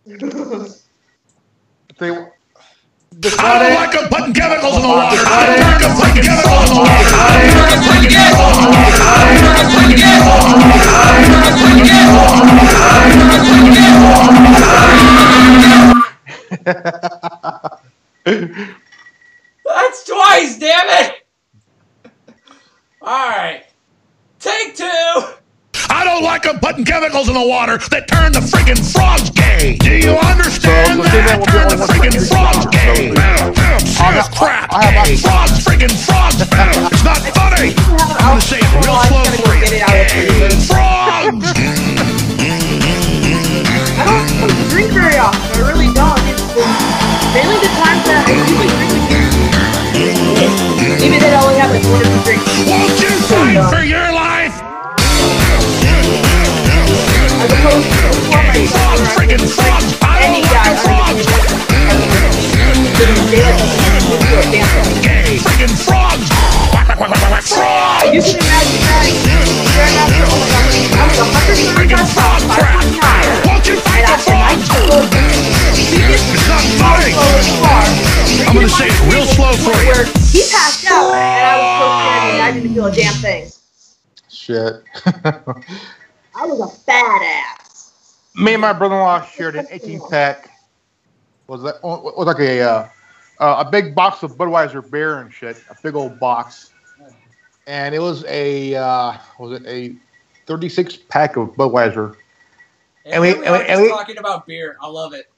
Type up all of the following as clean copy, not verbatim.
They, I don't like them putting chemicals in the water. I don't like them putting chemicals in the water. That's twice, damn it! Alright. Take two! I don't like them putting chemicals in the water that turn the friggin' frogs gay. Do you understand that? Turn the friggin' frogs gay. Serious crap gay. Frogs, friggin' frogs. It's not funny. I'm gonna say it real slow for you. Frogs! I don't drink very often. I really don't. It's mainly the times that I usually drink with you. Maybe they'd only have like 1 or 2 drinks. Won't you fight for your life? As opposed to Frogs, friggin' frogs. I don't like frogs. Gay, friggin' frogs. Frogs. You can imagine that. Grandmaster, oh my god, I was 135 pounds, 5'9". Won't you fight the frogs? It's not funny. I'm gonna say it real slow for you. Where he passed out, and I was so scared and I didn't feel a damn thing. Shit. I was a badass. Me and my brother-in-law shared an 18-pack. Was like a big box of Budweiser beer and shit, a big old box, and it was a 36-pack of Budweiser. And we talking about beer. I love it.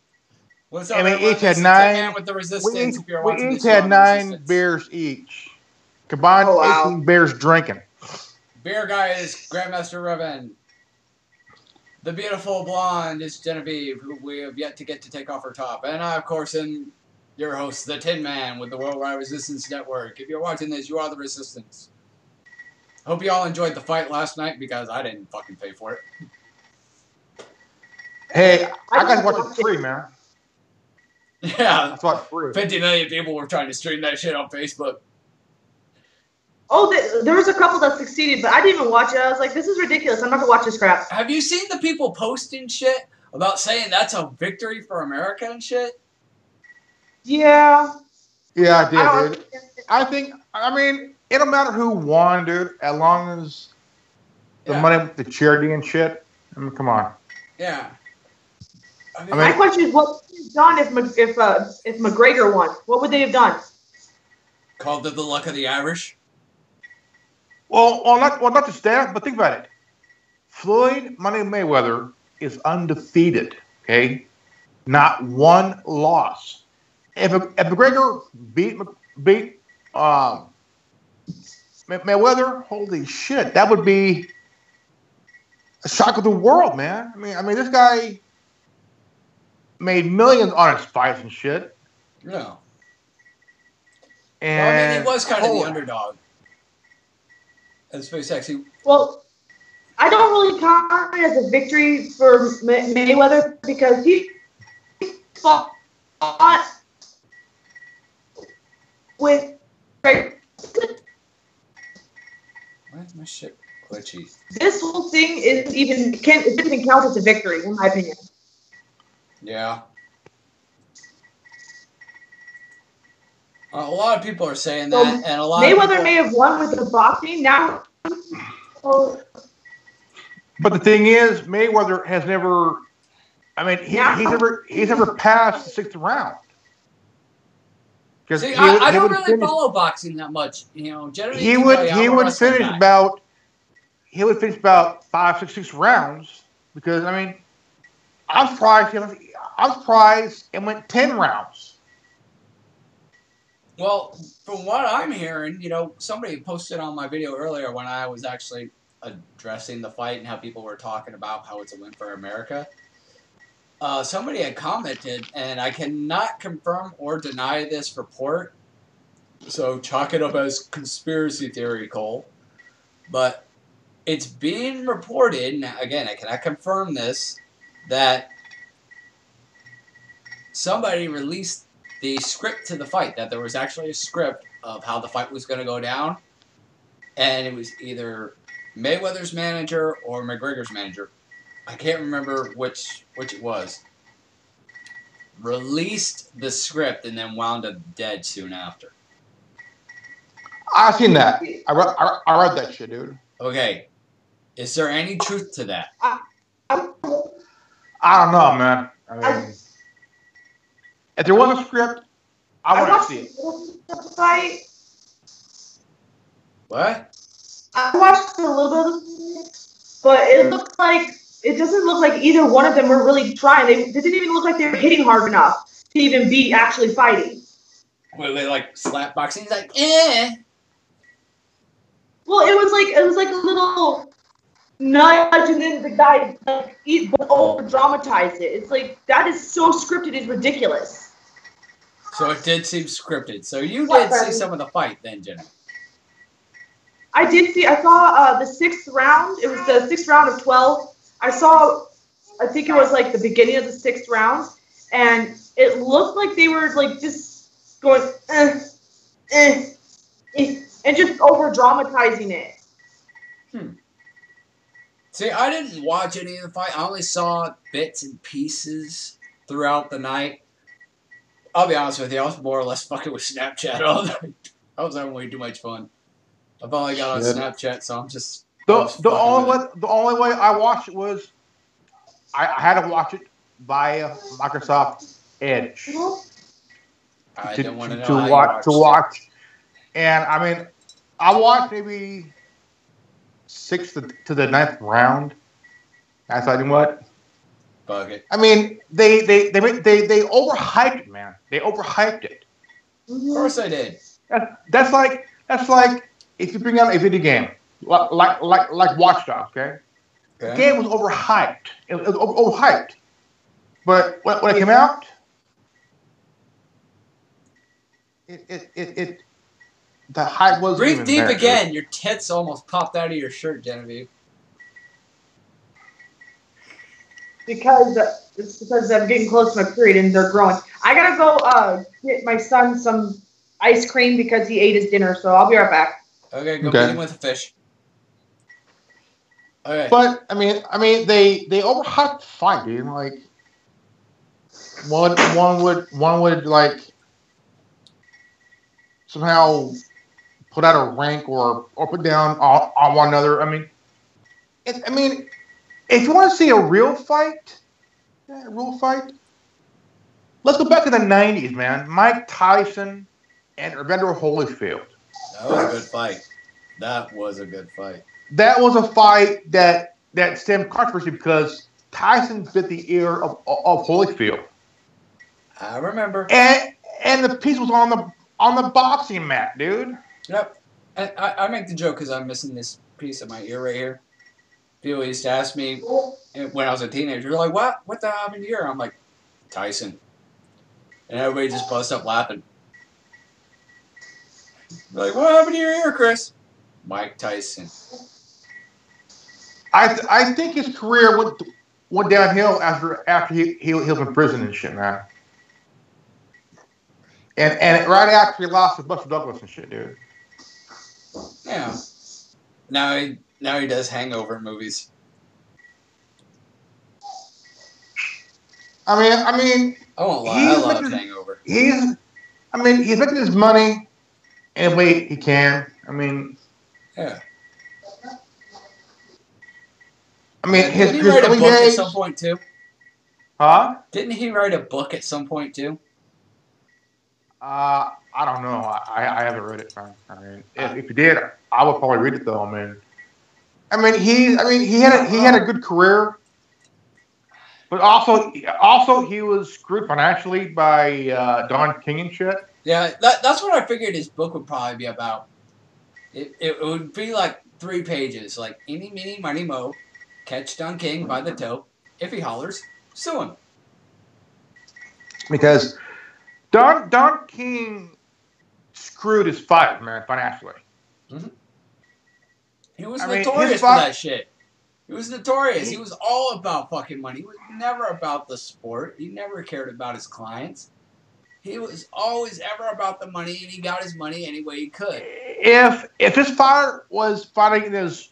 What's up? And we each had 9. Man with the resistance. We each had 9 beers each, combined 18 beers drinking. Beer guy is Grandmaster Revan. The beautiful blonde is Genevieve, who we have yet to get to take off her top. And I, of course, am your host, the Tin Man, with the Worldwide Resistance Network. If you're watching this, you are the Resistance. Hope you all enjoyed the fight last night, because I didn't fucking pay for it. Hey, I got to watch it free, man. Yeah. That's what free. 50 million people were trying to stream that shit on Facebook. Oh, there was a couple that succeeded, but I didn't even watch it. I was like, this is ridiculous. I'm not going to watch this crap. Have you seen the people posting shit about saying that's a victory for America and shit? Yeah. Yeah, I did, dude. I mean, it don't matter who won, dude, as long as the money with the charity and shit. I mean, come on. Yeah. I mean, my question is, what would they have done if McGregor won? What would they have done? Called it the luck of the Irish? Well, not just that, but think about it. Floyd Money Mayweather is undefeated, okay? Not 1 loss. If McGregor beat Mayweather, holy shit, that would be a shock of the world, man. I mean, this guy made millions on his fights and shit. No. And well, I mean, he was kind of the underdog. That's very sexy. Well, I don't really count it as a victory for Mayweather because he fought with. Why is my shit glitchy? This whole thing isn't even count as a victory, in my opinion. Yeah. A lot of people are saying that, and a lot Mayweather of people... may have won with the boxing now. But the thing is, Mayweather has never. I mean, he's never passed the 6th round. See, I don't really follow boxing that much. You know, generally he would finish about 5, 6 rounds because I mean, I'm surprised it went 10 rounds. Well, from what I'm hearing, you know, somebody posted on my video earlier when I was actually addressing the fight and how people were talking about how it's a win for America. Somebody had commented, and I cannot confirm or deny this report, so chalk it up as conspiracy theory, Cole. But it's being reported, now again, I cannot confirm this, that somebody released the script to the fight, that there was actually a script of how the fight was going to go down, and it was either Mayweather's manager or McGregor's manager. I can't remember which it was. released the script and then wound up dead soon after. I've seen that. I read that shit, dude. Okay. Is there any truth to that? I don't know, man. I mean, if there was a script, I want to see it. Fight. What? I watched a little bit of it, but it doesn't look like either one of them were really trying. They didn't even look like they were hitting hard enough to even be actually fighting. Were they like slap boxing? He's like, eh. Well, it was like a little nudge, and then the guy over dramatized it. It's like that is so scripted, it's ridiculous. So it did seem scripted. So you did see some of the fight then, Jenny. I did see. I saw the 6th round. It was the 6th round of 12. I think it was like the beginning of the 6th round, and it looked like they were like just going and just over dramatizing it. See, I didn't watch any of the fight. I only saw bits and pieces throughout the night. I'll be honest with you, I was more or less fucking with Snapchat all night. I was having way too much fun. I've only got on Snapchat, so I'm just the only way I watched it was I had to watch it via Microsoft Edge. I don't want to know to watch. And I mean, I watched maybe 6th to the 9th round. I thought, you know what? Bug it. I mean, they overhyped it, man. They overhyped it. Of course I did. That's like if you bring out a video game like Watch Dogs, okay? The game was overhyped. It was overhyped. But when it came out, the hype wasn't breathe even deep there, again. dude. Your tits almost popped out of your shirt, Genevieve. It's because I'm getting close to my period and they're growing. I gotta go get my son some ice cream because he ate his dinner, so I'll be right back. Okay, go beat him with a fish. Okay. But I mean, they overhyped the fight, dude. Like one would like somehow put out a rank or put down on one another. I mean, if you want to see a real fight, let's go back to the 90s, man. Mike Tyson and Evander Holyfield. That was a good fight. That was a good fight. That was a fight that stemmed controversy because Tyson bit the ear of Holyfield. I remember. And the piece was on the boxing mat, dude. Yep. And I make the joke because I'm missing this piece of my ear right here. People used to ask me when I was a teenager, they're like, what the happened to your ear? I'm like, Tyson. And everybody just busts up laughing. They're like, what happened to your ear, Chris? Mike Tyson. I think his career went downhill after he was in prison and shit, man. And right after he lost to Buster Douglas and shit, dude. Yeah. Now he does hangover movies. I mean. I won't lie. I love Hangover. He's making his money any way he can. I mean. Yeah. I mean, didn't he write a book at some point too? Huh? Didn't he write a book at some point too? I don't know. I haven't read it. I mean, if he did, I would probably read it though. I mean, he had a good career, but also he was screwed financially by Don King and shit. Yeah, that's what I figured his book would probably be about. It would be like 3 pages, like eeny, meeny, miny, mo, catch Don King by the toe. If he hollers, sue him. Because Don King screwed his fight, man, financially. Mm-hmm. He was notorious for that shit. He was notorious. He was all about fucking money. He was never about the sport. He never cared about his clients. He was always ever about the money, and he got his money any way he could. If this fighter was fighting this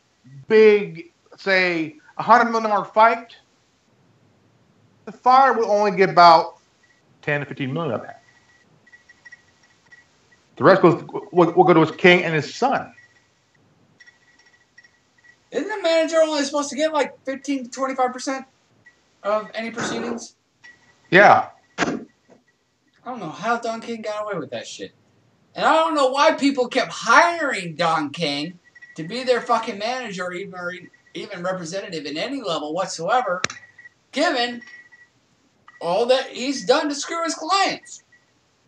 big, say, $100 million fight, the fighter would only get about 10 to 15 million of that. The rest will go to his king and his son. Isn't the manager only supposed to get like 15 to 25% of any proceedings? Yeah. I don't know how Don King got away with that shit. And I don't know why people kept hiring Don King to be their fucking manager or even representative in any level whatsoever, given all that he's done to screw his clients.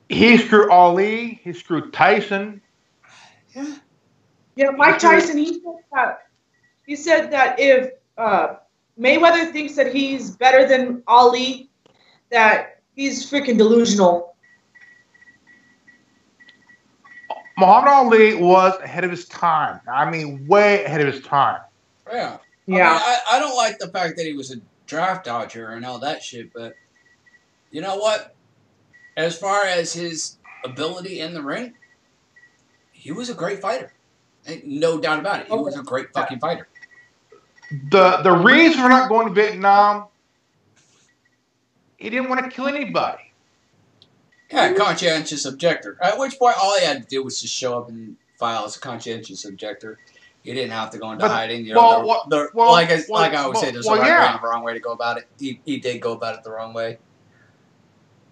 He screwed Ali. He screwed Tyson. Yeah. Yeah, Mike Tyson, he said that if Mayweather thinks that he's better than Ali, that he's freaking delusional. Muhammad Ali was ahead of his time. I mean, way ahead of his time. Yeah. Yeah. I mean, I don't like the fact that he was a draft dodger and all that shit, but you know what? As far as his ability in the ring, he was a great fighter. Ain't no doubt about it. He was a great fucking fighter. The reason for not going to Vietnam, he didn't want to kill anybody. Yeah, conscientious objector. At which point, all he had to do was just show up and file as a conscientious objector. He didn't have to go into hiding. You know, like I always say, there's a right way and a wrong way to go about it. He did go about it the wrong way.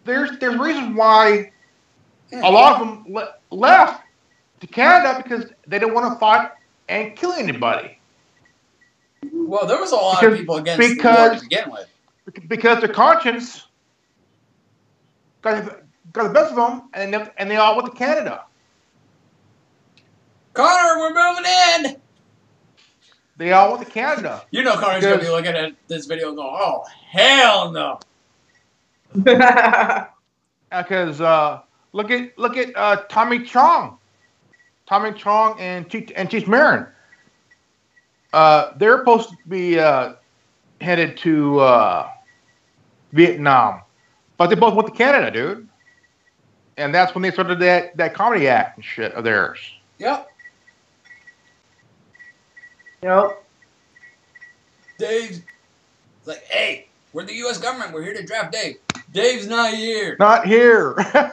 There's reasons why a lot of them left to Canada because they didn't want to fight and kill anybody. Well, there was a lot of people against the war to begin with. Because their conscience got the best of them, and they all went to Canada. Connor, we're moving in! They all went to Canada. You know Connor's going to be looking at this video and going, oh, hell no. Because look at Tommy Chong and Cheech Marin. They're supposed to be headed to Vietnam, but they both went to Canada, dude. And that's when they started that comedy act and shit of theirs. Yep. Yep. Dave's like, hey, we're the U.S. government. We're here to draft Dave. Dave's not here. Not here. How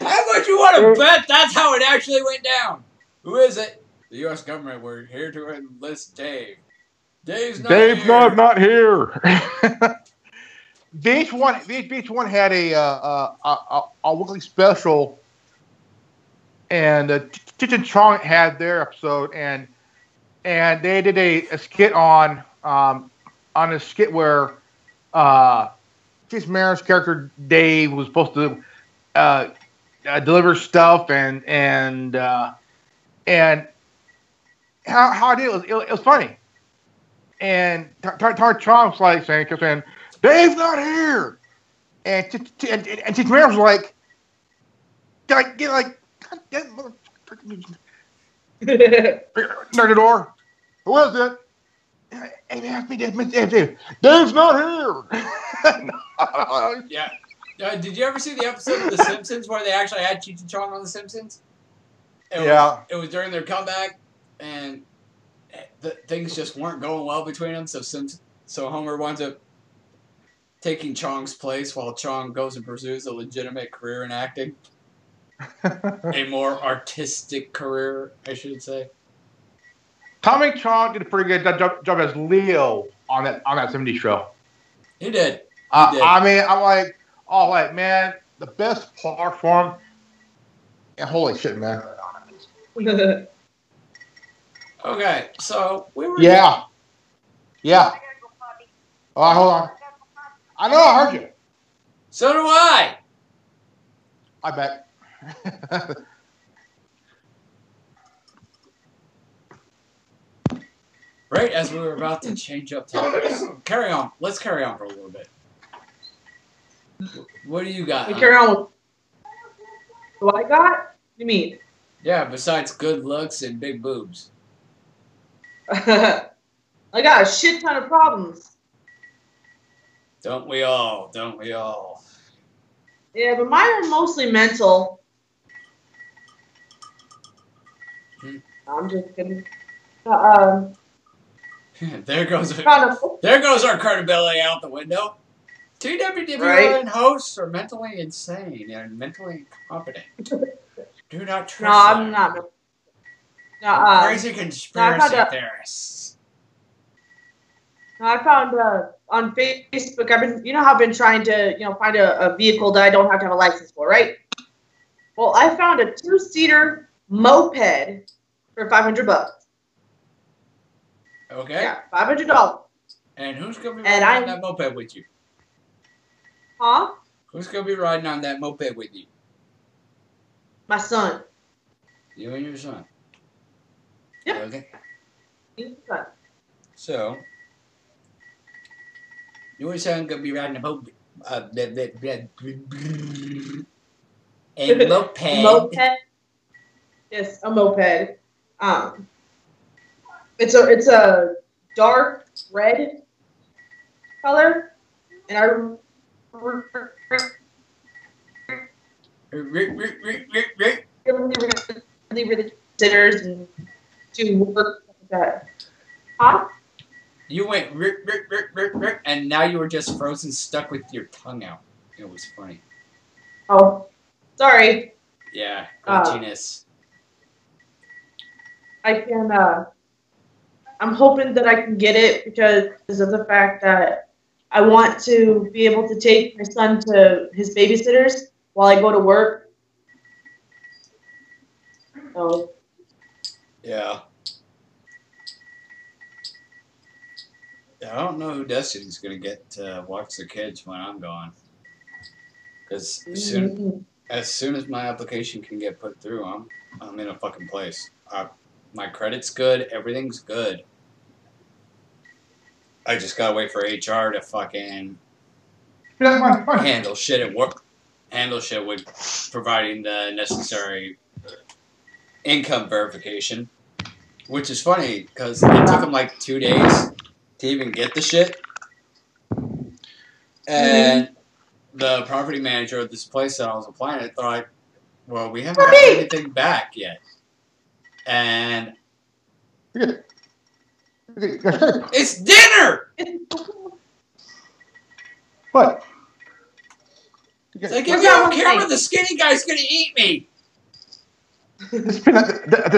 much you want to bet that's how it actually went down? Who is it? The U.S. government. We're here to enlist Dave. Dave's not here. Not here. VH1 had a weekly special, and Cheech and Chong had their episode, and they did a skit on a skit where Cheech Marin's character Dave was supposed to deliver stuff, and how it did it was funny, and Chong was like kept saying, Dave's not here, and Cheech Marin was like, get God damn motherfucker, knock the door. Who is it? Hey, ask me, Dave. Dave's not here. Yeah. Did you ever see the episode of The Simpsons where they actually had Cheech and Chong on The Simpsons? It was during their comeback, and things just weren't going well between them. So Homer winds up taking Chong's place while Chong goes and pursues a legitimate career in acting. A more artistic career, I should say. Tommy Chong did a pretty good job as Leo on that 70s show. He did. I mean, I'm like, man, the best part for him. And holy shit, man. Okay, so we were. Yeah. All right, hold on. I know I heard you. So do I. I bet. Right as we were about to change up topics. Carry on. Let's carry on for a little bit. What do you got? Carry on with what I got? What do you mean? Yeah, besides good looks and big boobs. I got a shit ton of problems. Don't we all? Don't we all? Yeah, but mine are mostly mental. I'm just kidding. There goes our credibility out the window. TWWN hosts are mentally insane and mentally incompetent. Do not trust No, I'm them. not. No, Crazy conspiracy theorists. I found on Facebook. I've been trying to, find a vehicle that I don't have to have a license for, right? Well, I found a 2-seater moped for $500. Okay. Yeah, $500. And who's gonna be riding on that moped with you? Huh? Who's gonna be riding on that moped with you? My son. You and your son. Yep. Okay. Yeah. So, you and your son gonna be riding a moped. A moped. Moped. Yes, a moped. It's a dark red color, and I really considers to work like that. Huh? You went and now you were just frozen, stuck with your tongue out. It was funny. Oh, sorry. Yeah, glitchiness. I can. I'm hoping that I can get it because of the fact that I want to be able to take my son to his babysitters while I go to work. So. Yeah. I don't know who Destiny's gonna get to watch the kids when I'm gone. Because as soon as my application can get put through, I'm in a fucking place. My credit's good, everything's good. I just gotta wait for HR to fucking handle shit at work. Handle shit with providing the necessary income verification. Which is funny, because it took them like 2 days to even get the shit. And the property manager of this place that I was applying at thought, well, we haven't got anything back yet. And it's dinner! What? It's like, if you don't care what the skinny guy's gonna eat me. This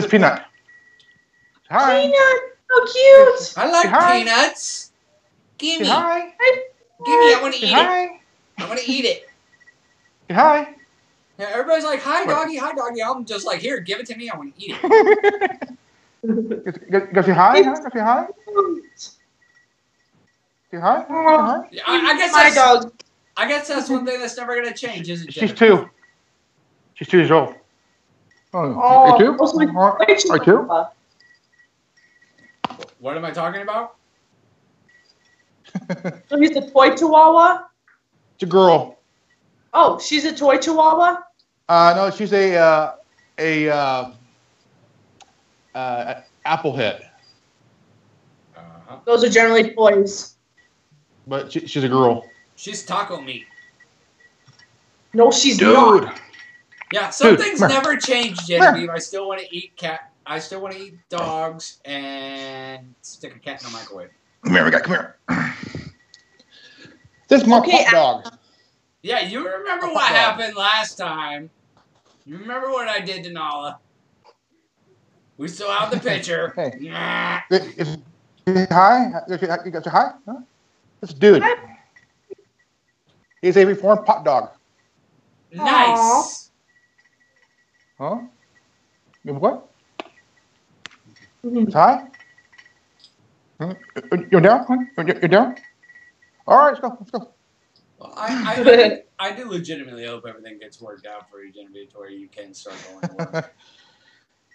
peanut. Hi. Peanut, so cute. I like peanuts. Give me. Hi. Give me, I want to eat Hi. it. I want to eat it. Hi. Yeah, everybody's like, hi, doggy, hi, doggy. I'm just like, here, give it to me. I want to eat it. Go say hi. Go say hi. Say hi. I guess my dog. I guess that's one thing that's never going to change, isn't it? She's 2. She's 2 years old. Oh, you 2? Are 2? What am I talking about? So he's a toy chihuahua? It's a girl. Oh, she's a toy chihuahua? No, she's a applehead. Those are generally toys. But she's a girl. She's taco meat. No, she's not. Yeah, some things never change, Genevieve. I still want to eat cat. I still want to eat dogs and stick a cat in the microwave. Come here. This is my pop dog. Yeah, you remember what happened last time. You remember what I did to Nala. We still have the picture. Hey. Hi? You got your hi? Huh? This dude. He's a reformed pot dog. Nice. Huh? What? Hi? You're down? You're down? All right, let's go. Well, I do legitimately hope everything gets worked out for you, Genevieve, to where you can start going to work.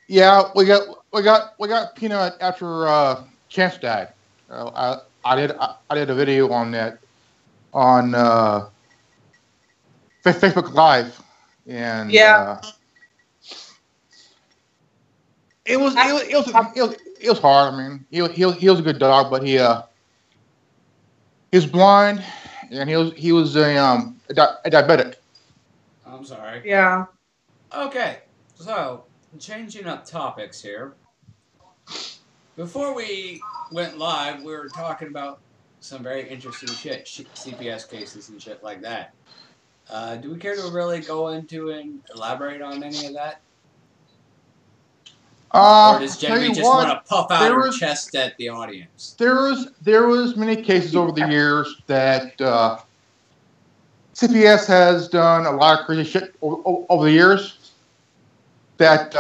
Yeah, we got Peanut after Chance died. I did a video on that on Facebook Live, and it was hard. I mean, he was a good dog, but he was blind, and he was a diabetic. I'm sorry. Yeah. Okay, so changing up topics here. Before we went live, we were talking about some very interesting shit, CPS cases and shit like that. Do we care to really go into and elaborate on any of that? Or does Jamie just want to puff out her chest at the audience? There was many cases over the years that CPS has done a lot of crazy shit over the years. That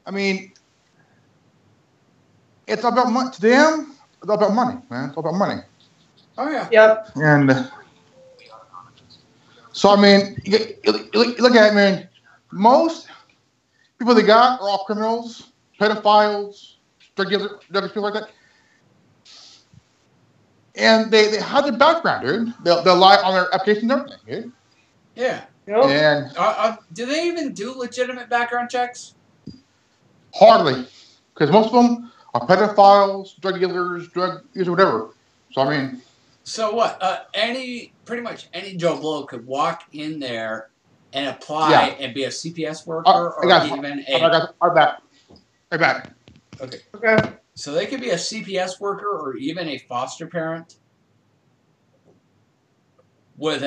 I mean, it's all about money to them. It's all about money, man. It's all about money. Oh yeah. Yep. And so I mean, you look at it, man. Most people they got are all criminals, pedophiles, drug dealers, people like that. And they hide their background, dude. They'll lie on their applications and everything, dude. Yeah. Yep. And do they even do legitimate background checks? hardly, because most of them are pedophiles, drug dealers, drug users, whatever. So I mean. So what? Pretty much any Joe Blow could walk in there and apply and be a CPS worker or even a. Right back. Okay. Okay. So they could be a CPS worker or even a foster parent with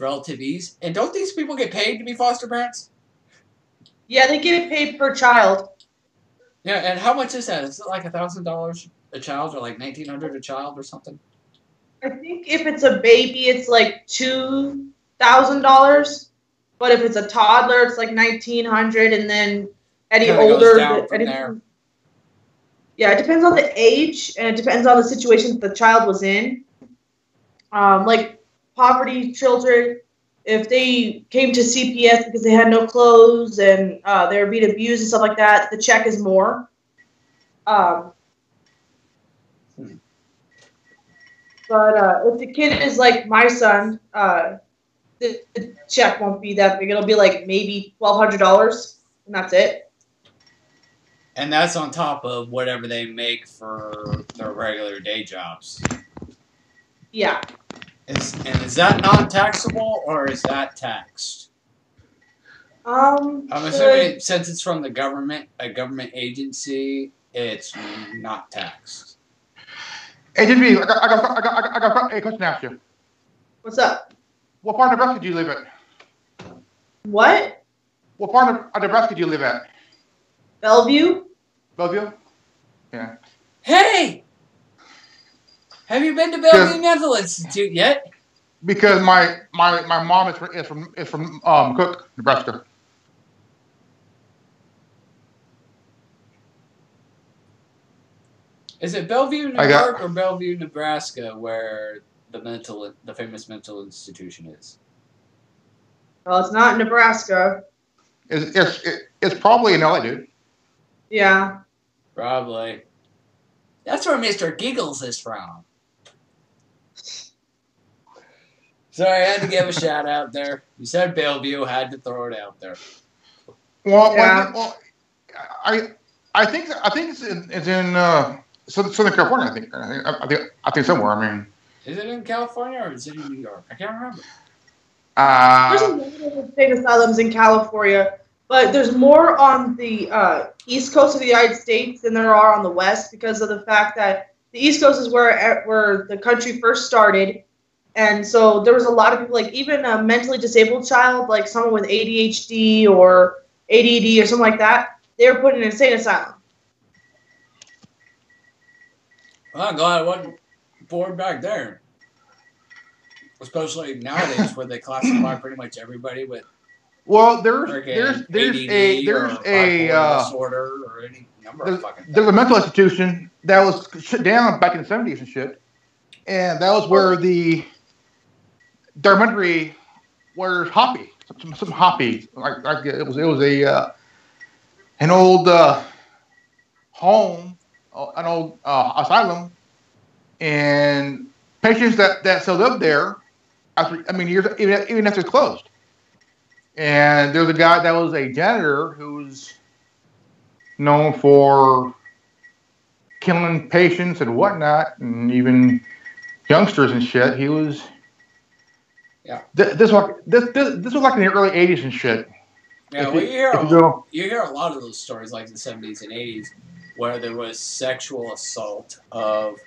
relative ease. And don't these people get paid to be foster parents? Yeah, they get paid per child. Yeah, and how much is that? Is it like $1,000 a child or like $1,900 a child or something? I think if it's a baby, it's like $2,000. But if it's a toddler, it's like $1,900, and then any older, yeah, it depends on the age and it depends on the situation the child was in. Like poverty children, if they came to CPS because they had no clothes and they were being abused and stuff like that, the check is more. But if the kid is like my son, the check won't be that big. It'll be like maybe $1,200, and that's it. And that's on top of whatever they make for their regular day jobs. Yeah. Is that non-taxable or is that taxed? I'm assuming since it's from the government, a government agency, it's not taxed. Hey, Jimmy, I got a question to ask you. What's up? What part of Nebraska do you live in? What? What part of Nebraska do you live at? Bellevue? Bellevue? Yeah. Hey! Have you been to Bellevue Mental Institute yet? Because my mom is from Cook, Nebraska. Is it Bellevue, New York, or Bellevue, Nebraska, where the famous mental institution is? Well, it's not in Nebraska. It's probably in LA, dude. Yeah. Probably. That's where Mr. Giggles is from. Sorry, I had to give a shout out there. You said Bellevue, had to throw it out there. Well, I think it's in Southern California. I think somewhere. I mean. Is it in California or is it in New York? I can't remember. There's a lot of state asylums in California, but there's more on the east coast of the United States than there are on the west because of the fact that the east coast is where the country first started, and so there was a lot of people, like even a mentally disabled child, like someone with ADHD or ADD or something like that, they were put in an insane asylum. Well, I'm glad I wasn't born back there. Especially nowadays where they classify pretty much everybody with there's a disorder or any number of fucking things. There's a mental institution that was shut down back in the 70s and shit. And that was where the documentary was Hoppy. Some Hoppy. Like it was an old home, an old asylum, and patients that still lived there years even after it's closed. And there's a guy that was a janitor who's known for killing patients and whatnot, and even youngsters and shit. He was. Yeah. This was like in the early 80s and shit. Yeah, you hear a lot of those stories like the 70s and 80s where there was sexual assault of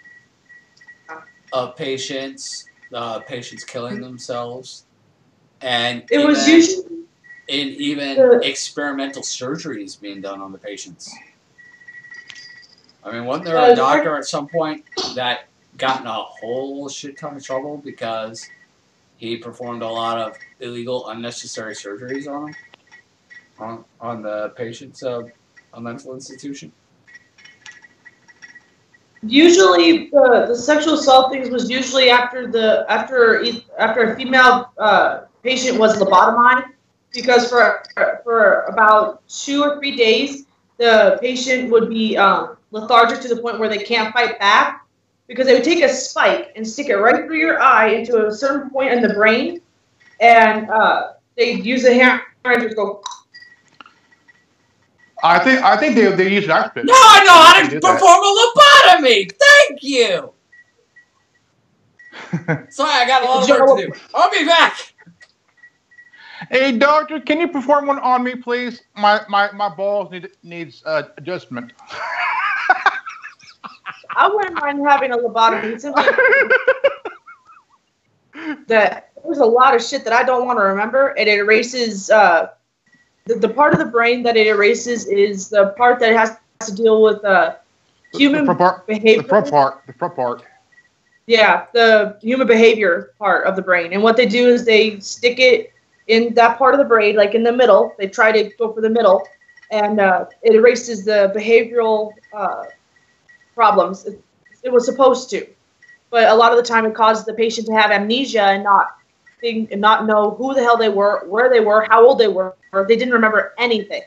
of patients killing themselves, and It was usually even experimental surgeries being done on the patients. I mean, wasn't there a doctor at some point that got in a whole shit ton of trouble because he performed a lot of illegal, unnecessary surgeries on the patients of a mental institution? Usually, the sexual assault things was usually after a female patient was lobotomized, because for about 2 or 3 days the patient would be lethargic to the point where they can't fight back, because they would take a spike and stick it right through your eye into a certain point in the brain, and they'd use a hammer and just go. I think they use that. No, I know how to perform a lobotomy. Thank you. Sorry, I got a lot of work to do. I'll be back. Hey, doctor, can you perform one on me, please? My balls needs adjustment. I wouldn't mind having a lobotomy. Simply that there's a lot of shit that I don't want to remember, and it erases. The part of the brain that it erases is the part that has to deal with human behavior. The front part. Yeah, the human behavior part of the brain. And what they do is they stick it in that part of the brain, like in the middle. They try to go for the middle, and it erases the behavioral problems. It was supposed to, but a lot of the time it causes the patient to have amnesia and not know who the hell they were, where they were, how old they were. They didn't remember anything.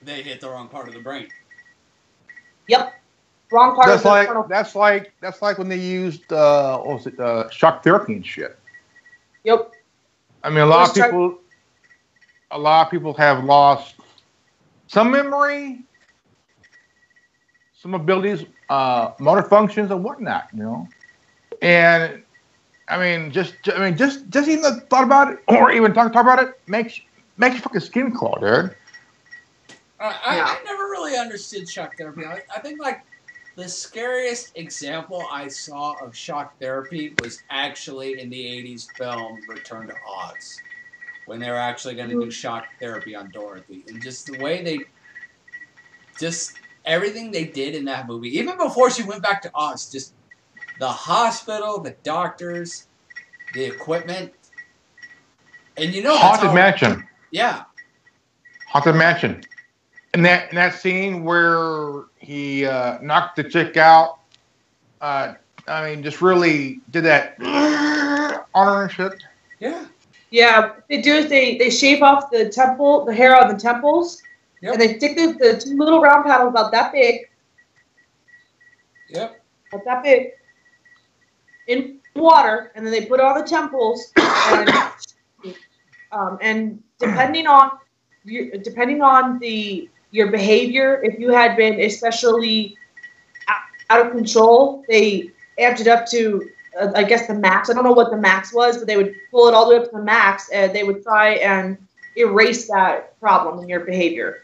They hit the wrong part of the brain. Yep, wrong part of the brain. That's like when they used shock therapy and shit. Yep. I mean, a lot of people have lost some memory, some abilities, motor functions, and whatnot. You know, and I mean, just even the thought about it, or even talk about it, makes your fucking skin crawl, dude. I never really understood shock therapy. I think like the scariest example I saw of shock therapy was actually in the '80s film Return to Oz, when they were actually going to do shock therapy on Dorothy, and just the way everything they did in that movie, even before she went back to Oz, just the hospital, the doctors, the equipment, and Haunted Mansion. Yeah. Haunted Mansion. And that scene where he knocked the chick out, I mean, just really did that on her and shit. Yeah. Yeah, what they do is they shave off the hair on the temples, and they stick the 2 little round paddles about that big. Yep. About that big. In water, and then they put it on the temples, and depending on your behavior, if you had been especially out of control, they amped it up to I guess the max. I don't know what the max was, but they would pull it all the way up to the max, and they would try and erase that problem in your behavior.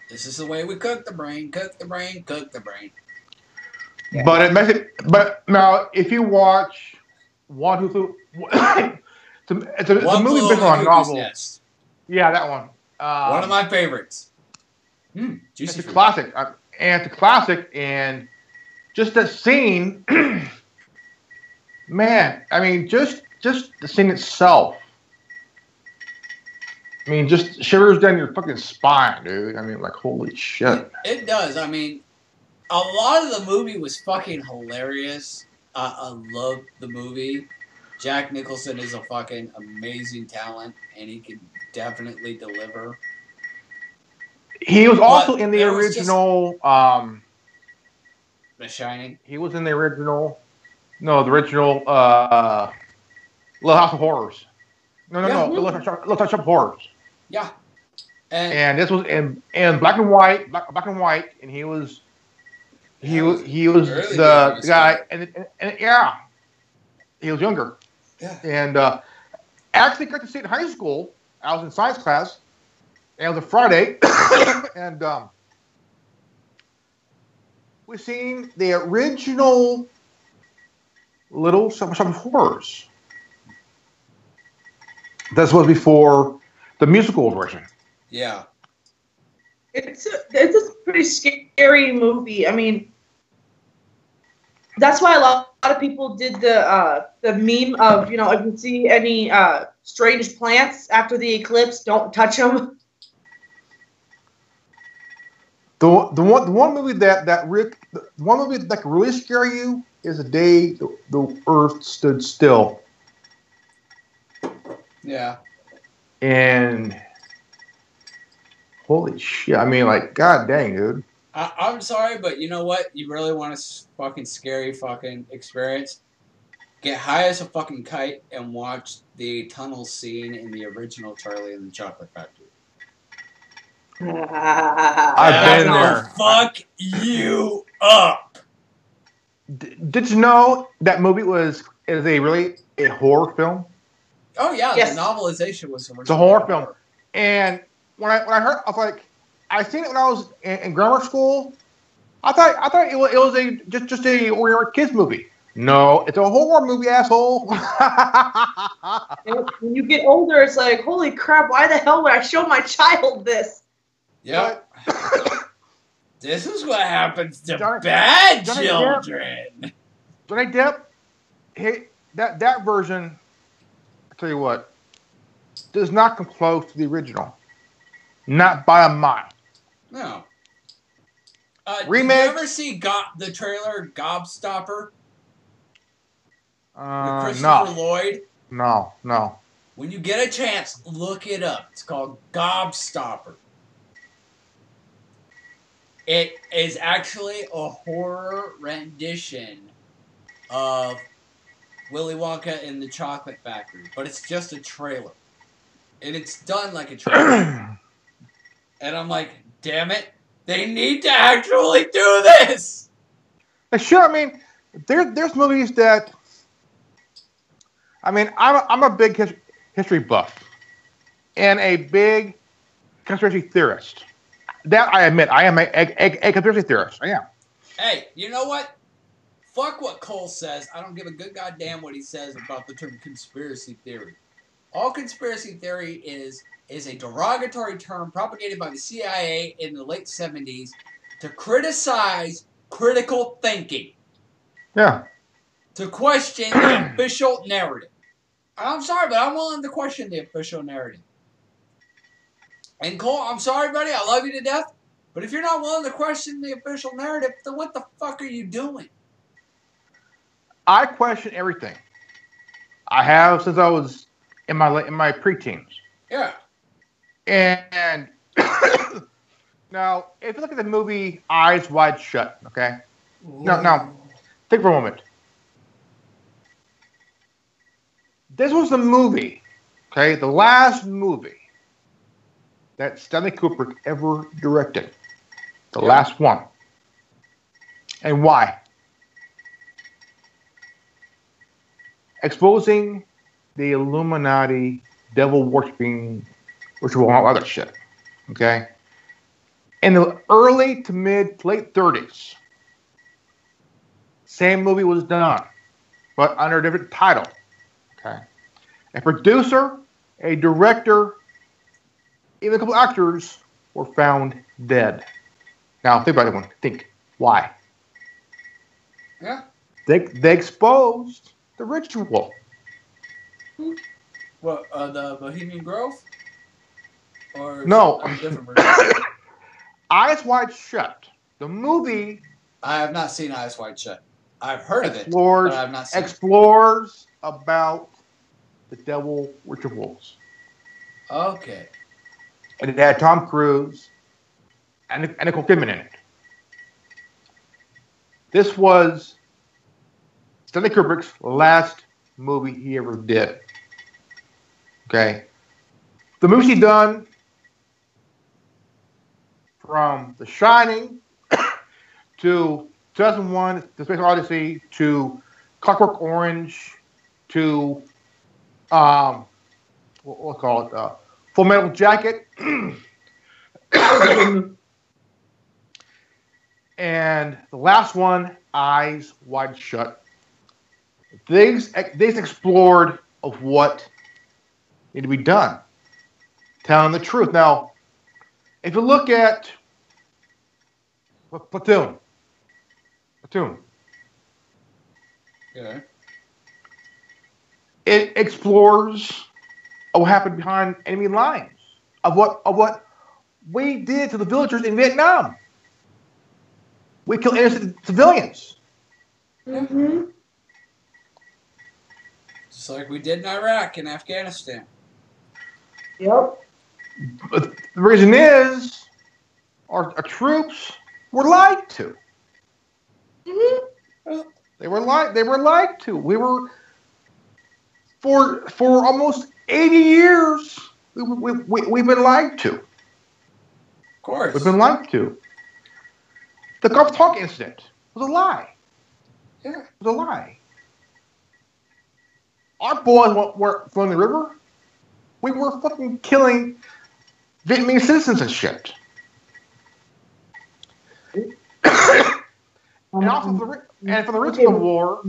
This is the way we cook the brain. Cook the brain. Cook the brain. Yeah. But it makes it. But now, if you watch One Who Flew, it's a movie based on a novel. Nest. Yeah, that one. One of my favorites. It's a classic, and it's a classic, and just that scene, man. I mean, just the scene itself. I mean, just shivers down your fucking spine, dude. I mean, like, holy shit. It does. I mean, a lot of the movie was fucking hilarious. I loved the movie. Jack Nicholson is a fucking amazing talent, and he can definitely deliver. He was also in the original. The Shining. He was in the original. No, the original Little House of Horrors. No, Little House of Horrors. Yeah. And this was in black and white, and he was the guy, and yeah, he was younger. Yeah. And actually got to see it in high school. I was in science class, and it was a Friday, and we seen the original some horrors. This was before the musical version. Yeah. It's a pretty scary movie. I mean, that's why a lot of people did the meme of, if you see any strange plants after the eclipse, don't touch them. The one movie that can really scare you is The Day the Earth Stood Still. Yeah. And holy shit! I mean, like, god dang, dude. I'm sorry, but you know what? You really want a fucking scary fucking experience? Get high as a fucking kite and watch the tunnel scene in the original Charlie and the Chocolate Factory. I've been there. Fuck you up. Did you know that movie is a horror film? Oh yeah, yes. The novelization was It's a horror film. And when I heard, I was like, I seen it when I was in grammar school. I thought it was just a kids movie. No, it's a horror movie, asshole. When you get older, it's like, holy crap! Why the hell would I show my child this? Yep. This is what happens to bad children. Johnny Depp, that version, I tell you what, does not come close to the original. Not by a mile. No. Remake. Did you ever see the trailer Gobstopper? With Christopher Lloyd? No. When you get a chance, look it up. It's called Gobstopper. It is actually a horror rendition of Willy Wonka and the Chocolate Factory, but it's just a trailer. And it's done like a trailer. And I'm like, damn it, they need to actually do this! Sure, I mean, there's movies that... I mean, I'm a big history buff and a big conspiracy theorist. That I admit, I am a conspiracy theorist. I am. Hey, you know what? Fuck what Cole says. I don't give a good goddamn what he says about the term conspiracy theory. All conspiracy theory is a derogatory term propagated by the CIA in the late 70s to criticize critical thinking. Yeah. To question the official narrative. I'm sorry, but I'm willing to question the official narrative. And Cole, I'm sorry, buddy, I love you to death, but if you're not willing to question the official narrative, then what the fuck are you doing? I question everything. I have since I was in my preteens. Yeah. And now, if you look at the movie Eyes Wide Shut, okay? Now, think for a moment. This was the movie, okay, the last movie that Stanley Kubrick ever directed. The last one. And why? Exposing the Illuminati, devil worshipping, all other shit. Okay? In the early to mid to late 30s, same movie was done, but under a different title. Okay? A producer, a director, even a couple actors were found dead. Now, think about it. Think. Why? Yeah. They exposed the ritual. What, the Bohemian Grove? Or no. A different version? Eyes Wide Shut. The movie. I have not seen Eyes Wide Shut. I've heard of it, but I have not seen it. Explores about the devil rituals. Okay. And it had Tom Cruise and Nicole Kidman in it. This was Stanley Kubrick's last movie he ever did. Okay. The movies he done from The Shining to 2001, The Space Odyssey, to Clockwork Orange, to we'll call it Full Metal Jacket, and the last one, Eyes Wide Shut. They explored of what needed to be done, telling the truth. Now, if you look at Platoon, Yeah. it explores what happened behind enemy lines, of what we did to the villagers in Vietnam. We killed innocent civilians. Mm-hmm. Just like we did in Iraq and Afghanistan. Yep. But the reason is our troops were lied to. Mm-hmm. They were lied to. We were for almost 80 years. We've been lied to. Of course. We've been lied to. The Gulf Talk incident was a lie. Yeah. It was a lie. Our boys were flowing the river. We were fucking killing Vietnamese citizens and shit. And also, for the reason of the war,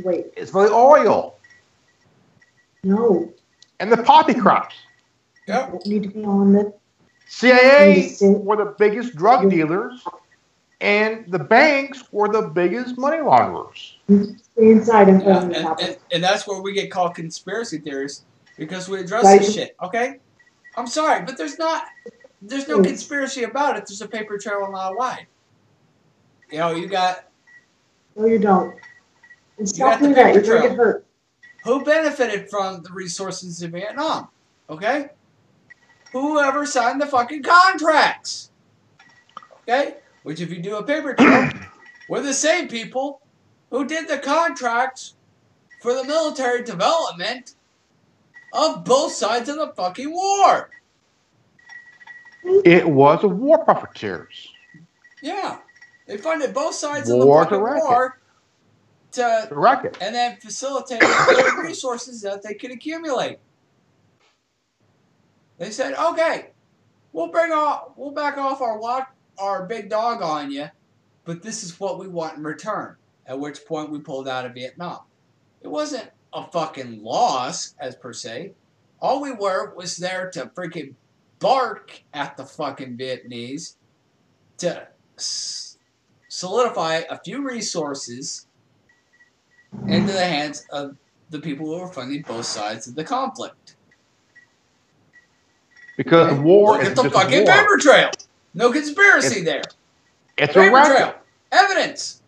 Wait. it's for the oil No. and the poppy crops. Yep. You need to be on the. CIA were the biggest drug dealers, and the banks were the biggest money launderers. Stay inside and play on the Yeah, topic. and that's where we get called conspiracy theorists because we address Right. this shit. Okay, I'm sorry, but there's no conspiracy about it. There's a paper trail a mile wide. You know, you got. No, you don't. And got stop the doing that. paper You're going to trail. get hurt. Who benefited from the resources in Vietnam? Okay? Whoever signed the fucking contracts. Okay? Which, if you do a paper trail, were the same people who did the contracts for the military development of both sides of the fucking war. It was a war profiteers. Yeah. They funded both sides War of the to fucking racket. war The racket. and then facilitated the resources that they could accumulate. They said, okay, we'll back off our big dog on you, but this is what we want in return. At which point we pulled out of Vietnam. It wasn't a fucking loss, as per se. All we were was there to freaking bark at the fucking Vietnamese to solidify a few resources into the hands of the people who were funding both sides of the conflict. Because the war Look is at the just fucking war. paper trail. No conspiracy there. It's a Paper racket. trail. Evidence.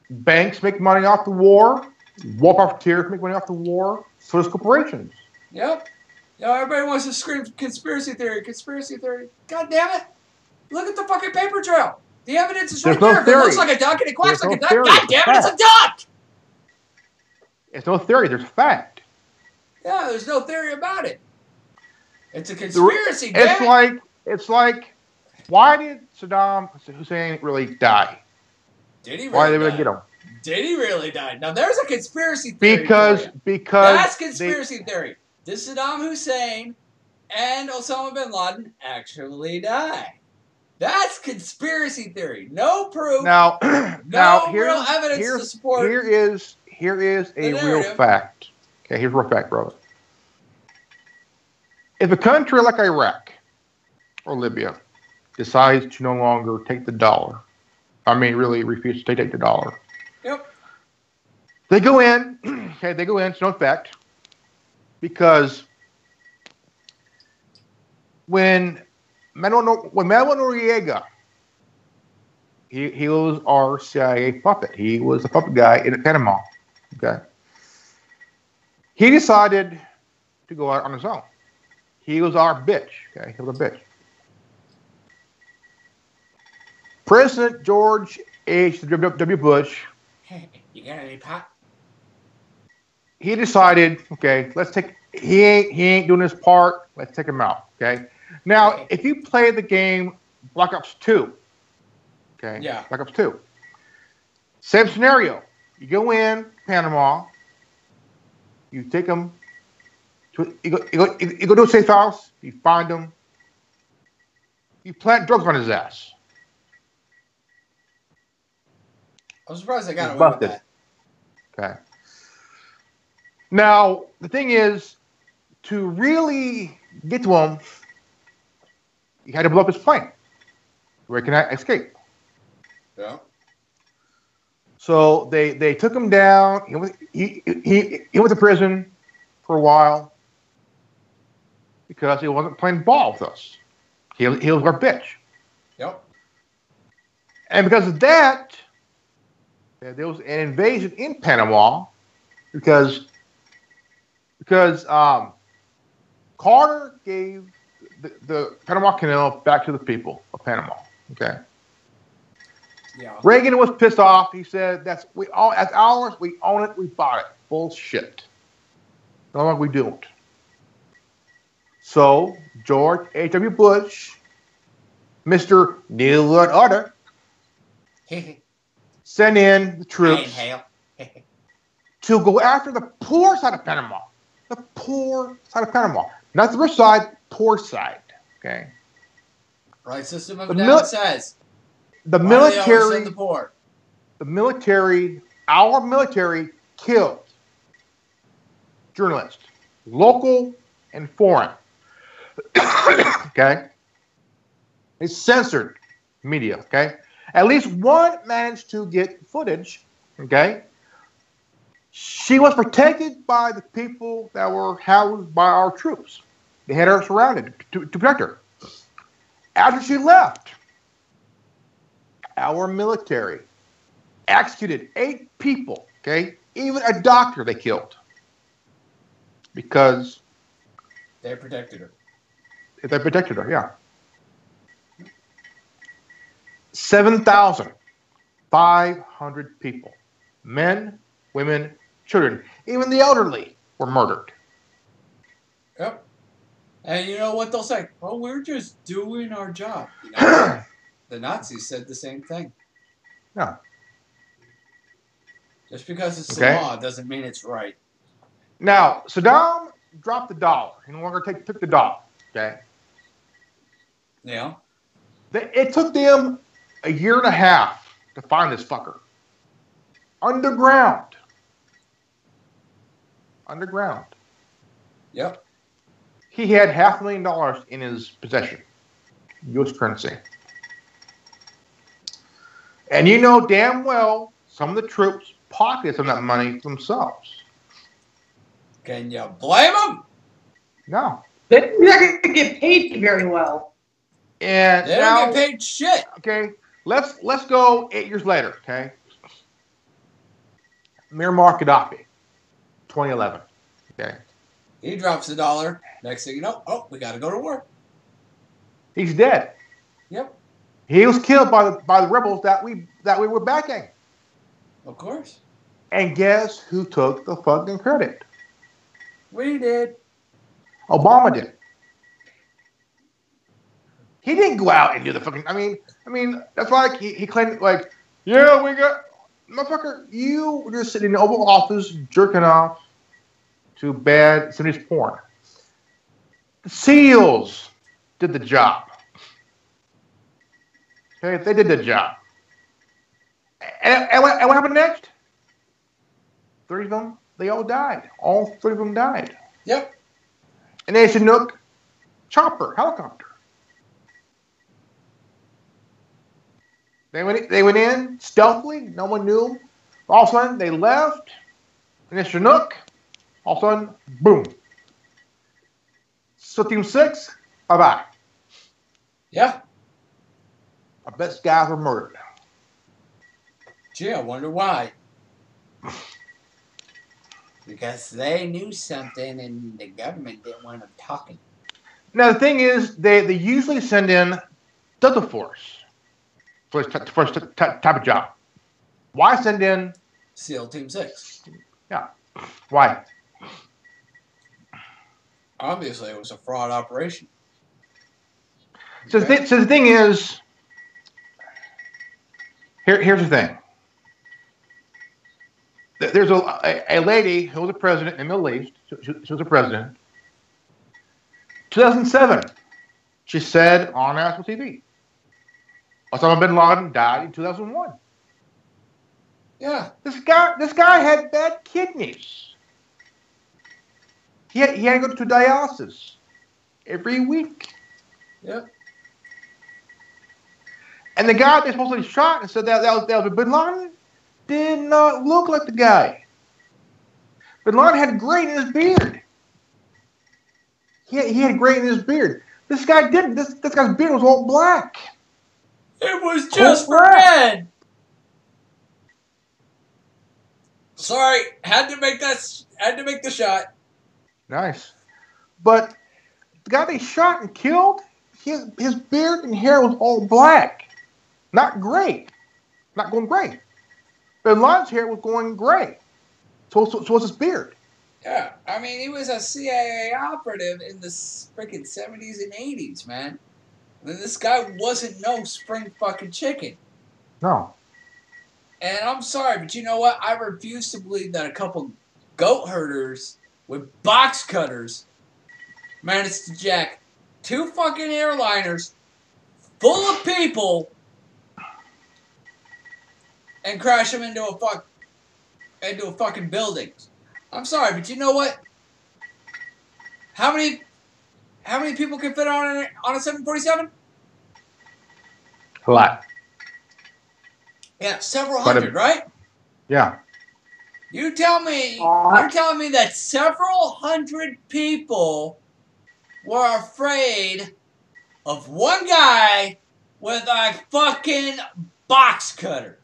Banks make money off the war. War profiteers make money off the war. So does corporations. Yep. You know, everybody wants to scream conspiracy theory, conspiracy theory. God damn it. Look at the fucking paper trail. The evidence is right There's no there. If it theory. looks like a duck and it quacks There's like no a duck, theory. God damn it, it's a duck! It's no theory. There's fact. Yeah, there's no theory about it. It's a conspiracy, damn it. It's like, why did Saddam Hussein really die? Did he Why really did they die? get him? Did he really die? Now there's a conspiracy theory. Because That's conspiracy theory. Did Saddam Hussein and Osama bin Laden actually die? That's conspiracy theory. No proof. Now, no real evidence to support. Here is a real fact. Okay, here's a real fact, brother. If a country like Iraq or Libya decides to no longer take the dollar, really refuse to take the dollar. Yep. They go in, it's no effect, because when Manuel Noriega, he was our CIA puppet. He was a puppet guy in Panama. Okay. He decided to go out on his own. He was our bitch. Okay, he was a bitch. President George H.W. Bush. Hey, you got any pot? He decided, okay, he ain't doing his part. Let's take him out. Okay. Now, if you play the game Black Ops 2, okay, Yeah. Black Ops 2, same scenario. You go in Panama, you take him. You go to a safe house. You find him. You plant drugs on his ass. I'm surprised I got He's away with busted. that. Okay. Now, the thing is, to really get to him, he had to blow up his plane where he can escape. Yeah. So they took him down. He went to prison for a while because he wasn't playing ball with us. He was our bitch. Yep. And because of that, there was an invasion in Panama because Carter gave the Panama Canal back to the people of Panama. Okay. Yeah. Reagan was pissed off. He said, "That's ours. We own it. We bought it." Bullshit. No, we don't. So George H.W. Bush, Mr. New World Order, sent in the troops to go after the poor side of Panama. The poor side of Panama, not the rich side. Poor side. Okay. Right. System of a Down says. The military, our military killed journalists, local and foreign. Okay? They censored media, okay? At least one managed to get footage, okay? She was protected by the people that were housed by our troops. They had her surrounded to protect her. After she left, our military executed 8 people, okay? Even a doctor they killed. Because they protected her. They protected her, yeah. 7,500 people. Men, women, children. Even the elderly were murdered. Yep. And you know what they'll say? Well, we're just doing our job. You know, the Nazis said the same thing. Yeah. Just because it's the law doesn't mean it's right. Now, Saddam dropped the dollar. He no longer took the dollar. Okay. Yeah. It took them a year and a half to find this fucker. Underground. Yep. He had $500,000 in his possession. U.S. currency. And you know damn well some of the troops pocketed some of that money themselves. Can you blame them? No. They're not going to get paid very well. And they don't get paid shit. Okay, let's go 8 years later. Okay, Muammar Gaddafi, 2011. Okay, he drops the dollar. Next thing you know, we got to go to war. He's dead. Yep. He was killed by the rebels that we were backing. Of course. And guess who took the fucking credit? We did. Obama did. He didn't go out and do the fucking. I mean, that's like he claimed like, yeah, we got motherfucker. You were just sitting in the Oval Office jerking off to bad 70s porn. The SEALs did the job. Okay, they did the job. And what happened next? 30 of them, they all died. All 30 of them died. Yep. And they Chinook chopper, helicopter. They went in stealthily. No one knew. All of a sudden, they left. And then Chinook, all of a sudden, boom. So Team 6, bye-bye. Yeah. Our best guys were murdered. Gee, I wonder why. Because they knew something and the government didn't want them talking. Now, the thing is, they usually send in Delta Force for this type of job. Why send in SEAL Team 6? Yeah. Why? Obviously, it was a fraud operation. So, okay. So the thing is, here's the thing. There's a lady who was a president in the Middle East. She was a president. 2007, she said on national TV, Osama bin Laden died in 2001. Yeah. This guy had bad kidneys. He had to go to dialysis every week. Yep. And the guy they supposedly shot and said that was Bin Laden did not look like the guy. Bin Laden had gray in his beard. He had gray in his beard. This guy didn't. This guy's beard was all black. It was just for red. Sorry, had to make the shot. Nice. But the guy they shot and killed, his beard and hair was all black. Not gray. Not going gray. Bin Laden's hair was going gray. So was his beard. Yeah, I mean, he was a CIA operative in the freaking 70s and 80s, man. And this guy wasn't no spring fucking chicken. No. And I'm sorry, but you know what? I refuse to believe that a couple goat herders with box cutters managed to jack 2 fucking airliners full of people and crash them into a fucking building. I'm sorry, but you know what? How many people can fit on a 747? A lot. Yeah, several hundred, right? Yeah. You're telling me that several hundred people were afraid of one guy with a fucking box cutter.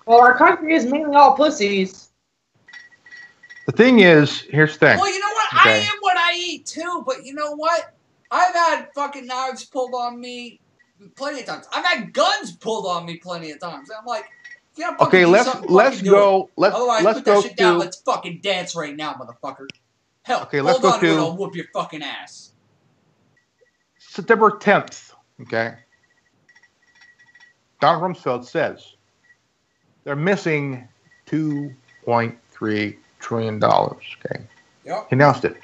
Well, our country is mainly all pussies. The thing is, here's the thing. Well, you know what? Okay. I am what I eat too, but you know what? I've had fucking knives pulled on me plenty of times. I've had guns pulled on me plenty of times. I'm like, yeah, okay, let's go. Otherwise, let's put go that shit down. to. Let's fucking dance right now, motherfucker. Hell, Okay, let's hold go on to it. to I'll whoop your fucking ass. September 10th. Okay. Donald Rumsfeld says they're missing $2.3 trillion. Okay. Yep. He announced it.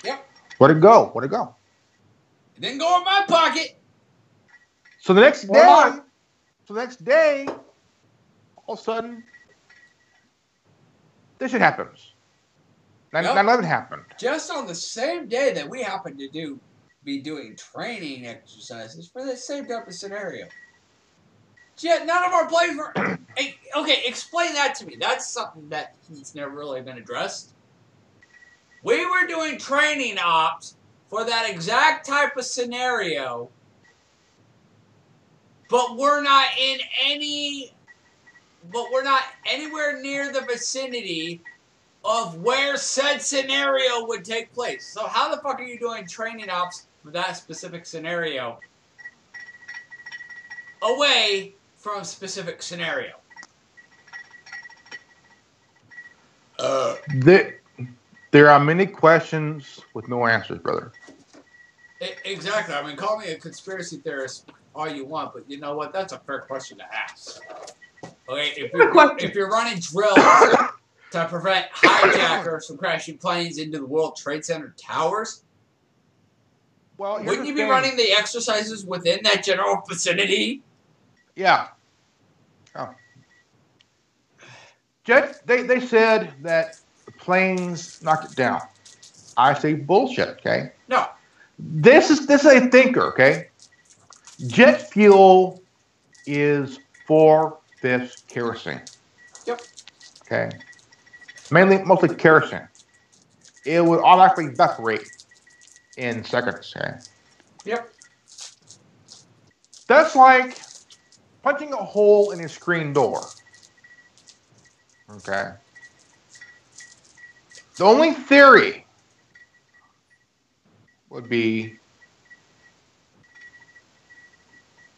Yep. Where'd it go? Where'd it go? It didn't go in my pocket. So the next day, all of a sudden, this shit happens. 9/11 happened. Just on the same day that we happened to be doing training exercises for the same type of scenario. Yet none of our planes were. Okay, explain that to me. That's something that's never really been addressed. We were doing training ops for that exact type of scenario, but we're not anywhere near the vicinity of where said scenario would take place. So how the fuck are you doing training ops for that specific scenario away from a specific scenario? There are many questions with no answers, brother. Exactly. I mean, call me a conspiracy theorist all you want, but you know what? That's a fair question to ask. Okay, if you're running drills to prevent hijackers from crashing planes into the World Trade Center towers, well, wouldn't you be running the exercises within that general vicinity? Yeah. Oh. They said that the planes knocked it down. I say bullshit, okay? No. This is a thinker, okay? Jet fuel is 4/5 kerosene. Yep. Okay. Mostly kerosene. It would automatically evaporate in seconds, okay? Yep. That's like punching a hole in a screen door. Okay. The only theory would be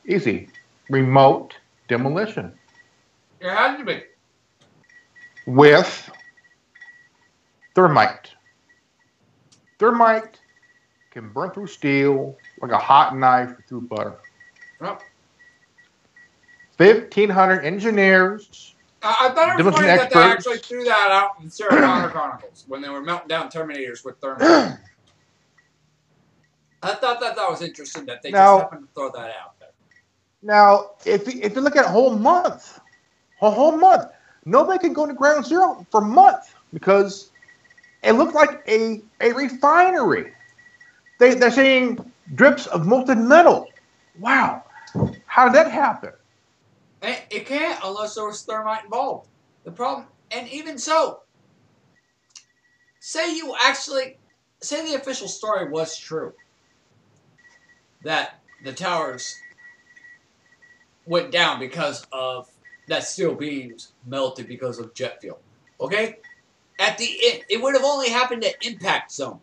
easy. Remote demolition. It had to be. With thermite. Thermite can burn through steel like a hot knife through butter. Yep. 1,500 engineers. I thought it was funny that they actually threw that out in Sarah Connor Chronicles when they were melting down Terminators with thermite. I thought that was interesting that they just happened to throw that out there. Now, if you look at a whole month, A whole month. Nobody could go to ground zero for months because it looked like a refinery. They're saying drips of molten metal. Wow. How did that happen? It can't unless there was thermite involved. The problem, and even so, say the official story was true, that the towers went down because of that steel beams melted because of jet fuel. Okay? At the end, it would have only happened at impact zone,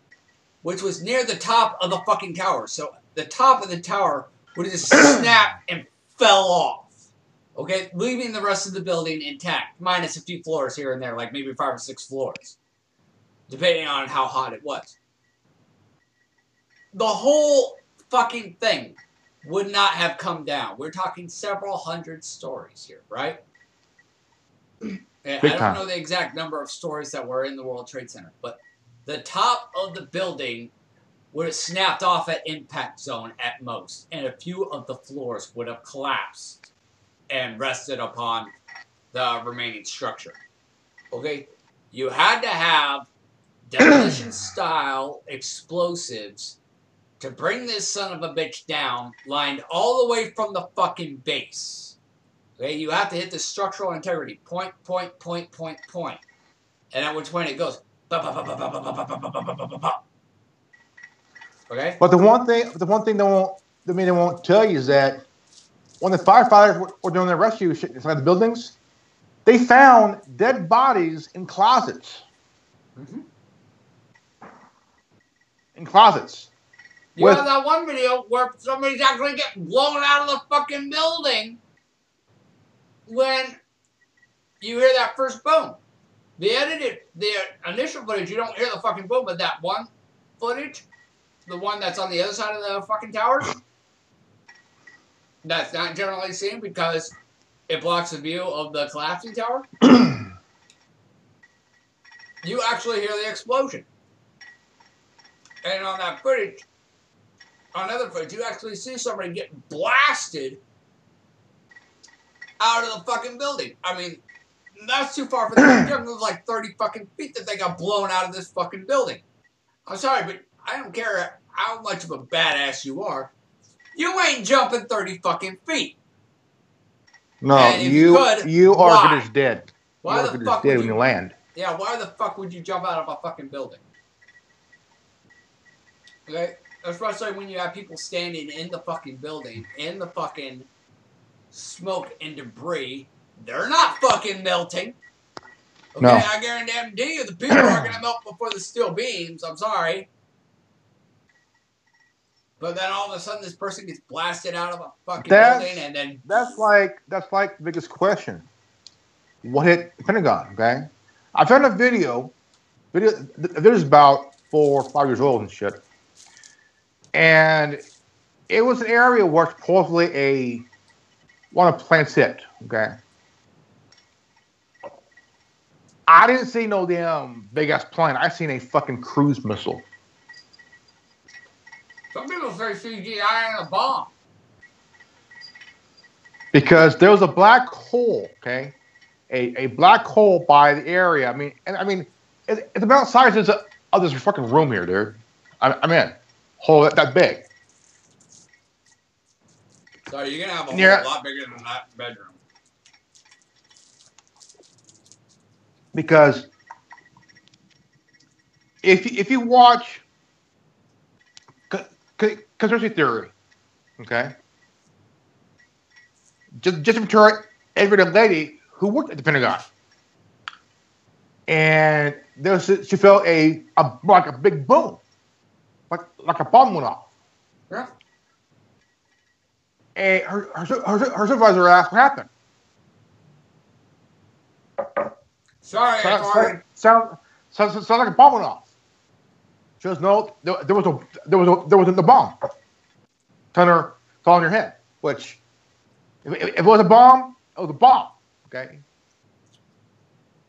which was near the top of the fucking tower. So the top of the tower would have just snapped and fell off. Okay? Leaving the rest of the building intact, minus a few floors here and there, like maybe 5 or 6 floors, depending on how hot it was. The whole fucking thing would not have come down. We're talking several hundred stories here, right? I don't know the exact number of stories that were in the World Trade Center, but the top of the building would have snapped off at impact zone at most, and a few of the floors would have collapsed and rested upon the remaining structure. Okay? You had to have demolition-style explosives to bring this son of a bitch down, lined all the way from the fucking base. Okay, you have to hit the structural integrity. Point. And at which point it goes. Okay? But the one thing they won't tell you is that when the firefighters were doing their rescue shit inside the buildings, they found dead bodies in closets. Mm-hmm. In closets. You have that one video where somebody's actually getting blown out of the fucking building when you hear that first boom. The initial footage, you don't hear the fucking boom, but that one footage, the one that's on the other side of the fucking towers, that's not generally seen because it blocks the view of the collapsing tower. You actually hear the explosion. And on that footage, on other footage, you actually see somebody getting blasted out of the fucking building. I mean, that's too far for them. It was like 30 fucking feet that they got blown out of this fucking building. I'm sorry, but I don't care how much of a badass you are. You ain't jumping 30 fucking feet. No, you are good as dead. Why you the fuck dead would when you land. Yeah, why the fuck would you jump out of a fucking building? Okay? Especially when you have people standing in the fucking building, in the fucking smoke and debris. They're not fucking melting. Okay, no. I guarantee you the people are going to melt before the steel beams. I'm sorry. But then all of a sudden this person gets blasted out of a fucking building and then... That's like the biggest question. What hit the Pentagon, okay? I found a video is about 4 or 5 years old and shit. And it was an area where supposedly one of the planes hit, okay? I didn't see no damn big-ass plane. I seen a fucking cruise missile. Some people say CGI and a bomb. Because there was a black hole, okay? A black hole by the area. I mean, it's about the size of this fucking room here, dude. I mean, hole that big. So you're gonna have a hole a lot bigger than that bedroom. Because if you watch conspiracy theory, okay, just for every lady who worked at the Pentagon, and she felt like a big boom, like a bomb went off. Yeah. And her supervisor asked, "What happened?" Sorry, sounds like a bomb went off. She goes, "No, there wasn't the bomb." Telling her, it's all in your head. Which, if it was a bomb, it was a bomb. Okay.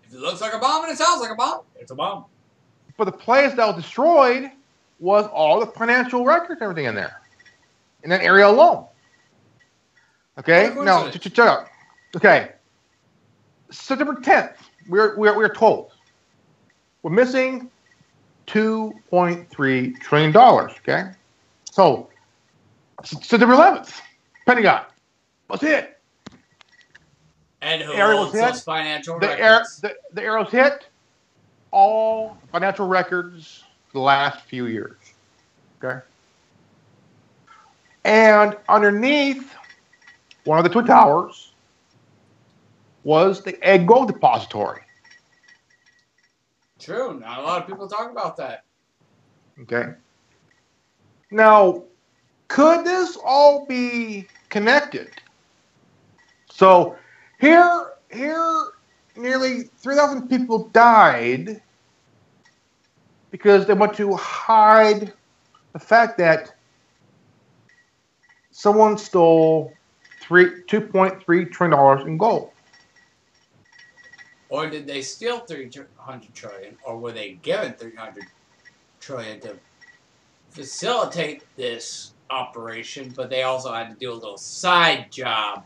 If it looks like a bomb and it sounds like a bomb, it's a bomb. But the place that was destroyed was all the financial records and everything in there, in that area alone. Okay. Now, check out. Okay. September 10th, we're told we're missing $2.3 trillion. Okay, so September 11th, Pentagon was hit. And who holds those financial records? The arrows hit all financial records for the last few years. Okay, and underneath one of the Twin Towers was the egg gold depository. True. Not a lot of people talk about that. Okay. Now, could this all be connected? So here nearly 3,000 people died because they want to hide the fact that someone stole $2.3 trillion in gold. Or did they steal $300 trillion, or were they given $300 trillion to facilitate this operation, but they also had to do a little side job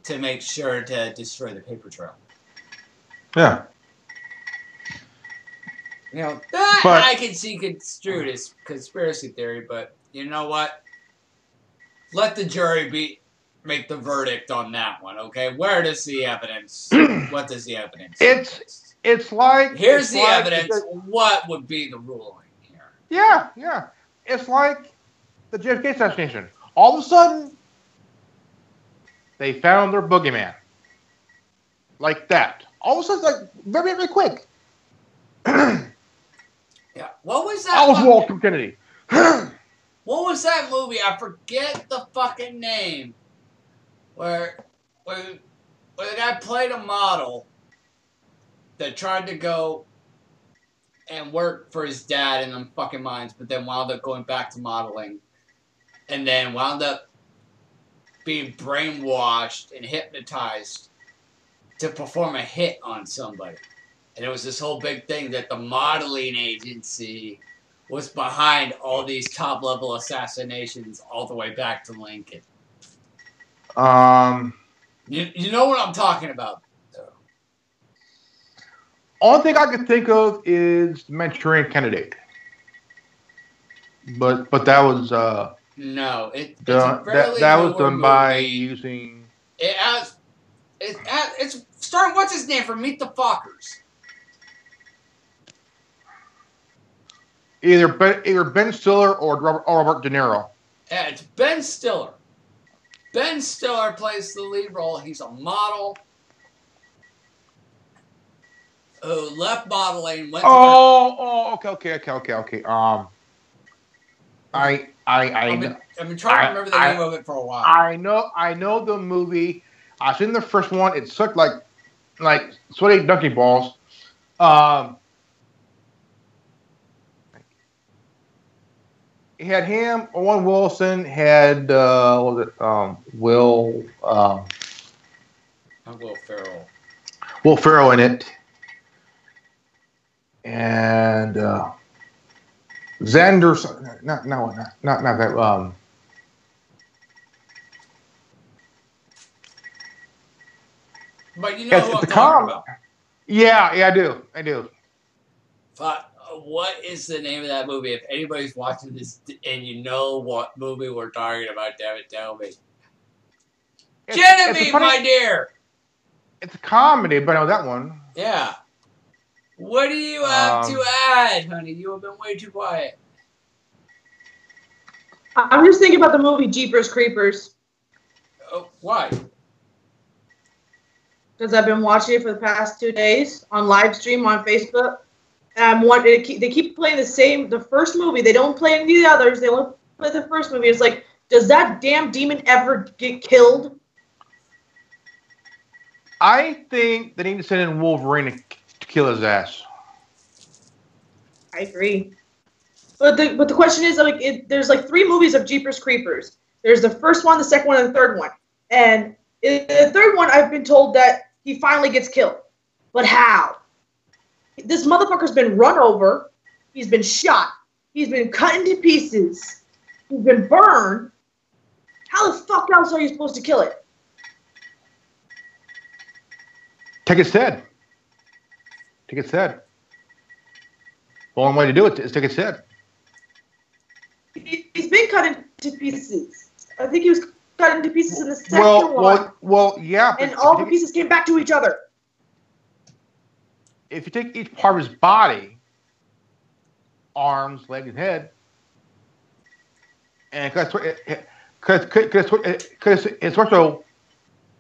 to make sure to destroy the paper trail? Yeah. You know, that I can see construed as conspiracy theory, but you know what? Let the jury make the verdict on that one, okay? Where does the evidence? What does the evidence? It's like here's the evidence. What would be the ruling here? Yeah. It's like the JFK assassination. All of a sudden, they found their boogeyman. Like that. All of a sudden, like very, very quick. Yeah. What was that? Oswald Kennedy. What was that movie? I forget the fucking name. Where the guy played a model that tried to go and work for his dad in them fucking mines, but then wound up going back to modeling, and then wound up being brainwashed and hypnotized to perform a hit on somebody. And it was this whole big thing that the modeling agency was behind all these top-level assassinations all the way back to Lincoln. You know what I'm talking about, though. Only thing I can think of is the Manchurian Candidate. But that was no, it's that was done by using it's starring what's his name from Meet the Fockers. Either Ben Stiller or Robert De Niro. Yeah, it's Ben Stiller. Ben Stiller plays the lead role. He's a model who left modeling. Went okay. I've been trying to remember the name of it for a while. I know the movie. I've seen the first one. It sucked like sweaty donkey balls. It had him. Owen Wilson had Will Ferrell. Will Ferrell in it, and Xander. Not that. But you know who I'm talking about. Yeah, I do. But what is the name of that movie? If anybody's watching this and you know what movie we're talking about, damn it, tell me. Genevieve, my dear! It's a comedy, but I know that one. Yeah. What do you have to add, honey? You have been way too quiet. I'm just thinking about the movie Jeepers Creepers. Oh, why? Because I've been watching it for the past 2 days on live stream on Facebook. And they keep playing the first movie. They don't play any of the others. They only play the first movie. It's like, does that damn demon ever get killed? I think they need to send in Wolverine to kill his ass. I agree. But the question is, like, there's like 3 movies of Jeepers Creepers. There's the first one, the second one, and the third one. And in the third one, I've been told that he finally gets killed. But how? This motherfucker's been run over. He's been shot. He's been cut into pieces. He's been burned. How the fuck else are you supposed to kill it? Take its head. Take its head. The only way to do it is take its head. He's been cut into pieces. I think he was cut into pieces in the second one. Well, yeah. And all the pieces came back to each other. If you take each part of his body, arms, legs, and head, and cut his torso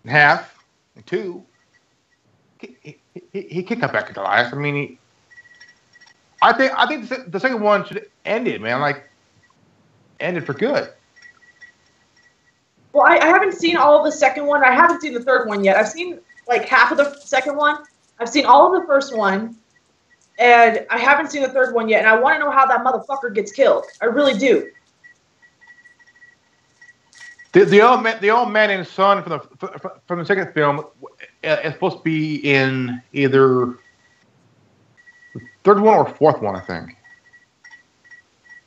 in half, in two, he could come back to life. I mean, I think the second one should end it, man. Like, end it for good. Well, I haven't seen all of the second one. I haven't seen the third one yet. I've seen like half of the second one. I've seen all of the first one, and I haven't seen the third one yet. And I want to know how that motherfucker gets killed. I really do. The old man and son from the second film is supposed to be in either the third one or fourth one, I think.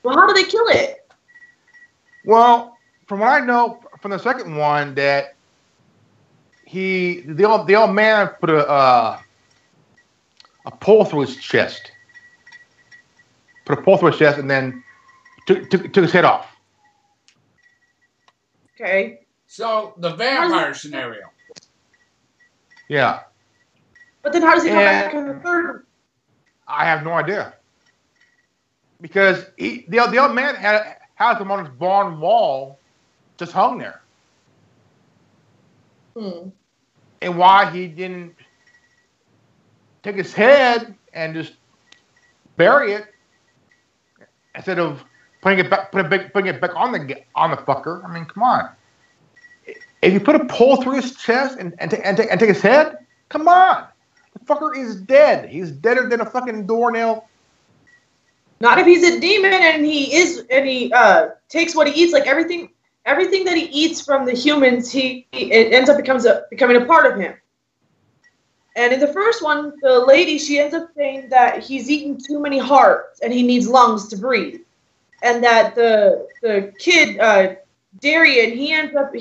Well, how do they kill it? Well, from what I know from the second one, that the old man put a pole through his chest, and then took his head off. Okay. So the vampire scenario. Yeah. But then how does he come back in the third? I have no idea. Because the old man has him on his barn wall, just hung there. And why he didn't take his head and just bury it instead of putting it back on the fucker. I mean, come on. If you put a pole through his chest and take his head, come on. The fucker is dead. He's deader than a fucking doornail. Not if he's a demon and he takes what he eats, like everything that he eats from the humans, it ends up becoming a part of him. And in the first one, the lady, she ends up saying that he's eaten too many hearts and he needs lungs to breathe. And that the kid, Darian, he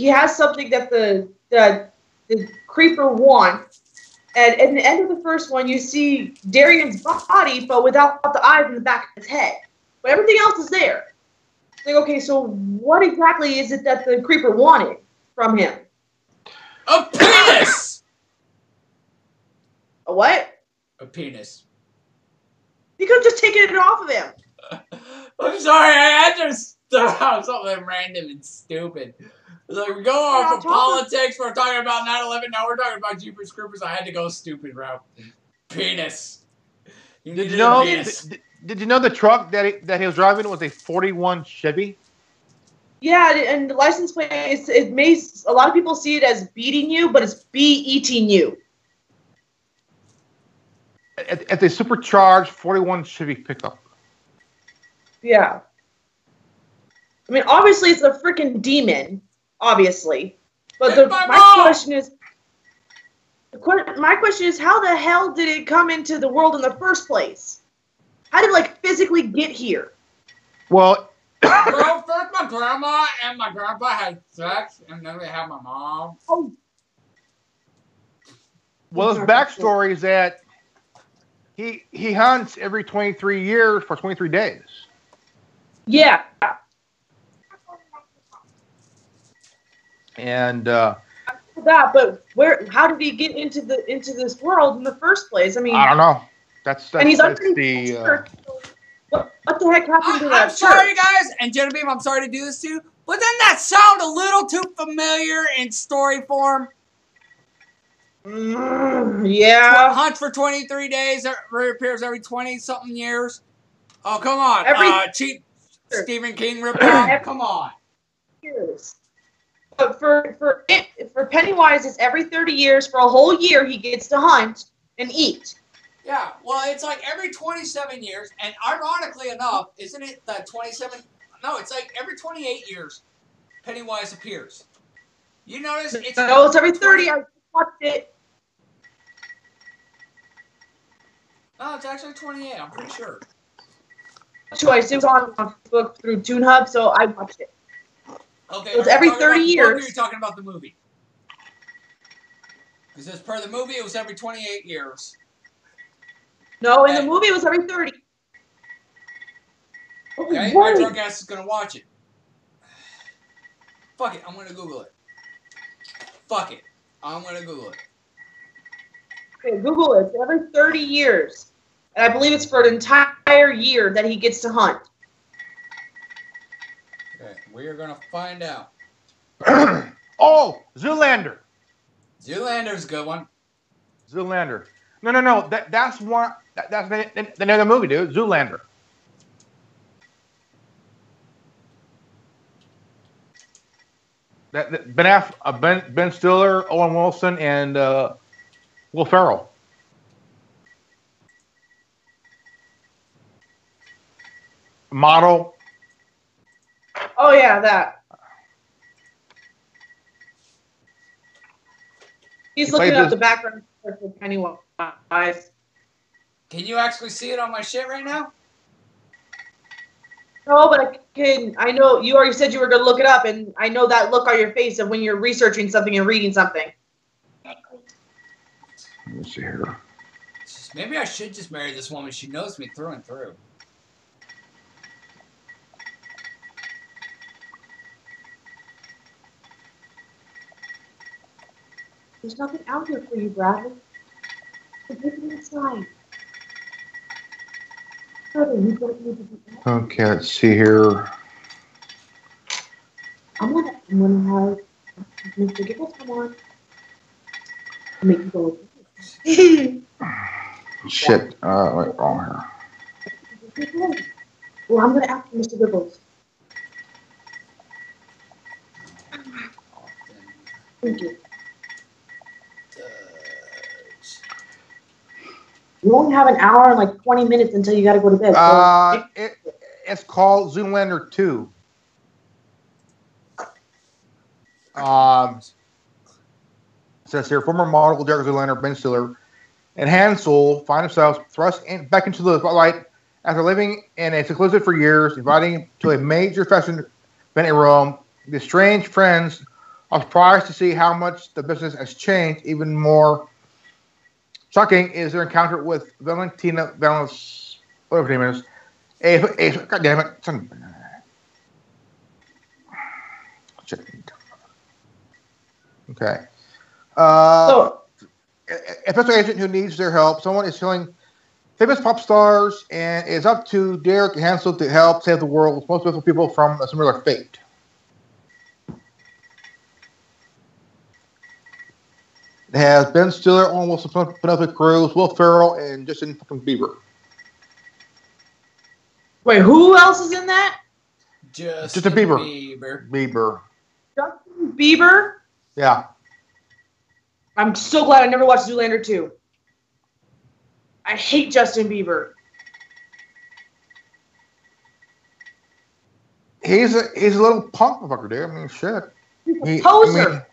has something that the creeper wants. And at the end of the first one, you see Darian's body, but without the eyes in the back of his head. But everything else is there. Like, okay, so what exactly is it that the creeper wanted from him? A penis! A what? A penis. You could have just taken it off of him. I'm sorry, I had to throw out something random and stupid. Like, we're going off of politics, we're talking about 9/11, now we're talking about Jeepers Creepers. I had to go stupid route. Penis. Did you know the truck that he was driving was a 41 Chevy? Yeah, and the license plate, it may, a lot of people see it as beating you, but it's eating you. It's a supercharged 41 Chevy pickup. Yeah. I mean, obviously it's a freaking demon, obviously. But my question is, how the hell did it come into the world in the first place? How did it, like, physically get here? Well, first my grandma and my grandpa had sex, and then they had my mom. Oh. Well, his backstory is that he hunts every 23 years for 23 days. Yeah. And that, but how did he get into this world in the first place? I mean, I don't know. That's and he's what the heck happened to that? I'm sorry, guys, and Genevieve, I'm sorry to do this to you, but doesn't that sound a little too familiar in story form? Yeah. Hunts for 23 days, reappears every 20-something years. Oh, come on. Cheap Stephen King ripoff. Come on. Years. But for Pennywise, it's every 30 years. For a whole year, he gets to hunt and eat. Yeah, well, it's like every 27 years, and ironically enough, isn't it that 27? No, it's like every 28 years, Pennywise appears. You notice it's... No, it's every 30. I watched it. No, it's actually 28, I'm pretty sure. Choice. It was on Facebook through TuneHub, so I watched it. Okay, it was every 30 years. Or are you talking about the movie? It says per the movie, it was every 28 years. No, in the movie it was every 30. Okay, my drunk ass is gonna watch it. Fuck it, I'm gonna Google it. Fuck it, I'm gonna Google it. Okay, Google it. It's every 30 years. And I believe it's for an entire year that he gets to hunt. Okay, we are gonna find out. Oh, Zoolander. Zoolander's a good one. Zoolander. No. That's one. That's the name of the movie, dude. Zoolander. Ben Stiller, Owen Wilson, and Will Ferrell. Model. Oh yeah, that. He's looking up the background for Pennywise. Can you actually see it on my shit right now? No, but I can. I know you already said you were going to look it up, and I know that look on your face of when you're researching something and reading something. Let me see here. Maybe I should just marry this woman. She knows me through and through. There's nothing out here for you, Bradley. Take it inside. Okay, let's see here. I'm gonna have Mr. Giggles come on. Make you go. Shit. Wait, wrong here. Well, I'm gonna ask Mr. Giggles. Thank you. You only have an hour and like 20 minutes until you gotta go to bed. So it's called Zoolander 2. It says here, former model Derek Zoolander, Ben Stiller, and Hansel find themselves thrust back into the spotlight after living in a seclusion for years, inviting to a major fashion event in Rome. The strange friends are surprised to see how much the business has changed. Even more shocking is their encounter with Valentina Valens, whatever her name is. God damn it. Okay. A special agent who needs their help. Someone is killing famous pop stars, and it's up to Derek and Hansel to help save the world's most beautiful people from a similar fate. It has Ben Stiller, Owen Wilson, Penelope Cruz, Will Ferrell, and Justin fucking Bieber. Wait, who else is in that? Justin Bieber. Justin Bieber? Yeah. I'm so glad I never watched Zoolander 2. I hate Justin Bieber. He's a little punk motherfucker, dude. I mean, shit. He's a poser.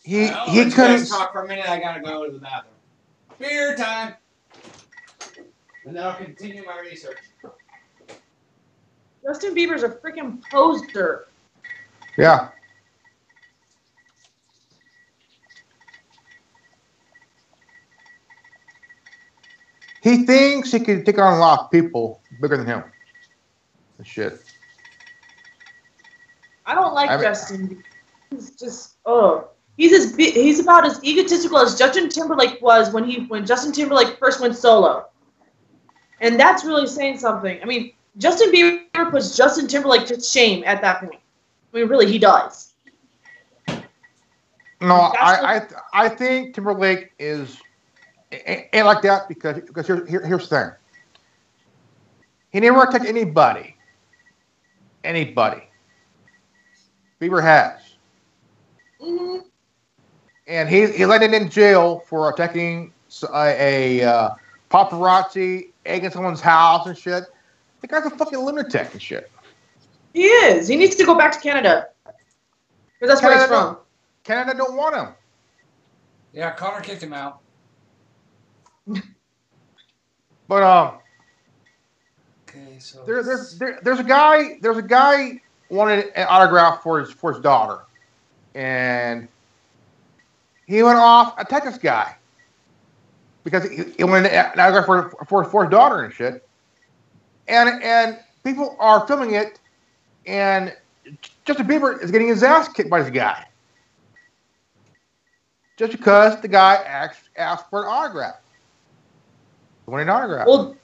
He couldn't talk for a minute. I gotta go to the bathroom. Beer time, and then I'll continue my research. Justin Bieber's a freaking poser. Yeah. He thinks he can take on a lot of people bigger than him. And shit. I don't like Justin Bieber. He's just he's about as egotistical as Justin Timberlake was when Justin Timberlake first went solo. And that's really saying something. I mean, Justin Bieber puts Justin Timberlake to shame at that point. I mean, really, he does. No, I think Timberlake ain't like that because here's the thing. He never attacked anybody. Anybody. Bieber has. Mm-hmm. And he landed in jail for attacking a paparazzi, egging someone's house and shit. The guy's a fucking lunatic and shit. He is. He needs to go back to Canada. Because that's where he's from. Canada don't want him. Yeah, Connor kicked him out. But okay, so there's a guy wanted an autograph for his daughter, and he went off attacked this guy because he went now for his daughter and shit. And people are filming it, and Justin Bieber is getting his ass kicked by this guy just because the guy asked for an autograph. He wanted an autograph. Well,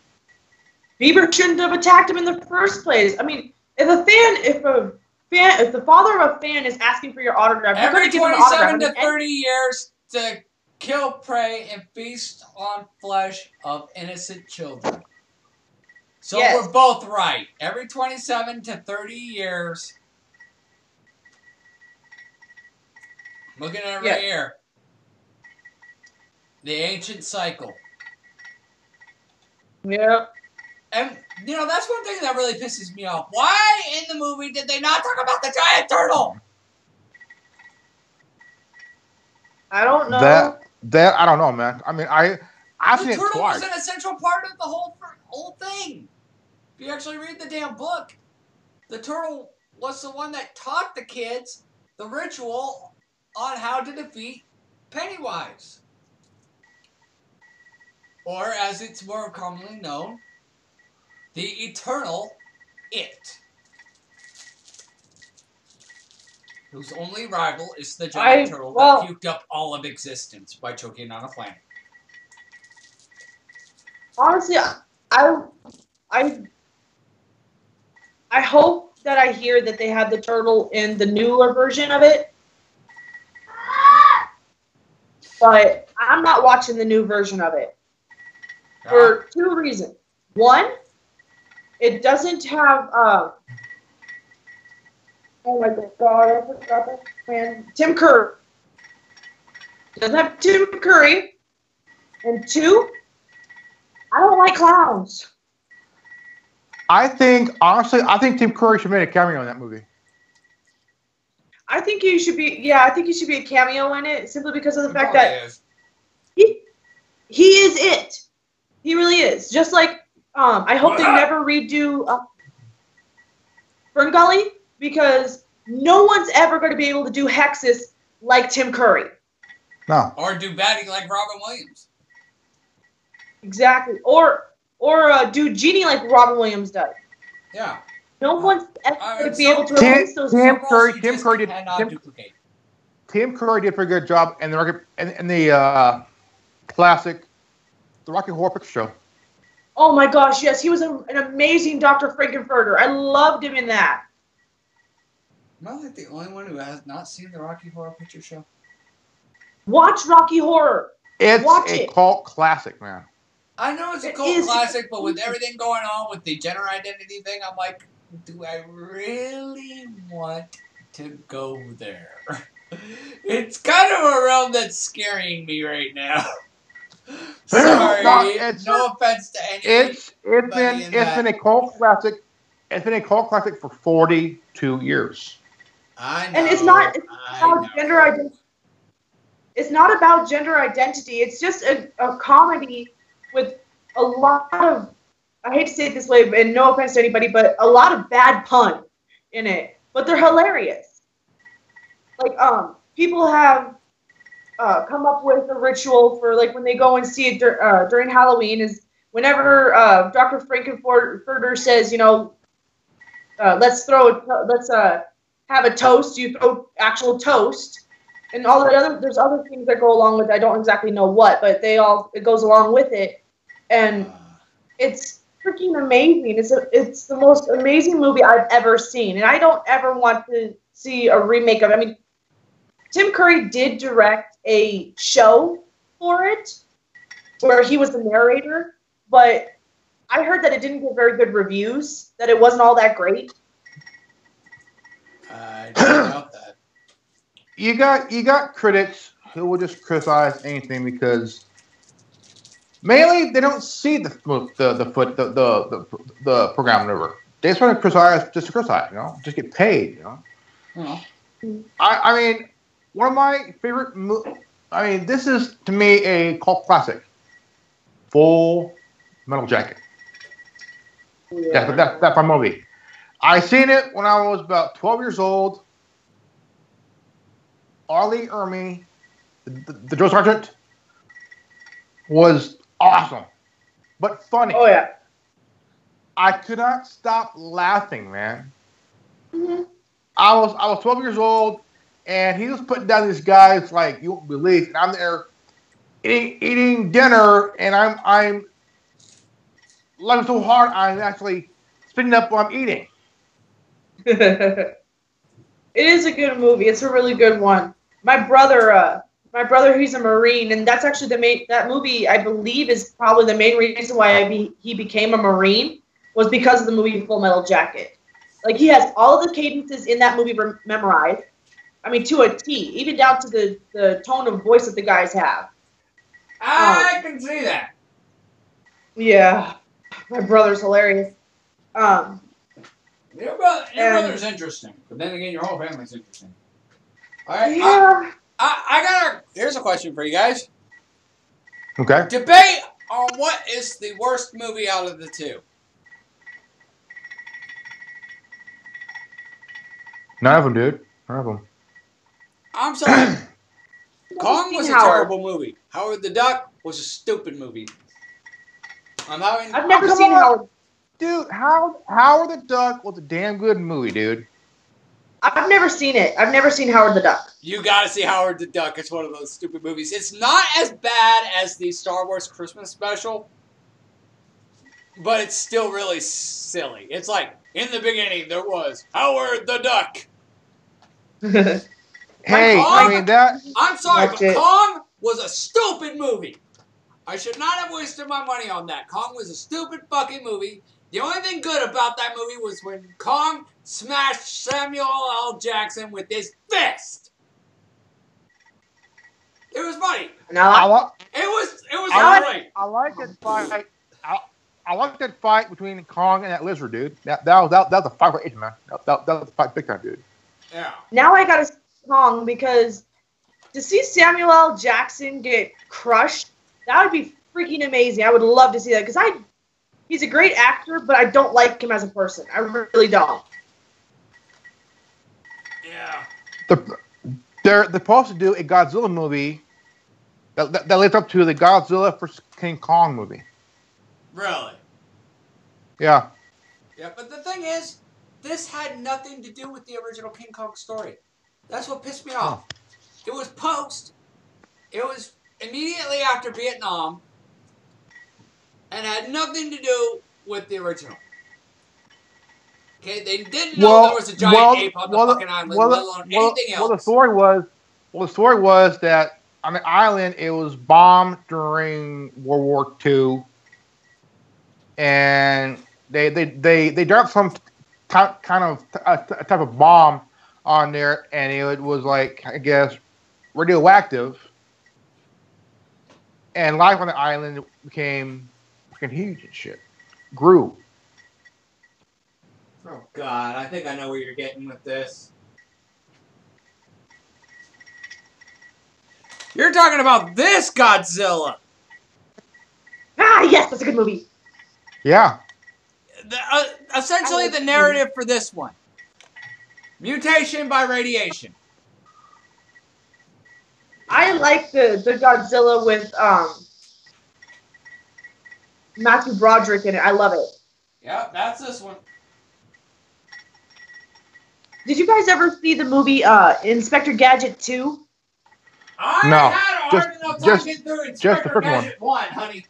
Bieber shouldn't have attacked him in the first place. I mean, if the father of a fan is asking for your autograph, you're every going to give him an autograph. 27 to 30 years to kill, prey, and feast on flesh of innocent children. So Yes. we're both right. Every 27 to 30 years. Looking at it right here. The ancient cycle. Yeah. And, you know, that's one thing that really pisses me off. Why in the movie did they not talk about the giant turtle? I don't know. That I don't know, man. I mean, I've seen it twice. The turtle was an essential part of the whole thing. If you actually read the damn book, the turtle was the one that taught the kids the ritual on how to defeat Pennywise. Or, as it's more commonly known, the eternal It. Whose only rival is the giant turtle that puked up all of existence by choking on a planet. Honestly, I hope that I hear that they had the turtle in the newer version of it. But I'm not watching the new version of it. For two reasons. One, it doesn't have oh my god, I forgot that man. Tim Curry. It doesn't have Tim Curry. And two, I don't like clowns. Honestly, I think Tim Curry should make a cameo in that movie. I think he should be a cameo in it simply because of the fact that he is it. He really is. Just like I hope they never redo Ferngully, because no one's ever going to be able to do hexes like Tim Curry. No. Or do batting like Robin Williams. Exactly. Or do Genie like Robin Williams does. Yeah. No one's ever going to be able to replace those. Tim Curry did a pretty good job in the classic The Rocky Horror Picture Show. Oh my gosh, yes, he was an amazing Dr. Frankenfurter. I loved him in that. Am I like the only one who has not seen the Rocky Horror Picture Show? Watch Rocky Horror. It's a cult classic, man. I know it's a cult classic, but with everything going on with the gender identity thing, I'm like, do I really want to go there? It's kind of a realm that's scaring me right now. Sorry, no offense to anyone. It's been a cult classic. It's been a cult classic for 42 years. I know. And it's not about gender identity. It's not about gender identity. It's just a comedy with a lot of, I hate to say it this way, and no offense to anybody, but a lot of bad pun in it. But they're hilarious. Like, people have come up with a ritual for, like, when they go and see it during Halloween, is whenever Dr. Frankenfurter says, you know, let's have a toast, you throw actual toast, and all that there's other things that go along with it. I don't exactly know what, but it goes along with it, and it's freaking amazing. It's the most amazing movie I've ever seen, and I don't ever want to see a remake of it. I mean, Tim Curry did direct a show for it where he was the narrator, but I heard that it didn't get very good reviews, that it wasn't all that great. I don't doubt that. You got critics who will just criticize anything because mainly they don't see the program number. They just want to criticize just to criticize, you know, just get paid, you know. Mm-hmm. I mean, one of my favorite this is to me a cult classic. Full Metal Jacket. Yeah. That's my movie. I seen it when I was about 12 years old. Arlie Ermy the drill sergeant, was awesome, but funny. Oh yeah. I could not stop laughing, man. Mm-hmm. I was 12 years old, and he was putting down these guys like you won't believe. And I'm there eating dinner, and I'm laughing so hard I'm actually spitting up while I'm eating. It is a good movie. It's a really good one. My brother, he's a Marine, and that's actually that movie, I believe, is probably the main reason why he became a Marine, was because of the movie Full Metal Jacket. Like, he has all of the cadences in that movie memorized. I mean, to a T, even down to the tone of voice that the guys have. I can see that. Yeah, my brother's hilarious. Your brother's interesting, but then again, your whole family's interesting. All right. Yeah. Here's a question for you guys. Okay. Debate on what is the worst movie out of the two. None of them, dude. None of them. I'm sorry. Kong was a terrible movie. Howard the Duck was a stupid movie. I've never seen Howard. Dude, Howard the Duck was a damn good movie, dude. I've never seen it. I've never seen Howard the Duck. You gotta see Howard the Duck. It's one of those stupid movies. It's not as bad as the Star Wars Christmas special, but it's still really silly. It's like, in the beginning, there was Howard the Duck. Hey, Kong, I mean that. I'm sorry, but Kong was a stupid movie. I should not have wasted my money on that. Kong was a stupid fucking movie. The only thing good about that movie was when Kong smashed Samuel L. Jackson with his fist. It was funny. It was great. I like that fight. I like that fight between Kong and that lizard, dude. That was a fight for age, man. That was a fight big time, dude. Yeah. Now I gotta see Kong, because to see Samuel L. Jackson get crushed, that would be freaking amazing. I would love to see that, because he's a great actor, but I don't like him as a person. I really don't. Yeah. They're supposed to do a Godzilla movie that lives up to the Godzilla vs. King Kong movie. Really? Yeah. Yeah, but the thing is, this had nothing to do with the original King Kong story. That's what pissed me off. It was it was immediately after Vietnam, and had nothing to do with the original. Okay, they didn't know there was a giant ape on the fucking island, let alone anything else. Well, the story was that on the island it was bombed during World War II, and they dropped some kind of a type of bomb on there, and it was like, I guess, radioactive, and life on the island became fucking huge and shit, grew. Oh God, I think I know where you're getting with this. You're talking about this Godzilla. Ah, yes, that's a good movie. Yeah. Essentially, the narrative for this one: mutation by radiation. I like the Godzilla with Matthew Broderick in it. I love it. Yep, that's this one. Did you guys ever see the movie Inspector Gadget 2? I No, had a hard enough time getting through Inspector Gadget 1, honey.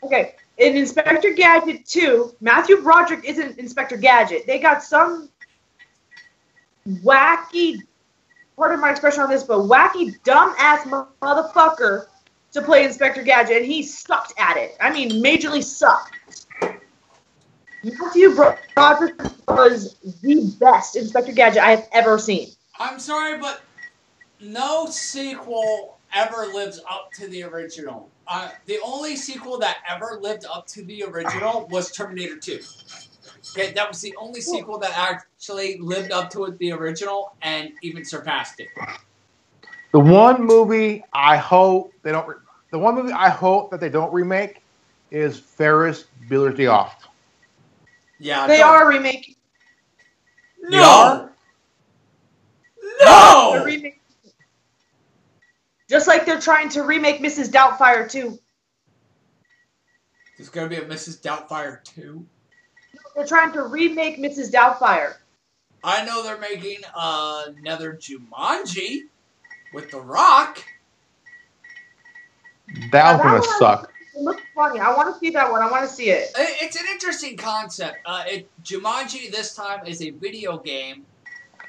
Okay, in Inspector Gadget 2, Matthew Broderick isn't Inspector Gadget. They got some wacky, pardon my expression on this, but wacky, dumb-ass motherfucker to play Inspector Gadget, and he sucked at it. I mean, majorly sucked. Matthew Broderick was the best Inspector Gadget I have ever seen. I'm sorry, but no sequel ever lives up to the original. The only sequel that ever lived up to the original was Terminator 2. Okay, that was the only sequel that actually lived up to the original and even surpassed it. The one movie I hope they don't. The one movie I hope that they don't remake is Ferris Bueller's Day Off. Yeah, they are remaking. No. No. They're remaking. Just like they're trying to remake Mrs. Doubtfire 2. There's going to be a Mrs. Doubtfire 2? They're trying to remake Mrs. Doubtfire. I know they're making another Jumanji with The Rock. That was going to suck. It looks funny. I want to see that one. I want to see it. It's an interesting concept. Jumanji this time is a video game,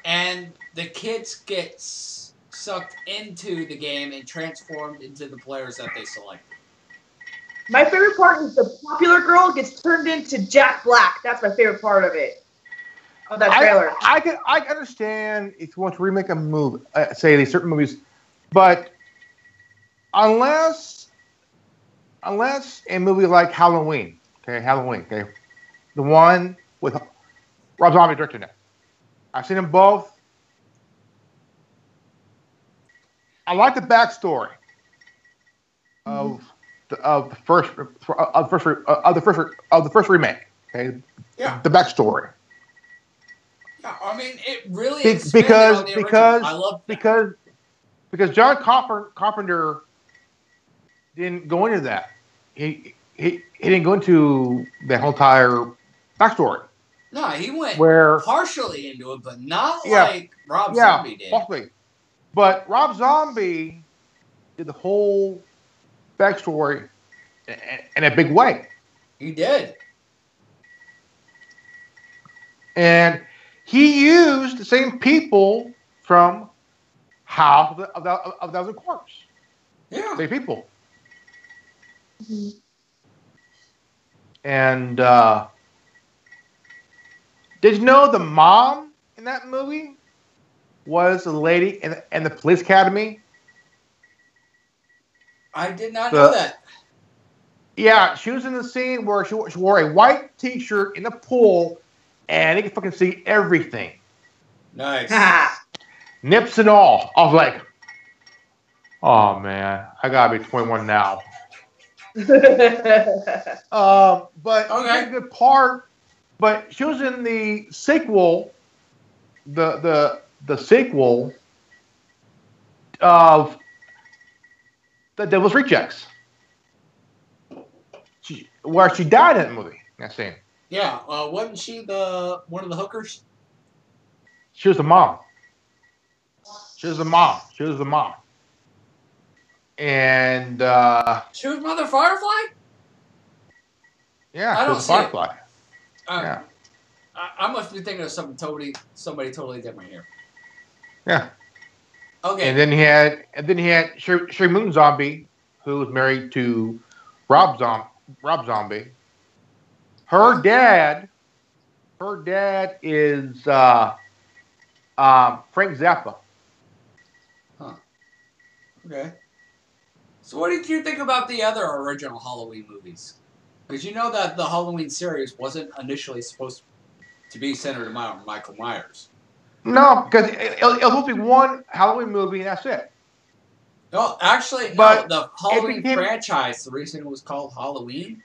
and the kids get sucked into the game and transformed into the players that they select. My favorite part is the popular girl gets turned into Jack Black. That's my favorite part of it. Of that trailer. I understand if you want to remake a movie, say these certain movies, but unless a movie like Halloween, okay, the one with Rob Zombie directing it. I've seen them both. I like the backstory of the first remake. Okay, Yeah, the backstory. Yeah, I mean it really expanded on the original. I love that. because John Carpenter didn't go into that. He didn't go into the whole entire backstory. No, he went partially into it, but not like Rob Zombie did. Possibly. But Rob Zombie did the whole backstory in a big way. He did. And he used the same people from House of the Thousand Corpse. Yeah. Same people. Mm-hmm. And did you know the mom in that movie was a lady in the police academy? I did not know that. Yeah, she was in the scene where she wore a white T-shirt in the pool, and you can fucking see everything. Nice. Nips and all. I was like, oh man, I gotta be 21 now. But okay. A good part. But she was in the sequel, the sequel of The Devil's Rejects, where she died in that movie. That scene. Yeah, wasn't she one of the hookers? She was the mom. She was the mom. And she was Mother Firefly? Yeah, she was Firefly. Yeah. I must be thinking of somebody totally different here. Yeah. Okay. And then he had Sherry Moon Zombie, who was married to Rob Zombie. Her dad is Frank Zappa. Huh. Okay. So what did you think about the other original Halloween movies? Because you know that the Halloween series wasn't initially supposed to be centered around Michael Myers. No, because it'll supposed to be one Halloween movie and that's it. No, actually, no, the Halloween franchise, the reason it was called Halloween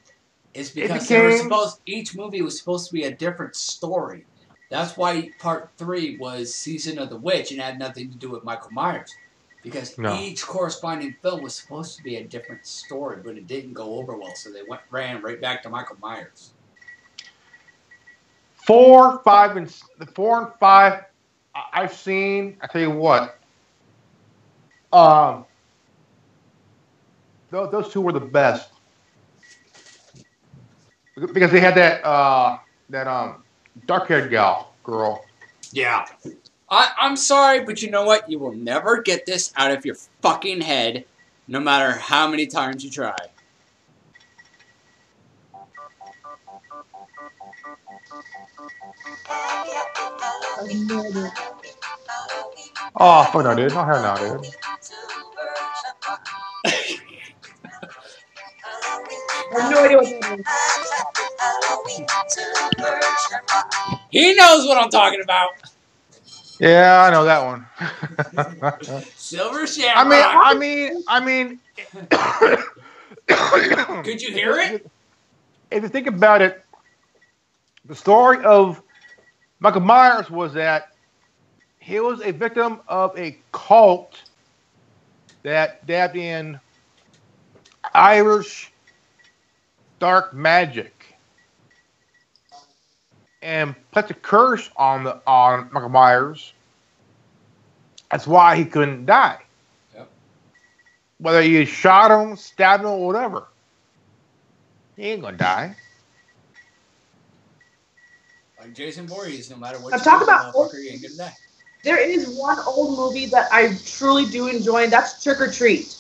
is because each movie was supposed to be a different story. That's why part 3 was Season of the Witch and had nothing to do with Michael Myers. Because each corresponding film was supposed to be a different story, but it didn't go over well, so they ran right back to Michael Myers. 4, 5, and 5 I've seen. I tell you what, those two were the best because they had that dark-haired girl. Yeah. I'm sorry, but you know what? You will never get this out of your fucking head, no matter how many times you try. Oh, fuck no, dude. Not her now, dude. I have no idea what that is. He knows what I'm talking about. Yeah, I know that one. Silver Shamrock. I mean. Could you hear it? If you think about it, the story of Michael Myers was that he was a victim of a cult that dabbed in Irish dark magic and put the curse on Michael Myers. That's why he couldn't die. Yep. Whether you shot him, stabbed him, or whatever, he ain't gonna die. Like Jason Voorhees, no matter what I'm you talking do, about motherfucker, you ain't gonna die. There is one old movie that I truly do enjoy, and that's Trick or Treat.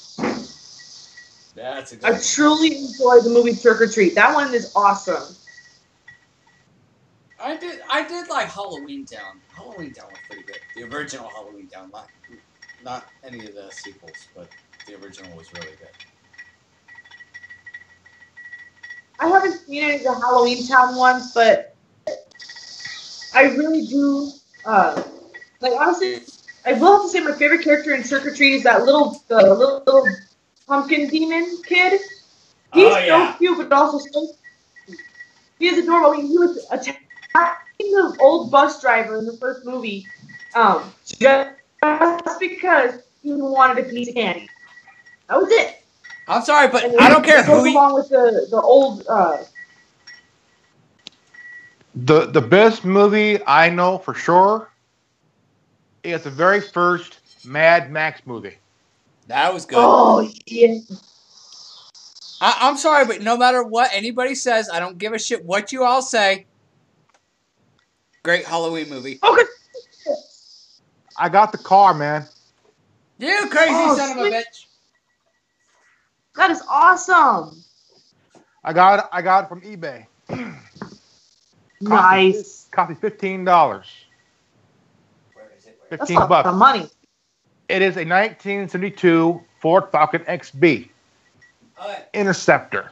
That's a good I one. truly enjoy the movie Trick or Treat. That one is awesome. I did like Halloween Town. Halloween Town was pretty good. The original Halloween Town, not any of the sequels, but the original was really good. I haven't seen any of the Halloween Town ones, but I really do. Like honestly, I will have to say my favorite character in Trick or Treat is that the little pumpkin demon kid. He's so cute, but also so. He is adorable. I mean, he was attacking the old bus driver in the first movie, just because he wanted a piece of candy. That was it. I'm sorry, but And I don't care it goes who along with the old. The best movie I know for sure is the very first Mad Max movie. That was good. Oh yeah. I'm sorry, but no matter what anybody says, I don't give a shit what you all say. Great Halloween movie. Okay. I got the car, man. You crazy son of a bitch. That is awesome. I got it from eBay. Nice. Cost me $15. Where is it? That's $15 a lot of money. It is a 1972 Ford Falcon XB Interceptor.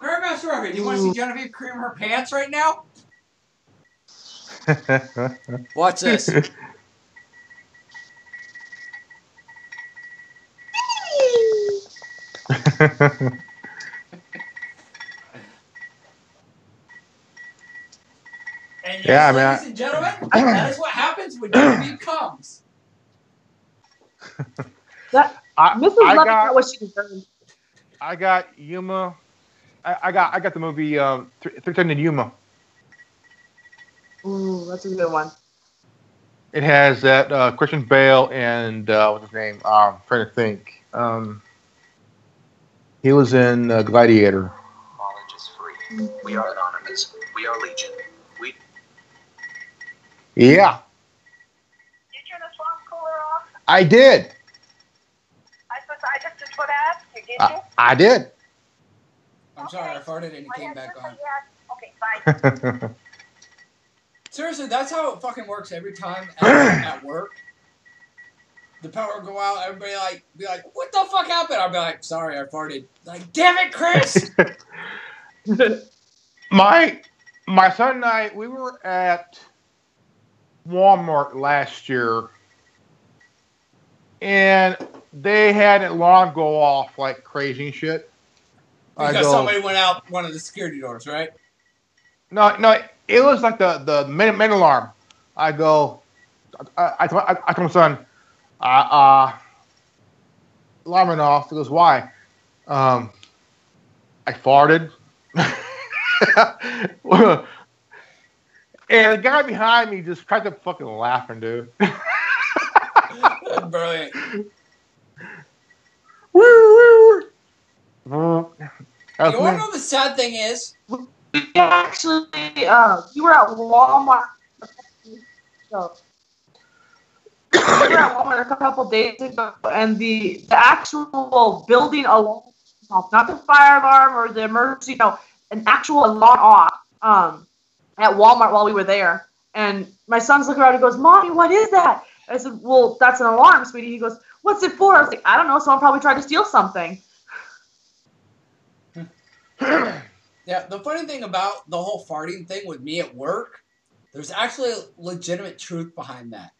Grandmaster Rocket, do you want to see Genevieve cream her pants right now? Watch this. And yes, Yeah, ladies and gentlemen, that is what happens when Genevieve comes. Mrs. Lovett got what she deserved. I got Yuma. I got the movie 310 Yuma. Ooh, that's a good one. It has that Christian Bale and what's his name? I'm trying to think. He was in Gladiator. Knowledge is free. We are anonymous. We are legion. Yeah. Did you turn the swamp cooler off? I did. I just did what I asked you, did you? I did. I'm sorry, I farted and it came back on. Okay, bye. Seriously, that's how it fucking works every time at work. The power will go out, everybody be like, what the fuck happened? I'll be like, sorry, I farted. Like, damn it, Chris! My son and I, we were at Walmart last year, and they had an alarm go off like crazy and shit. Because somebody went out one of the security doors, right? No, it was like the main alarm. I told my son, alarm went off. He goes, why? I farted. And the guy behind me just tried to fucking laughing, dude. That's brilliant. Woo! You want to know the sad thing is? Actually, you were at Walmart. So, we were at Walmart a couple days ago, and the actual building alarm off, not the fire alarm or the emergency, no, an actual alarm off at Walmart while we were there. And my son's looking around and goes, Mommy, what is that? I said, well, that's an alarm, sweetie. He goes, what's it for? I was like, I don't know, someone probably tried to steal something. Yeah, the funny thing about the whole farting thing with me at work, there's actually a legitimate truth behind that.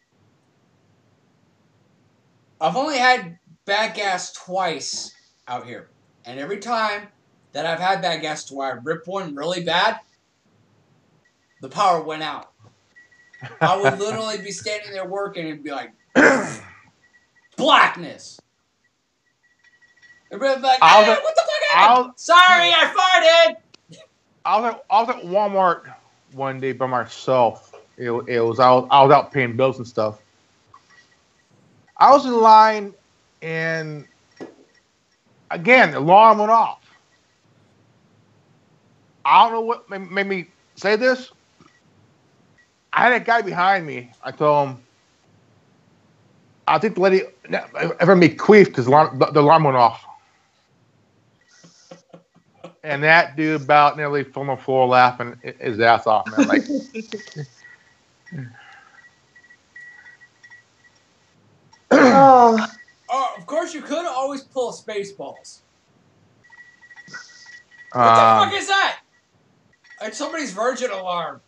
I've only had bad gas twice out here. And every time that I've had bad gas to where I ripped one really bad, the power went out. I would literally be standing there working and be like, blackness. Everybody's like, I was what the fuck happened? Sorry, I farted. I was at Walmart one day by myself. It was I was out paying bills and stuff. I was in line, and again, the alarm went off. I don't know what made me say this. I had a guy behind me. I told him, I think the lady ever made queef because the alarm went off. And that dude about nearly fell on the floor laughing his ass off, man. Like, Oh, of course, you could always pull Spaceballs. What the fuck is that? It's somebody's Virgin alarm.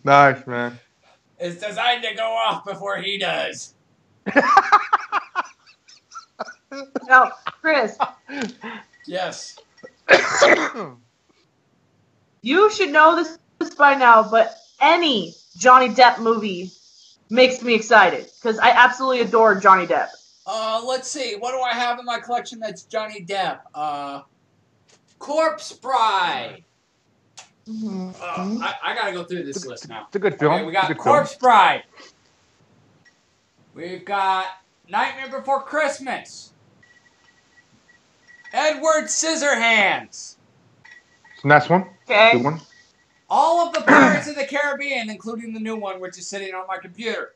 Nice, man. It's designed to go off before he does. now, Chris, Yes. you should know this by now, but any Johnny Depp movie makes me excited because I absolutely adore Johnny Depp. Let's see. What do I have in my collection that's Johnny Depp? Corpse Bride. I gotta go through this list now. It's a good film. Okay, we got Corpse Bride. We've got Nightmare Before Christmas. Edward Scissorhands. Next one. Okay. Good one. All of the Pirates of the Caribbean, including the new one, which is sitting on my computer.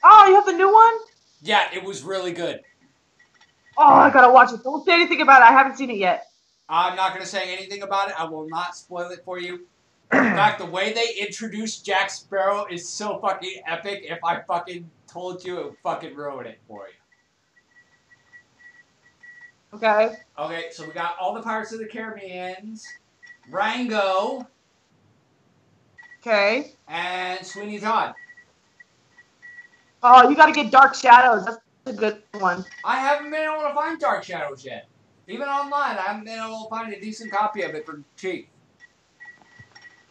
Oh, you have the new one? Yeah, it was really good. Oh, I gotta watch it. Don't say anything about it. I haven't seen it yet. I'm not going to say anything about it. I will not spoil it for you. In fact, the way they introduced Jack Sparrow is so fucking epic. If I fucking told you, it would fucking ruin it for you. Okay. Okay, so we got all the Pirates of the Caribbean, Rango, Okay. and Sweeney Todd. Oh, you gotta get Dark Shadows. That's a good one. I haven't been able to find Dark Shadows yet. Even online, I haven't been able to find a decent copy of it for cheap.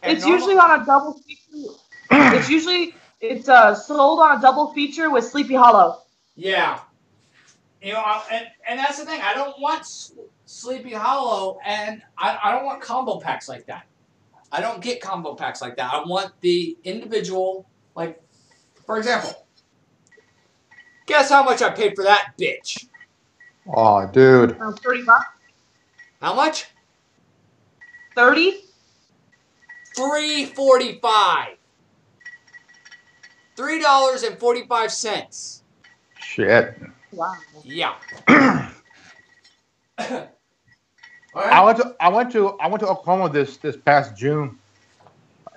And It's usually on a double feature. It's sold on a double feature with Sleepy Hollow. Yeah. You know, and that's the thing. I don't want Sleepy Hollow, and I don't want combo packs like that. I don't get combo packs like that. I want the individual, like, for example, guess how much I paid for that bitch? Oh, dude. $30. How much? 30? $3.45. $3.45. Shit. Wow. Yeah. I went to Oklahoma this past June,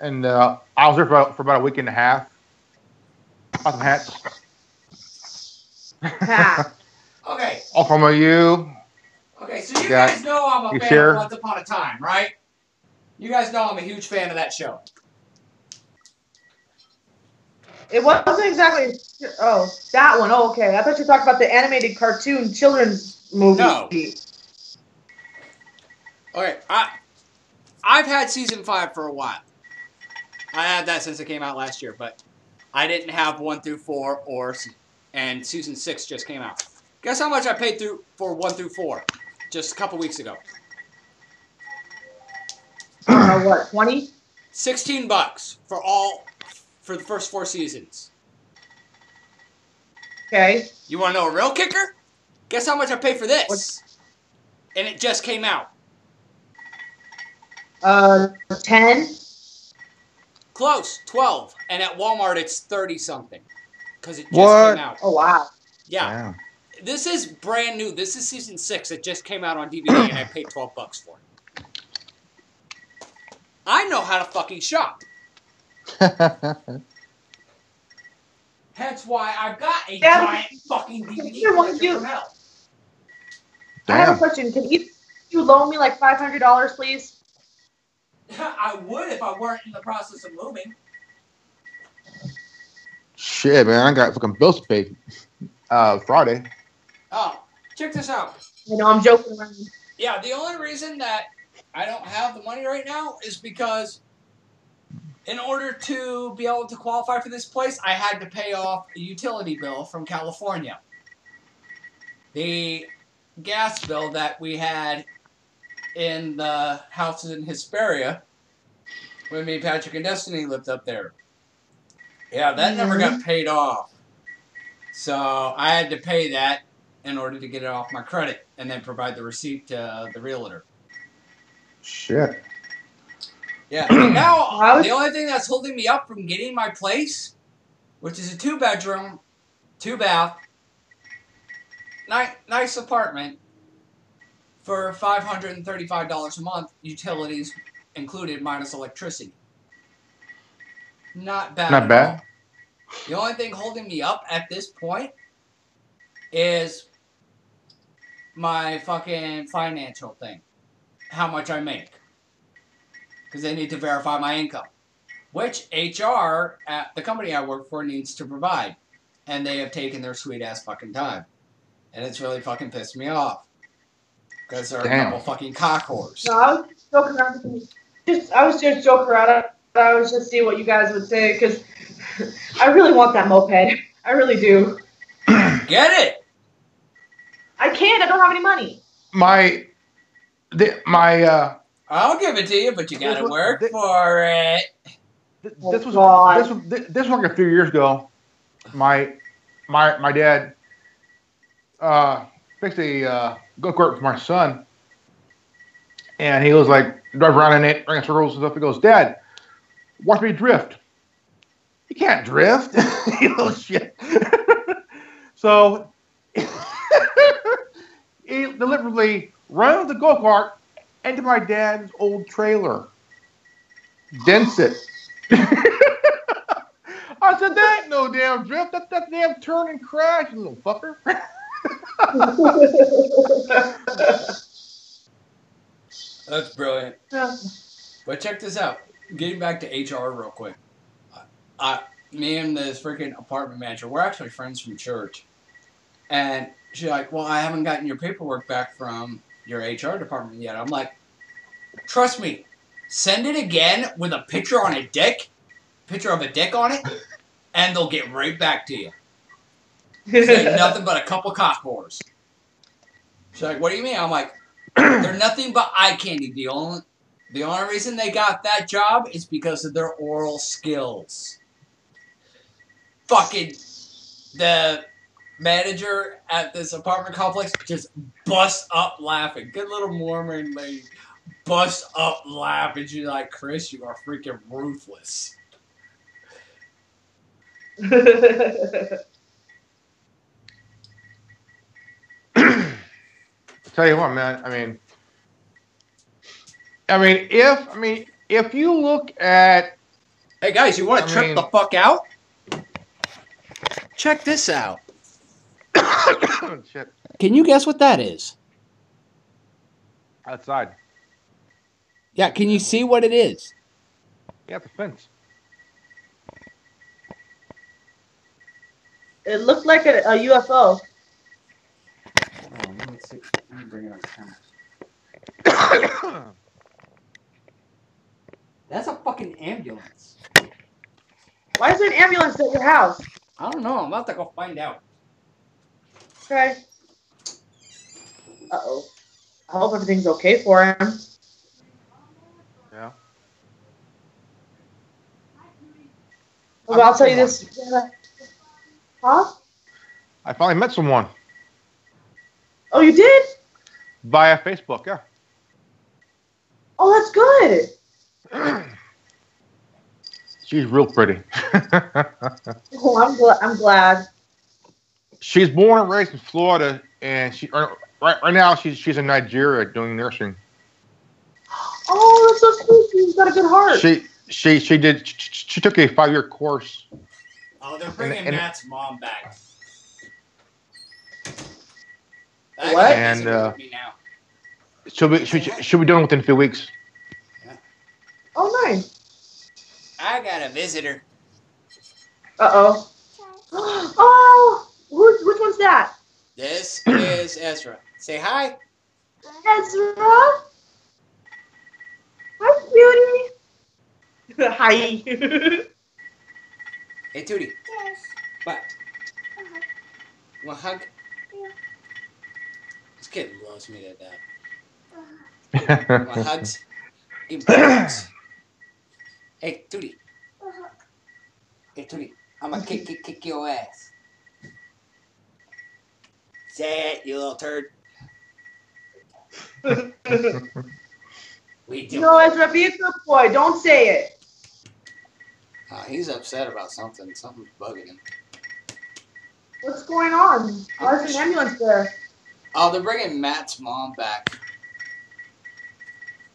and I was there for about a week and a half. Bought some hats. Okay. Oklahoma, you. Okay, so you guys know I'm a fan share? of Once Upon a Time, right? You guys know I'm a huge fan of that show. It wasn't exactly. Oh, that one. Oh, okay. I thought you were talking about the animated cartoon children's movie. No. Okay, I've had season 5 for a while. I had that since it came out last year, but I didn't have 1 through 4 and season 6 just came out. Guess how much I paid for 1 through 4 just a couple weeks ago? I don't know what, 20? $16 for the first 4 seasons. Okay. You want to know a real kicker? Guess how much I paid for this? And it just came out. 10? Close, 12. And at Walmart, it's 30-something. Because it just came out. Oh, wow. Yeah. Damn. This is brand new. This is season 6. It just came out on DVD, and I paid $12 for it. I know how to fucking shop. Hence why I've got a giant fucking DVD collection from hell. I have a question. Can you loan me like $500, please? I would if I weren't in the process of moving. Shit, man, I got fucking bills to pay. Friday. Oh, check this out. I know I'm joking around. Yeah, the only reason that I don't have the money right now is because in order to be able to qualify for this place, I had to pay off a utility bill from California. The gas bill that we had in the houses in Hesperia when me, Patrick, and Destiny lived up there. Yeah, that never got paid off. So I had to pay that in order to get it off my credit and then provide the receipt to the realtor. Shit. Yeah, and now the only thing that's holding me up from getting my place, which is a 2-bedroom, 2-bath, nice apartment for $535 a month, utilities included minus electricity. Not bad. Not bad. The only thing holding me up at this point is my fucking financial thing. How much I make. Because they need to verify my income. Which HR at the company I work for needs to provide. And they have taken their sweet ass fucking time. And it's really fucking pissed me off. Because they're a couple fucking cock whores. No, I was just joking around. I was just joking around. I was just seeing what you guys would say. Because I really want that moped. I really do. Get it! I can't. I don't have any money. I'll give it to you, but you gotta work for it. This was like a few years ago. My dad fixed a go-kart for my son, and he was like drive around in it, running circles and stuff. He goes, "Dad, watch me drift." You can't drift, you little shit. So he deliberately runs the go-kart into my dad's old trailer. Dents it. I said, that ain't no damn drift. That's damn turn and crash, you little fucker. That's brilliant. Yeah. But check this out. Getting back to HR real quick. Me and this freaking apartment manager, we're actually friends from church. And she's like, well, I haven't gotten your paperwork back from your HR department yet. I'm like, trust me, send it again with a picture of a dick on it, and they'll get right back to you. It's like nothing but a couple cock whores. She's like, what do you mean? I'm like, they're nothing but eye candy. The only reason they got that job is because of their oral skills. Fucking the manager at this apartment complex just busts up laughing. Good little Mormon lady busts up laughing. She's like, Chris, you are freaking ruthless. Tell you what, man. I mean, if you look at, hey guys, you want to trip the fuck out? Check this out. Shit. Can you guess what that is? Outside. Yeah, can you see what it is? Yeah, the fence. It looked like a UFO. Oh, let me see. Let me bring it on camera. That's a fucking ambulance. Why is there an ambulance at your house? I don't know. I'm about to go find out. Okay. Uh-oh. I hope everything's okay for him. Yeah. Well, I'll tell you this. Huh? I finally met someone. Oh, you did? Via Facebook, yeah. Oh, that's good. She's real pretty. Oh, I'm glad. She's born and raised in Florida, and right now she's in Nigeria doing nursing. Oh, that's so sweet. She's got a good heart. She took a 5-year course. Oh, they're bringing Matt's mom back. What? And she'll be done within a few weeks. Yeah. Oh, nice. I got a visitor. Uh-oh. Oh, which one's that? This is Ezra. Say hi. Ezra? Hi, Hi. Hey, Tootie. What? You want a hug? This kid loves me to death. You want hugs? Give me hugs. Hey, Tootie. Hey, Tootie. I'm gonna kick your ass. Say it, you little turd. We do. No, Ezra, be a good boy. Don't say it. He's upset about something. Something's bugging him. What's going on? Why is an ambulance there? Oh, they're bringing Matt's mom back.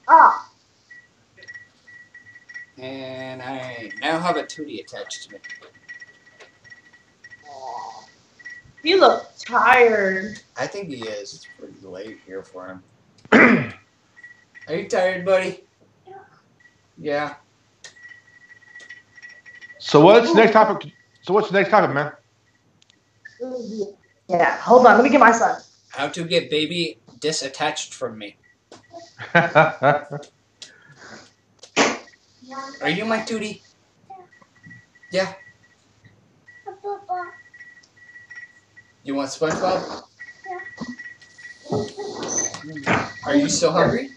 Ah. And I now have a Tootie attached to me. He looks tired. I think he is. It's pretty late here for him. Are you tired, buddy? Yeah. So what's next topic? So what's the next topic, man? Yeah, hold on. Let me get my son. How to get baby disattached from me. Are you my Tootie? Yeah. You want SpongeBob? Yeah. Are you still hungry?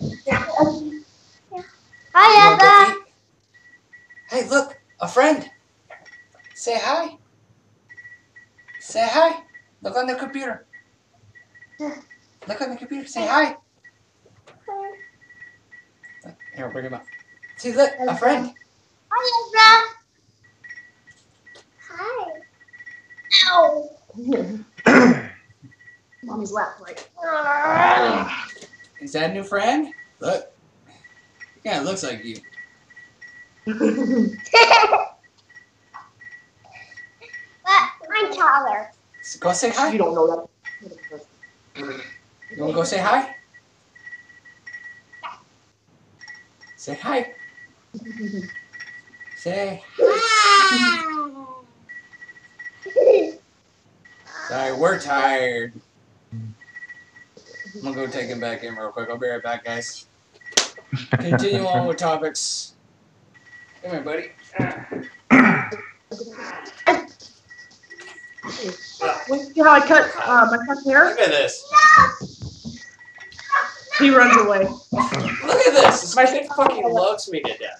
Hi, Eva. Hey, look, a friend. Say hi. Say hi. Look on the computer. Look on the computer. Say hi. Here, bring him up. See, look, a friend. Hi, Eva. Hi. Ow. Mommy's lap, right? Is that a new friend? Look. Yeah, it looks like you. But I'm taller. Go say hi. You don't know that. You want to go say hi? Say hi. Say Hi. sorry, we're tired. I'm gonna go take him back in real quick. I'll be right back, guys. Continue on with topics. Come here, buddy. See how I cut my son's hair? Look at this. He runs away. Look at this. This kid fucking loves me to death.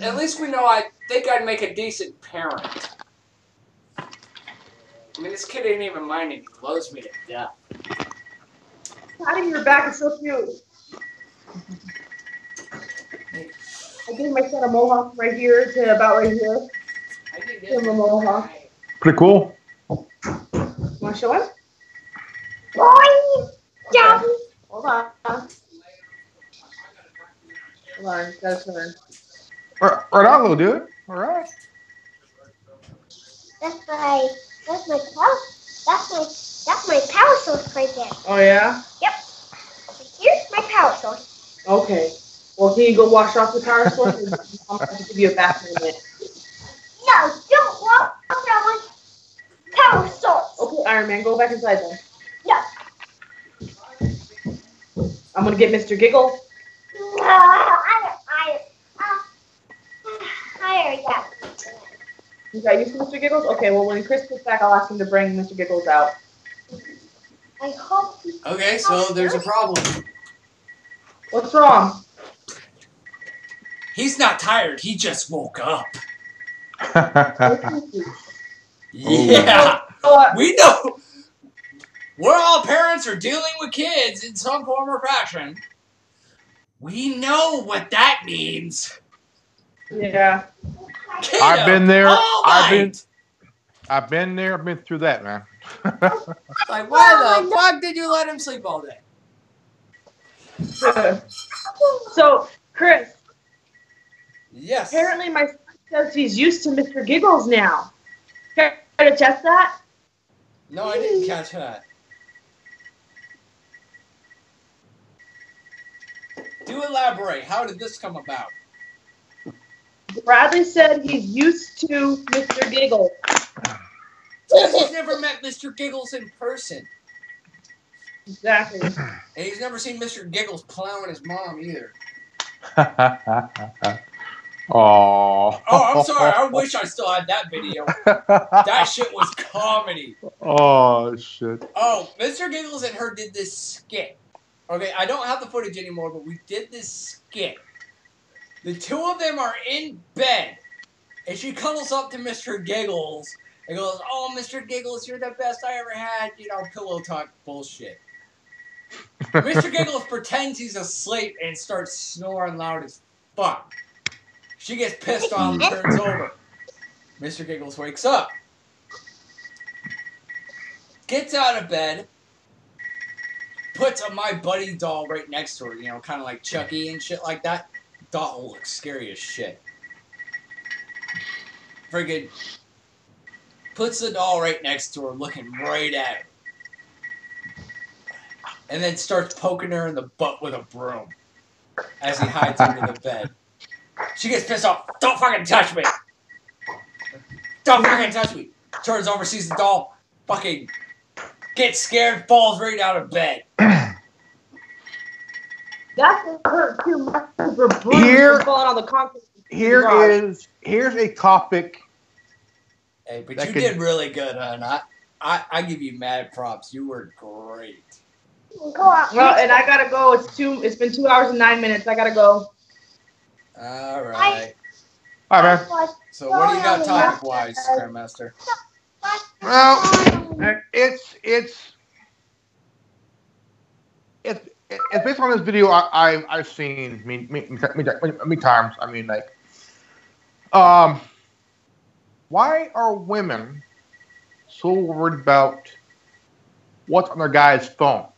At least we know I think I'd make a decent parent. I mean, this kid ain't even minding. He loves me to death. Patting your back is so cute. I gave my son a mohawk right here to about right here. Give him a mohawk. Pretty cool. Want to show him? Boy, Daddy. Hold on. Hold on, gotta turn. Right on, little dude. All right. That's my power. That's my power source right there. Oh yeah? Yep. Here's my power source. Okay. Well, can you go wash off the power source? And I'll have to give you a bath in a minute. No, don't walk around my power source. Okay, Iron Man, go back inside then. No. I'm gonna get Mr. Giggle. I already got it. You got used to Mr. Giggles? Okay, well, when Chris gets back, I'll ask him to bring Mr. Giggles out. I hope he Okay, so there's a problem. What's wrong? He's not tired. He just woke up. Oh. Yeah. Oh, We know. We're all parents are dealing with kids in some form or fashion. We know what that means. yeah. Kid I've been there. all night. I've been there. I've been through that, man. Like, why the fuck did you let him sleep all day? So, Chris, Yes. apparently my son says he's used to Mr. Giggles now. Can I test that? No, I didn't catch that. Do elaborate. How did this come about? Bradley said he's used to Mr. Giggles. He's never met Mr. Giggles in person. Exactly. And he's never seen Mr. Giggles plowing his mom either. Oh. Oh, I'm sorry. I wish I still had that video. That shit was comedy. Oh shit. Oh, Mr. Giggles and her did this skit. Okay, I don't have the footage anymore, but we did this skit. The two of them are in bed, and she cuddles up to Mr. Giggles and goes, "Oh, Mr. Giggles, you're the best I ever had." You know, pillow talk bullshit. Mr. Giggles pretends he's asleep and starts snoring loud as fuck. She gets pissed off and turns over. Mr. Giggles wakes up. Gets out of bed. Puts a My Buddy doll right next to her. You know, kind of like Chucky and shit like that. Doll looks scary as shit. Friggin' puts the doll right next to her, looking right at her. And then starts poking her in the butt with a broom as he hides under the bed. She gets pissed off. Don't fucking touch me. Don't fucking touch me. Turns over, sees the doll. Fucking gets scared, falls right out of bed. That hurt too much for Bruce falling on the concrete. Here's a topic. Hey, but you did really good, hon. I give you mad props. You were great. Well, and I gotta go. It's been 2 hours and 9 minutes. I gotta go. All right. All right, man. So what do you got topic-wise, Grandmaster? Well, it's based on this video I've seen many times. I mean, like, why are women so worried about what's on their guy's phone?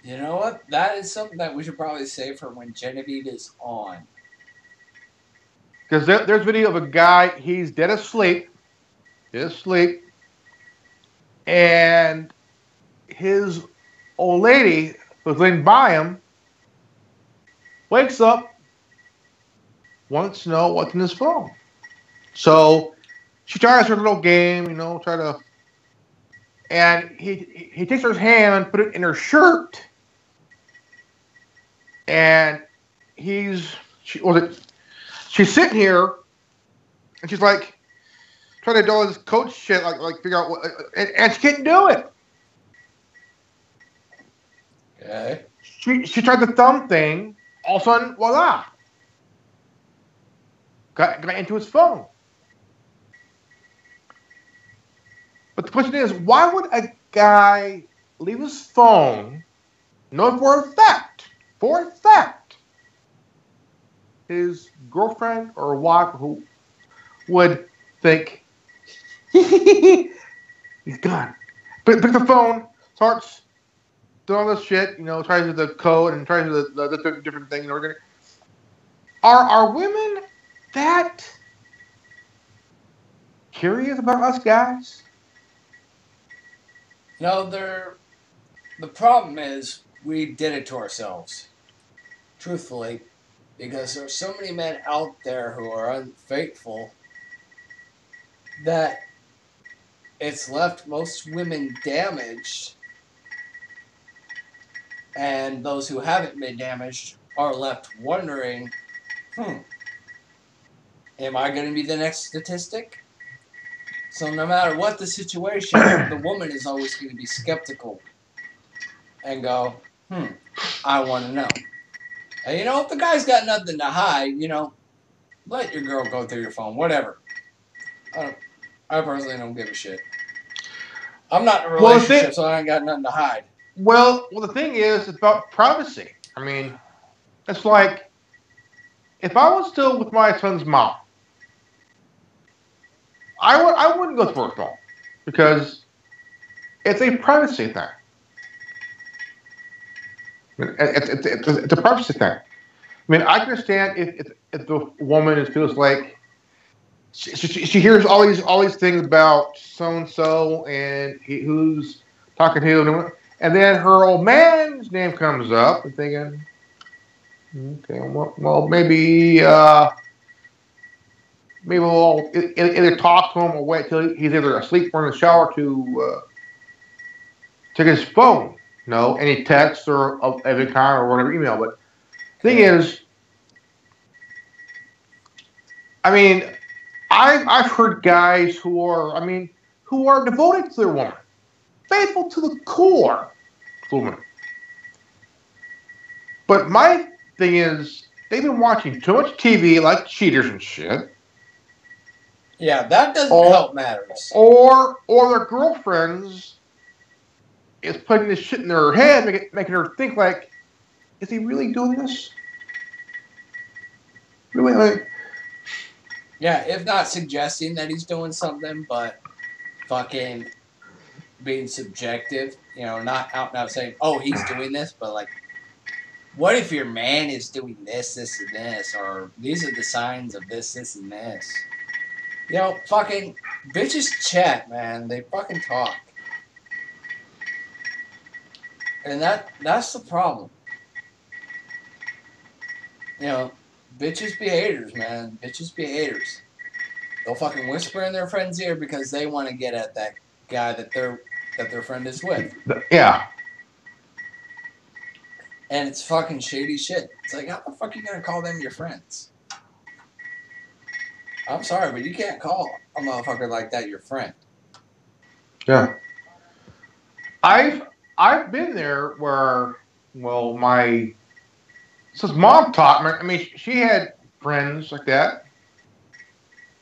You know what? That is something that we should probably save for when Genevieve is on. Because there's a video of a guy, he's dead asleep, and his old lady who's laying by him wakes up, wants to know what's in his phone. So she tries her little game, you know, and he takes her hand and put it in her shirt, and she's sitting here, and she's like trying to do all this coach shit, like figure out what, and she can't do it. Okay. She tried the thumb thing. All of a sudden, voila, got into his phone. But the question is, why would a guy leave his phone, knowing for a fact, his girlfriend or wife who would think he's gone. Pick the phone, starts doing all this shit, you know, tries to do the code and tries to do the different thing. You know, are women that curious about us guys? No, the problem is we did it to ourselves. Truthfully. Because there's so many men out there who are unfaithful that it's left most women damaged, and those who haven't been damaged are left wondering, am I going to be the next statistic? So no matter what the situation, the woman is always going to be skeptical and go, I want to know. And you know, if the guy's got nothing to hide, you know, let your girl go through your phone, whatever. I personally don't give a shit. I'm not in a relationship, so I ain't got nothing to hide. Well, the thing is, it's about privacy. I mean, it's like, if I was still with my son's mom, I wouldn't go through her phone because it's a privacy thing. It's a privacy thing. I mean, I can understand if the woman feels like she hears all these things about so and so and who's talking to him, and then her old man's name comes up, and thinking, okay, well maybe we'll either talk to him or wait till he's either asleep or in the shower to take his phone. No, any text or of any kind or whatever email, but Thing is, I mean, I've heard guys who are devoted to their woman, faithful to the core to woman. But my thing is, they've been watching too much TV, like cheaters and shit. Yeah, that doesn't help matters. Or their girlfriends is putting this shit in their head, making her think like, is he really doing this? Really? Like, yeah, if not suggesting that he's doing something, but fucking being subjective, you know, not out and out saying, oh, he's doing this, but like, what if your man is doing this, this, and this, or these are the signs of this, this, and this? You know, fucking bitches chat, man. They fucking talk. And that's the problem. You know, bitches be haters, man. Bitches be haters. They'll fucking whisper in their friend's ear because they want to get at that guy that their friend is with. yeah. And it's fucking shady shit. It's like, how the fuck are you gonna call them your friends? I'm sorry, but you can't call a motherfucker like that your friend. Yeah. I've been there where, well, my since mom taught me. I mean, she had friends like that.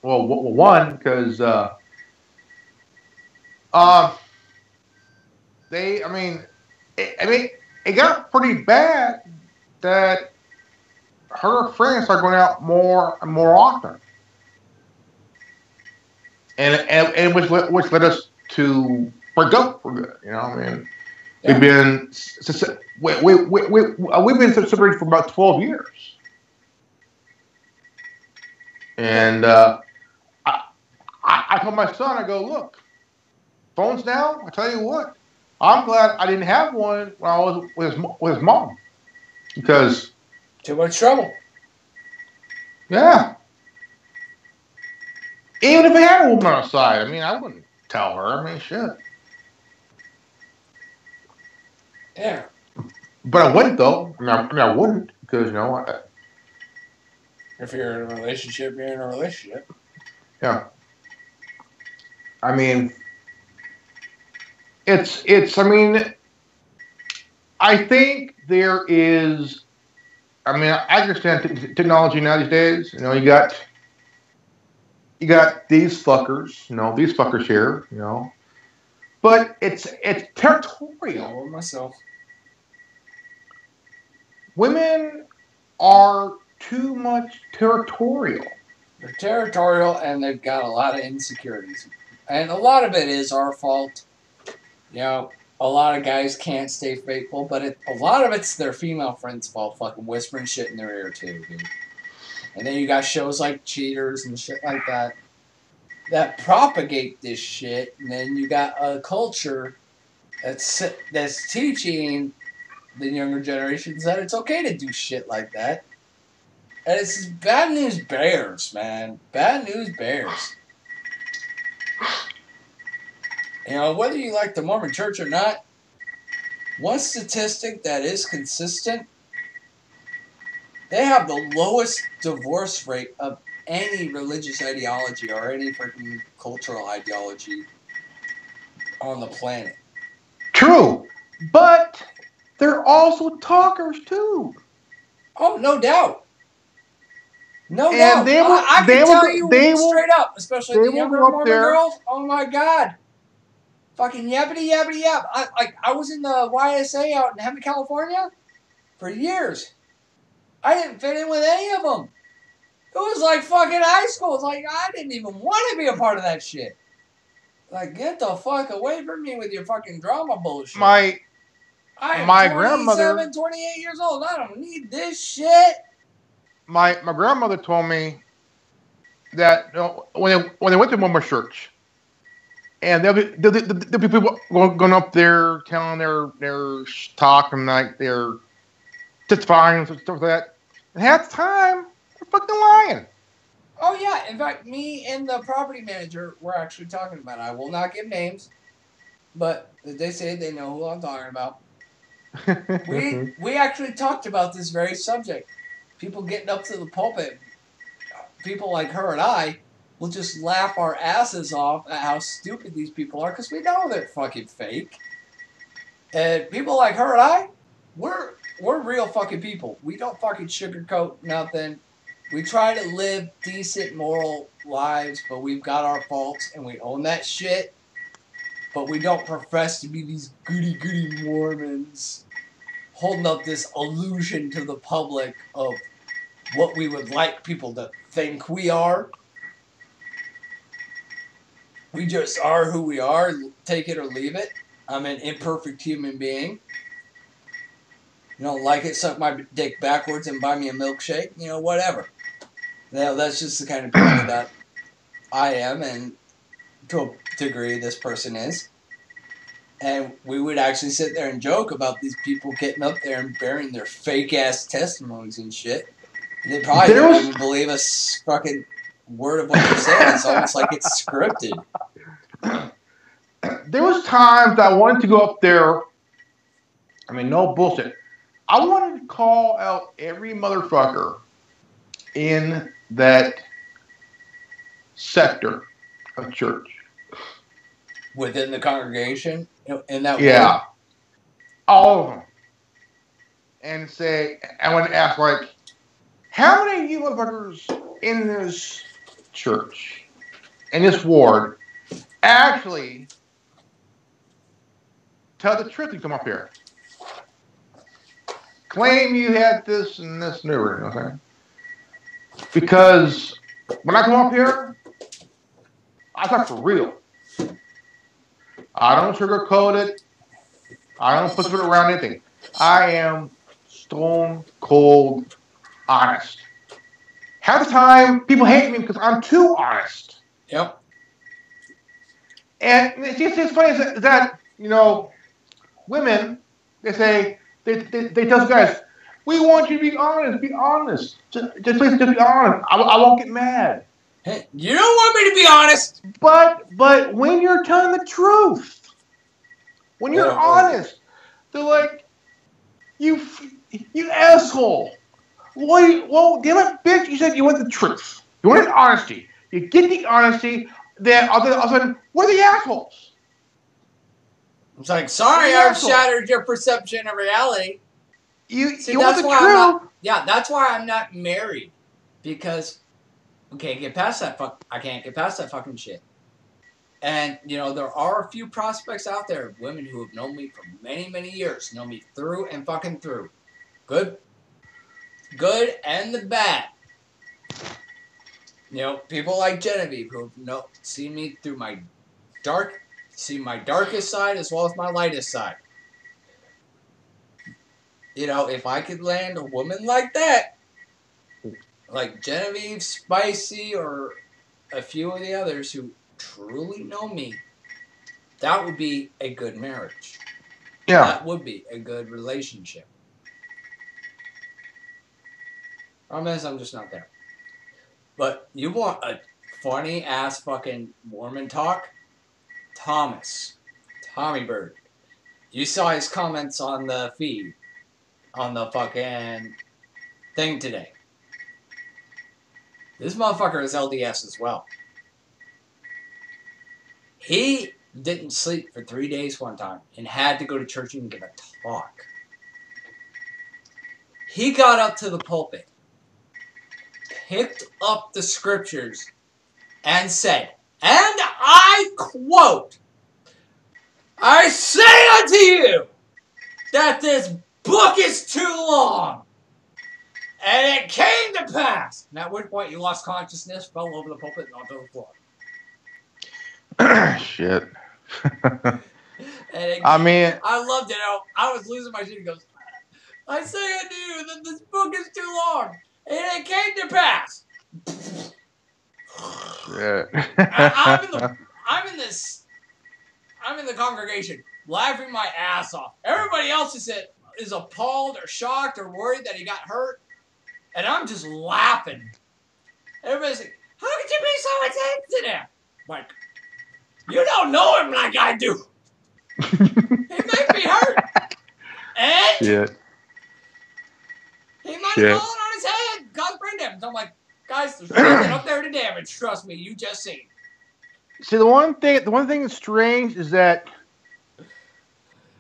Well, one because they. It got pretty bad that her friends started going out more and more often, and which led us to break up for good. You know, I mean, Yeah. we've been separated for about 12 years, and I told my son, I go, look, phones now. I tell you what, I'm glad I didn't have one when I was with his mom, because Too much trouble. yeah. Even if I had a woman on the side, I mean, I wouldn't tell her. I mean, shit. Yeah. But I wouldn't, though. I wouldn't, because, you know, If you're in a relationship, you're in a relationship. yeah. I mean, I mean, I think there is, I mean, I understand technology now these days. You know, you got these fuckers, you know, these fuckers here, you know. But it's territorial. Or myself. Women are too much territorial. They're territorial and they've got a lot of insecurities. And a lot of it is our fault. You know, a lot of guys can't stay faithful, but a lot of it's their female friends' fault, fucking whispering shit in their ear too, dude. And then you got shows like Cheaters and shit like that propagate this shit. And then you got a culture that's teaching the younger generations that it's okay to do shit like that. And it's bad news bears, man. Bad news bears. You know, whether you like the Mormon Church or not, one statistic that is consistent, they have the lowest divorce rate of any religious ideology or any freaking cultural ideology on the planet. True, but they're also talkers too. Oh, no doubt. No And doubt. I can tell you straight up, especially the younger Mormon girls. Oh my God. Fucking yappity yappity yap. I was in the YSA out in Hemet, California for years. I didn't fit in with any of them. It was like fucking high school. It's like I didn't even want to be a part of that shit. Like, get the fuck away from me with your fucking drama bullshit. I am 28 years old. I don't need this shit. My grandmother told me that, you know, when they went to Mormon church, and there'll be people going up there telling their talk and like their testifying and stuff like that. And half the time, they're fucking lying. Oh yeah, in fact, me and the property manager were actually talking about it. I will not give names, but they say they know who I'm talking about. We actually talked about this very subject. People getting up to the pulpit, people like her and I, will just laugh our asses off at how stupid these people are because we know they're fucking fake. And people like her and I, we're real fucking people. We don't fucking sugarcoat nothing. We try to live decent, moral lives, but we've got our faults and we own that shit. But we don't profess to be these goody-goody Mormons holding up this illusion to the public of what we would like people to think we are. We just are who we are, take it or leave it. I'm an imperfect human being. You don't like it, suck my dick backwards and buy me a milkshake, you know, whatever. Now, that's just the kind of people that I am, and to a degree this person is. And we would actually sit there and joke about these people getting up there and bearing their fake-ass testimonies and shit. And they probably don't even believe a fucking word of what they're saying. It's almost like it's scripted. There was times I wanted to go up there. I mean, no bullshit. I wanted to call out every motherfucker in that sector of church. Within the congregation? In that yeah. way? All of them. And say, I want to ask, like, how many of you motherfuckers in this church, in this ward, actually tell the truth and come up here? Claim you had this and this and everything, you know what I'm saying? Because when I come up here, I talk for real. I don't sugarcoat it. I don't put it around anything. I am stone cold honest. Half the time, people hate me because I'm too honest. Yep. And it's funny that, you know, women, they say, they tell guys, we want you to be honest, be honest. Just please be honest. I won't get mad. Hey, you don't want me to be honest. But when you're telling the truth, when you're honest, they're like, you asshole. Well, damn it, bitch, you said you want the truth. You wanted honesty. You get the honesty, then all of a sudden, we're the assholes. It's like, sorry, I've shattered your perception of reality. You want the truth. That's why I'm not married. Because I can't get past that fucking shit. And, you know, there are a few prospects out there, women who have known me for many, many years, know me through and fucking through. Good and the bad. You know, people like Genevieve who have seen me through my darkest side as well as my lightest side. You know, if I could land a woman like that, like Genevieve, Spicy, or a few of the others who truly know me, that would be a good marriage. Yeah. That would be a good relationship. Problem is, I'm just not there. But you want a funny ass fucking Mormon talk? Tommy Bird. You saw his comments on the feed, on the fucking thing today. This motherfucker is LDS as well. He didn't sleep for 3 days one time and had to go to church and give a talk. He got up to the pulpit, picked up the scriptures, and said, and I quote, I say unto you that this book is too long. And it came to pass. And at which point you lost consciousness, fell over the pulpit, and onto the floor. Shit. I mean, I loved it. I was losing my shit. He goes, I say unto you that this book is too long. And it came to pass. Shit. I'm in the congregation, laughing my ass off. Everybody else is appalled or shocked or worried that he got hurt. And I'm just laughing. Everybody's like, how could you be so insensitive? Like, you don't know him like I do. He might be hurt. And Shit. he might have fallen on his head. God's brain damage. I'm like, guys, there's nothing up there to damage. Trust me, you just seen. See, the one thing that's strange is that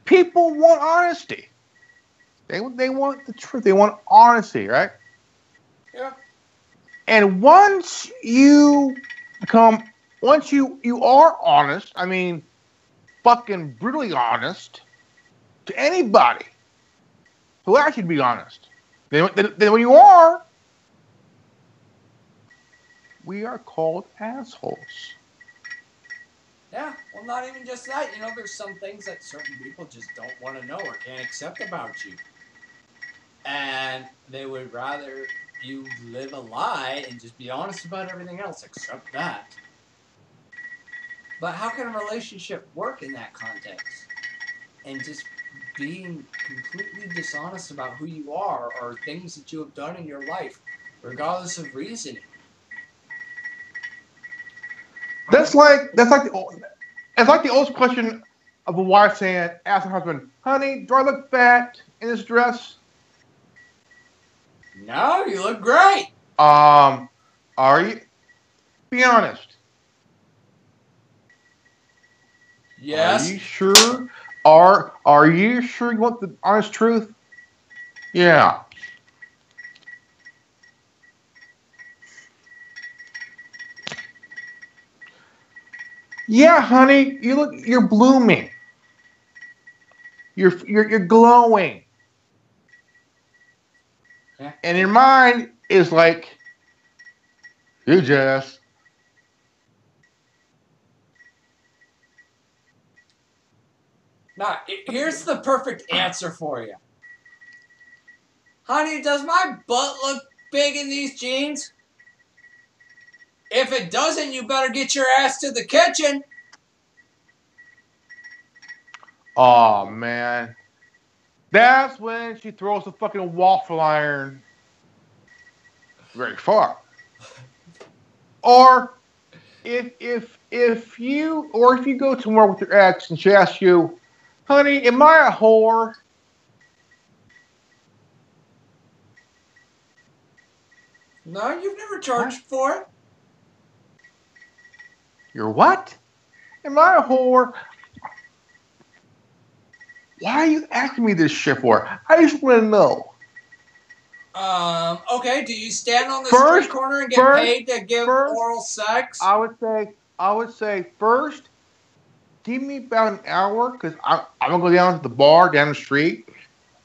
people want honesty. They want the truth. They want honesty, right? Yeah. And once you are honest, I mean, fucking brutally honest to anybody who asks you to be honest, then when you are, we are called assholes. Yeah, well, not even just that. You know, there's some things that certain people just don't want to know or can't accept about you. And they would rather you live a lie and just be honest about everything else, except that. But how can a relationship work in that context? And just being completely dishonest about who you are or things that you have done in your life, regardless of reasoning. That's like the old question of a wife saying, ask her husband, "Honey, do I look fat in this dress?" No, you look great. Are you? Be honest. Yes. Are you sure? Are you sure you want the honest truth? Yeah. Yeah, honey, you're blooming. You're glowing. Yeah. And your mind is like, you just. Now, here's the perfect answer for you. Honey, does my butt look big in these jeans? If it doesn't, you better get your ass to the kitchen. Oh, man. That's when she throws the fucking waffle iron very far. Or if you go somewhere with your ex and she asks you, "Honey, am I a whore?" No, you've never charged for it. You're what? Am I a whore? Why are you asking me this shit for? I just want to know. Okay, do you stand on the street corner and get paid to give oral sex? I would say first, give me about an hour because I'm gonna go down to the bar down the street.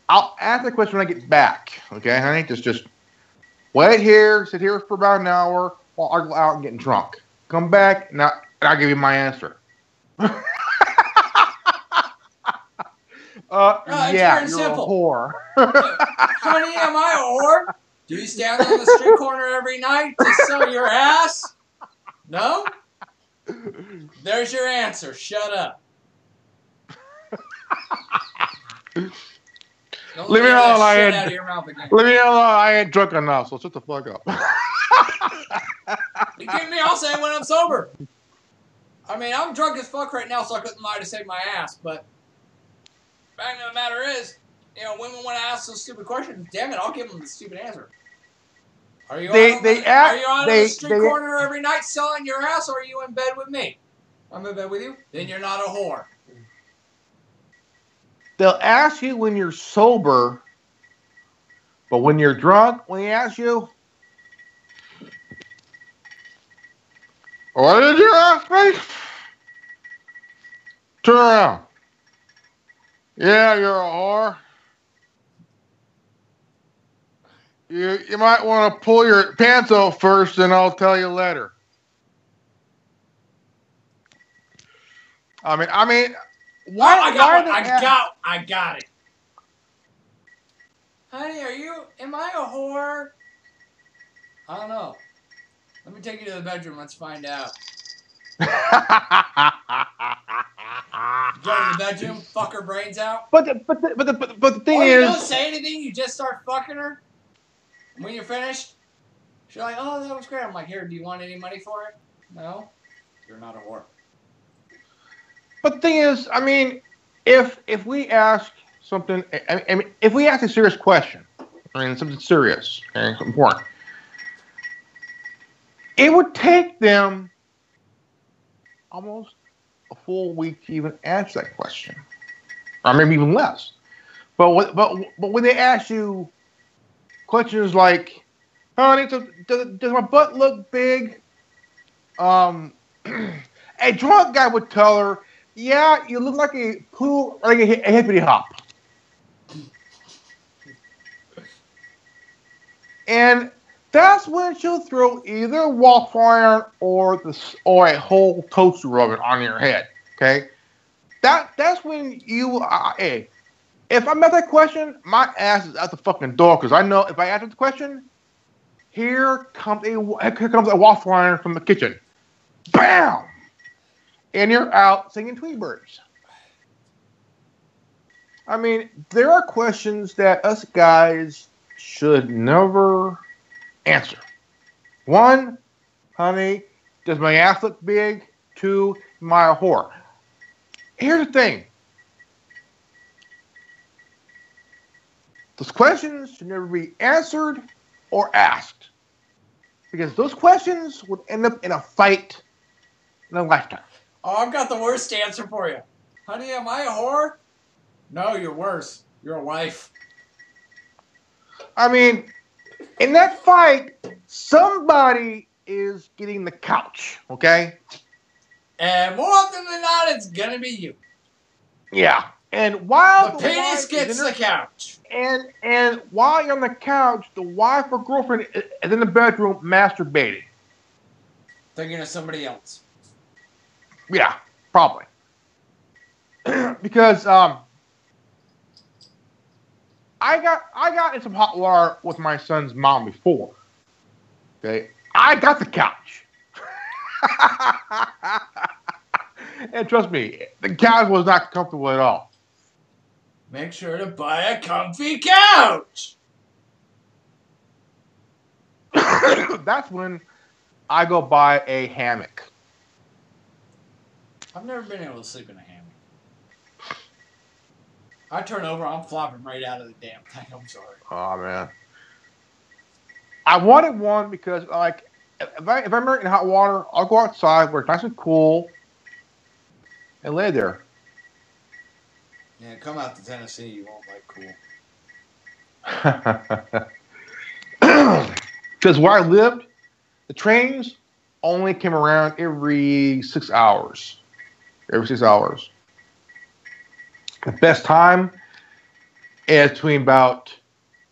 I'll ask the question when I get back. Okay, honey, just wait here, sit here for about an hour while I go out and get drunk. Come back and I'll give you my answer. Yeah, you're simple. A whore. Honey, am I a whore? Do you stand on the street corner every night to sell your ass? No? There's your answer. Shut up. Don't Leave me alone. I ain't drunk enough, so shut the fuck up. You kidding me? I'll say it when I'm sober. I mean, I'm drunk as fuck right now, so I couldn't lie to save my ass, but fact of the matter is, you know, women want to ask those stupid questions. Damn it, I'll give them the stupid answer. Are you out on the street corner every night selling your ass, or are you in bed with me? I'm in bed with you? Then you're not a whore. They'll ask you when you're sober, but when you're drunk, when they ask you, "What did you ask me?" Turn around. Yeah, you're a whore. You might want to pull your pants off first, and I'll tell you later. I mean, why? I got it. Honey, am I a whore? I don't know. Let me take you to the bedroom. Let's find out. Go to the bedroom, fuck her brains out. But the thing is, you don't say anything. You just start fucking her. And when you're finished, she's like, "Oh, that was great." I'm like, "Here, do you want any money for it?" No, you're not a whore. But the thing is, I mean, if we ask something, I mean, if we ask a serious question, I mean, something serious, okay, important, it would take them almost a full week to even answer that question, or maybe even less. But when they ask you questions like, "Honey, does my butt look big?" A drunk guy would tell her, "Yeah, you look like a pool, like a hippity hop." And that's when she'll throw either a waffle iron or a whole toaster oven on your head. Okay, that's when you. Hey, if I'm at that question, my ass is at the fucking door because I know if I answer the question, here comes a waffle iron from the kitchen. Bam! And you're out singing Tweety Birds. I mean, there are questions that us guys should never answer. 1, honey, does my ass look big? 2, am I a whore? Here's the thing. Those questions should never be answered or asked. Because those questions would end up in a fight in a lifetime. Oh, I've got the worst answer for you. Honey, am I a whore? No, you're worse. You're a wife. I mean, in that fight, somebody is getting the couch, okay? And more often than not, it's gonna be you. Yeah. And while the penis gets the couch. And while you're on the couch, the wife or girlfriend is in the bedroom masturbating. Thinking of somebody else. Yeah, probably. Because I got in some hot water with my son's mom before. Okay, I got the couch, and trust me, the couch was not comfortable at all. Make sure to buy a comfy couch. That's when I go buy a hammock. I've never been able to sleep in a hammock. I turn over, I'm flopping right out of the damn thing. I'm sorry. Oh man, I wanted one because like if I'm in hot water, I'll go outside where it's nice and cool and lay there. Yeah, come out to Tennessee, you won't like cool. Because where I lived, the trains only came around every 6 hours. Every 6 hours. The best time is between about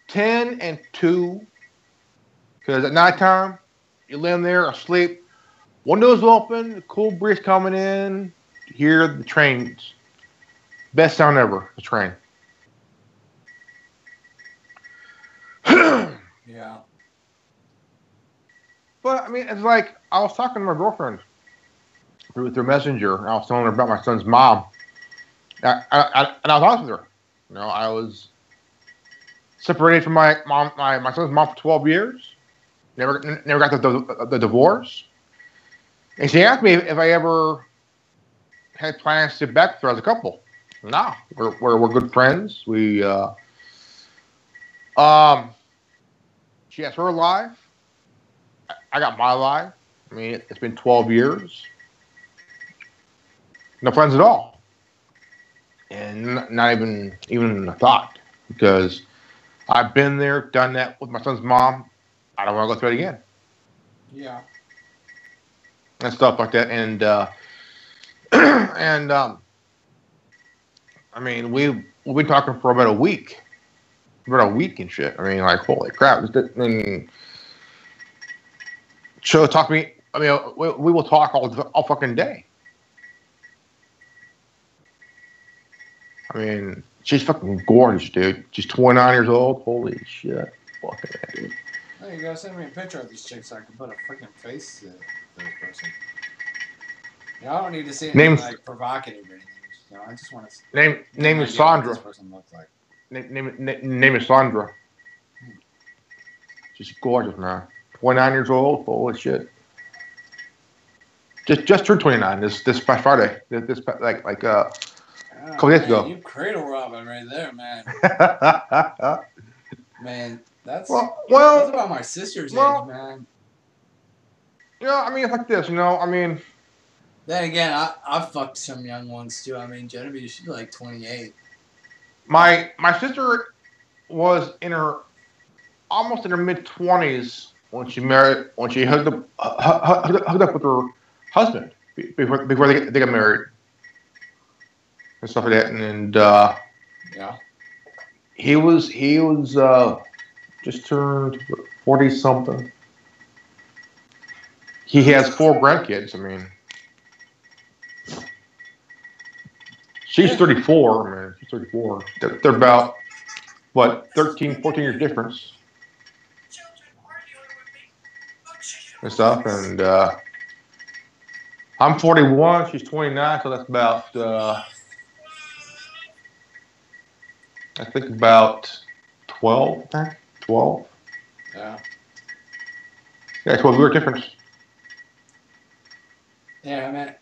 10 and 2. Because at nighttime, you're laying there asleep, windows open, cool breeze coming in, you hear the trains. Best sound ever, the train. Yeah. But, I mean, it's like, I was talking to my girlfriend through Messenger, and I was telling her about my son's mom. And I was honest with her. You know, I was separated from my son's mom for 12 years. Never got the divorce. And she asked me if I ever had plans to get back with her as a couple. No, we're good friends. She has her life. I got my life. I mean, it's been 12 years. No plans at all. And not even a thought. Because I've been there, done that with my son's mom. I don't want to go through it again. Yeah. And stuff like that. And I mean, we've been talking for about a week. About a week and shit. I mean, like, holy crap. I mean, she'll talk to me. I mean, we will talk all fucking day. I mean, she's fucking gorgeous, dude. She's 29 years old. Holy shit. Fucking dude. Hey, you gotta send me a picture of this chick so I can put a freaking face to this person. Yeah, I don't need to see anything like provocative or anything. You know, I just want to. Name is Sandra. What this person looks like. Name is Sandra. She's gorgeous, man. 29 years old. Holy shit. Just turned 29 this past Friday. Oh, couple days man, ago. you cradle robbing right there, man. Man, that's well, about my sister's age, man. You know, I mean, it's like this, you know, I mean. Then again, I fucked some young ones too. I mean, Genevieve, she's like 28. My sister was almost in her mid-20s when she hooked up with her husband before they got married and stuff like that, and yeah, he was just turned 40 something. He has 4 grandkids. I mean, she's 34. I mean, she's 34. They're about what 13, 14 years difference and stuff, and I'm 41. She's 29, so that's about I think about 12. 12. Yeah. Yeah, 12 year difference. Yeah, man.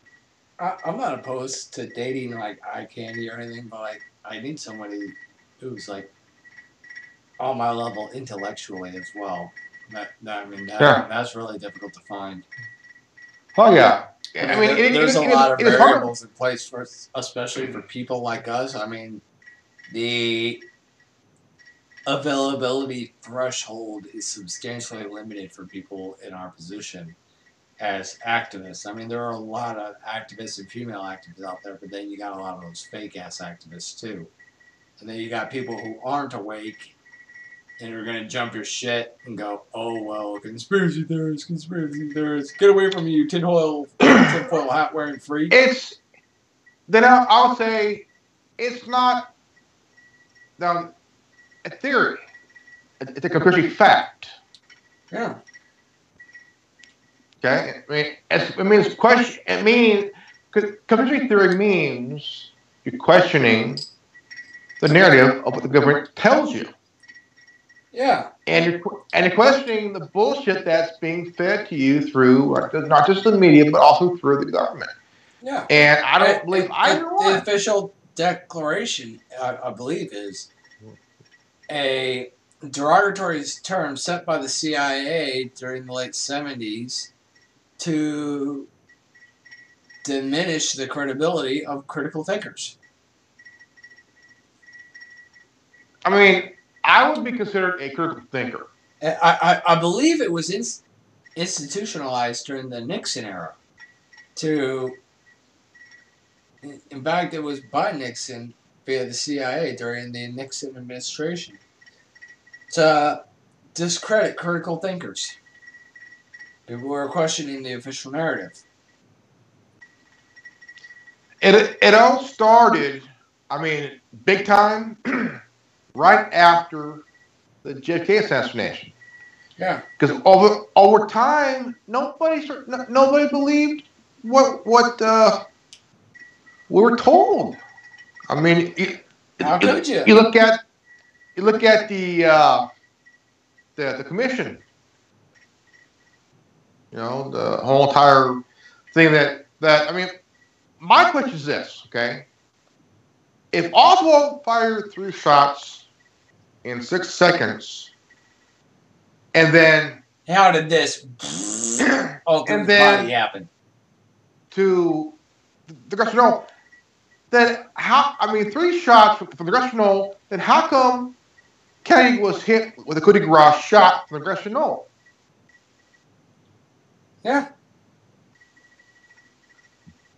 I'm not opposed to dating like eye candy or anything, but like I need somebody who's like on my level intellectually as well. That's really difficult to find. Oh yeah. I mean, there's a lot of variables in place for, especially for people like us. I mean, the availability threshold is substantially limited for people in our position as activists. I mean, there are a lot of activists and female activists out there, but then you got a lot of those fake ass activists too. And then you got people who aren't awake and are gonna jump your shit and go, "Oh well, conspiracy theorists, get away from me, you tinfoil hat wearing freak." Then I'll say it's not a theory. It's a conspiracy fact. Yeah. Okay. It means question. It means conspiracy theory means you're questioning the narrative of what the government tells you. Yeah. And you're questioning the bullshit that's being fed to you through not just the media, but also through the government. Yeah. And I don't believe either one. The official declaration, I believe, is a derogatory term set by the CIA during the late 70s to diminish the credibility of critical thinkers. I mean, I would be considered a critical thinker. I believe it was institutionalized during the Nixon era. In fact, it was by Nixon via the CIA during the Nixon administration to discredit critical thinkers. People were questioning the official narrative. It all started, I mean, big time, right after the JFK assassination. Yeah. Because over time, nobody believed what we were told. I mean, how could you? You look at the commission. You know, the whole entire thing that I mean, my question is this, okay? If Oswald fired 3 shots in 6 seconds, and then how did this ultimate body happen? To the Congressional, then how? I mean, 3 shots from the Congressional. Then how come Kennedy was hit with a coup de grace shot from the Congressional? Yeah.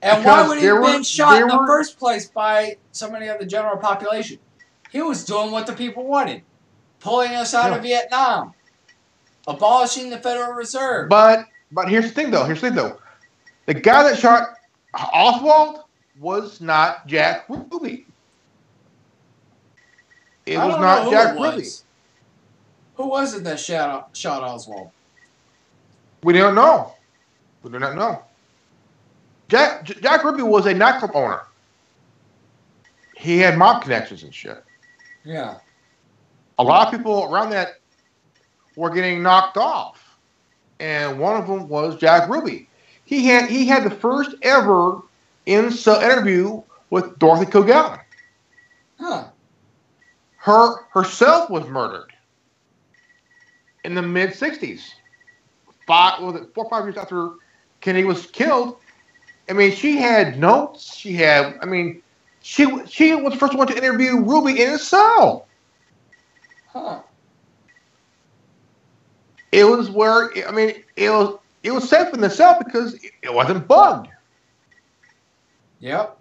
And why would he have been shot in the first place by somebody of the general population? He was doing what the people wanted. Pulling us out of Vietnam. Abolishing the Federal Reserve. But here's the thing, though. The guy that shot Oswald was not Jack Ruby. It was not Jack Ruby. Who was it that shot Oswald? We don't know. We do not know. Jack Ruby was a nightclub owner. He had mob connections and shit. Yeah. A lot of people around that were getting knocked off, and one of them was Jack Ruby. He had the first ever interview with Dorothy Kogello. Huh. Herself was murdered in the mid-'60s. 4 or 5 years after Kennedy was killed. I mean, she had notes. She had. I mean, she was the first one to interview Ruby in his cell. Huh. It was where. I mean, it was safe in the cell because it wasn't bugged. Yep.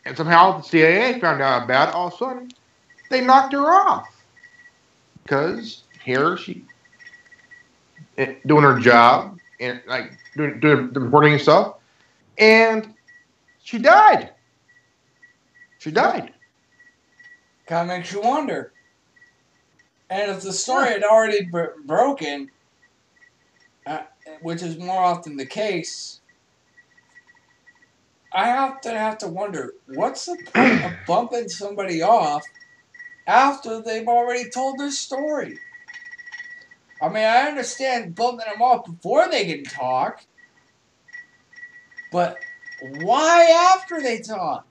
And somehow the CIA found out about it. All of a sudden, they knocked her off because here she doing her job and like doing the reporting and stuff, and she died. She died. Kind of makes you wonder. And if the story had already broken, which is more often the case, I have to wonder, what's the point of bumping somebody off after they've already told their story? I mean, I understand bumping them off before they can talk, but why after they talk?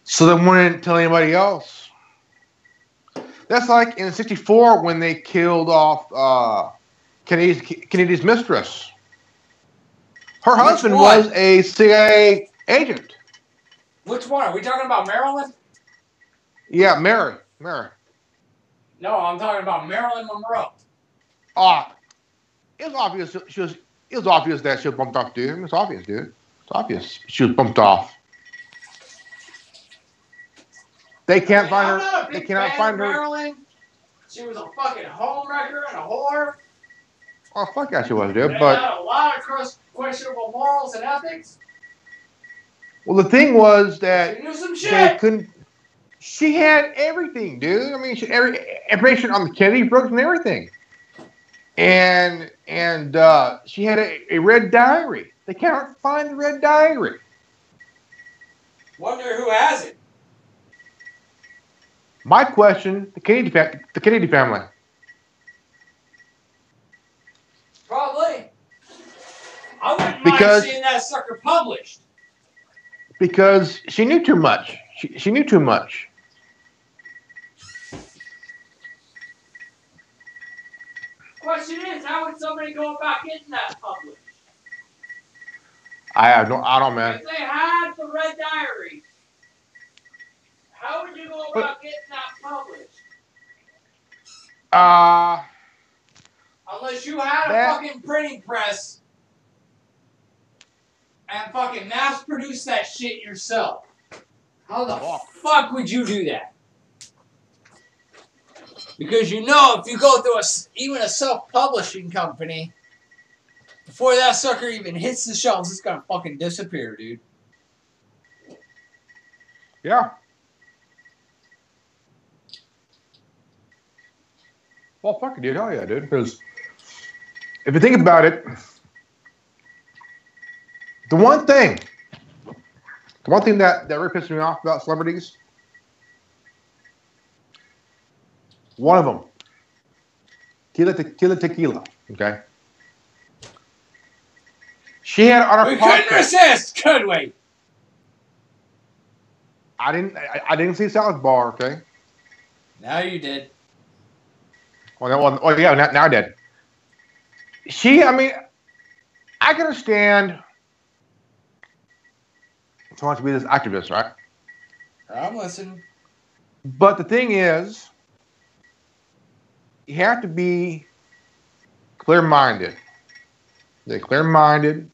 So they wouldn't tell anybody else. That's like in '64 when they killed off Kennedy's mistress. Her husband was a CIA agent. Which one? Are we talking about Marilyn? Yeah, Mary. No, I'm talking about Marilyn Monroe. It was obvious. It was obvious that she was bumped off, dude. It's obvious, dude. It's obvious she was bumped off. They can't find her. They cannot find her. Marilyn. She was a fucking homewrecker and a whore. Oh, fuck yeah, she was, dude. They But had a lot of questionable morals and ethics. well, the thing was that She knew some they shit. couldn't. She had everything, dude. I mean, she had every information on the Kennedy brooks and everything. And she had a red diary. They can't find the red diary. Wonder who has it. My question: the Kennedy family. Probably. I wouldn't Because- mind seeing that sucker published. Because she knew too much. She knew too much. Question is, how would somebody go about getting that published? I don't know, man. If they had the red diary, how would you go about getting that published? Unless you had a fucking printing press and fucking mass produce that shit yourself. How the fuck would you do that? Because you know, if you go through even a self-publishing company, before that sucker even hits the shelves, it's gonna fucking disappear, dude. Yeah. Well, fuck it, dude. Hell yeah, dude. Because if you think about it, the one thing that really pisses me off about celebrities, one of them, Tequila, okay? She had on her We podcast. couldn't resist, could we? I didn't see Sal's bar, okay? Now you did. Well, yeah, now I did. I mean, I can understand she wants to be this activist, right? I'm listening. But the thing is, you have to be clear-minded. They're clear-minded,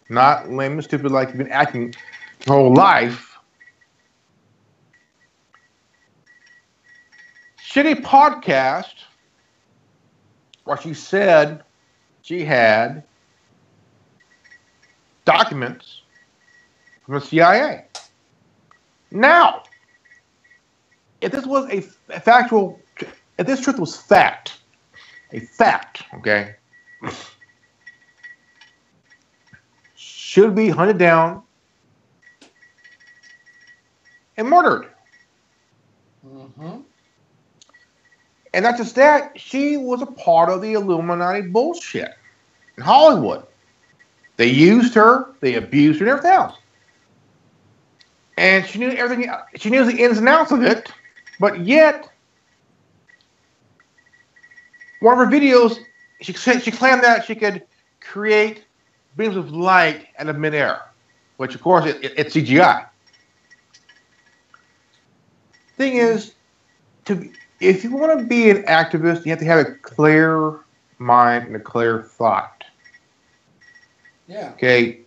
not lame and stupid like you've been acting your whole life. Shitty podcast where she said she had documents from the CIA. Now, if this was a factual, if this truth was fact, okay, should be hunted down and murdered. Mm-hmm. And not just that, she was a part of the Illuminati bullshit in Hollywood. They used her, they abused her, and everything else. And she knew everything. She knew the ins and outs of it, but yet, one of her videos, she claimed that she could create beams of light out of midair, which of course it's CGI. Thing is, if you want to be an activist, you have to have a clear mind and a clear thought. Yeah. Okay.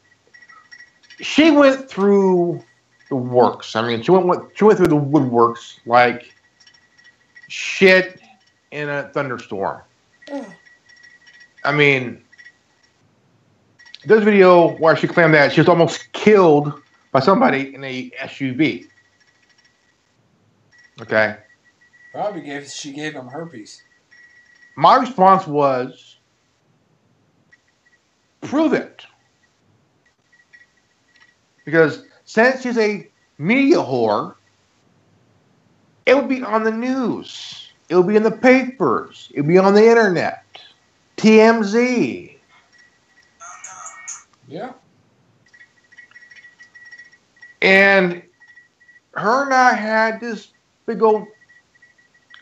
She went through the works. I mean, she went through the woodworks like shit in a thunderstorm. I mean, there's a video where she claimed that she was almost killed by somebody in a SUV. Okay. Probably she gave him herpes. My response was, prove it. Because since she's a media whore, it would be on the news. It would be in the papers. It would be on the internet. TMZ. Yeah. And her and I had this big old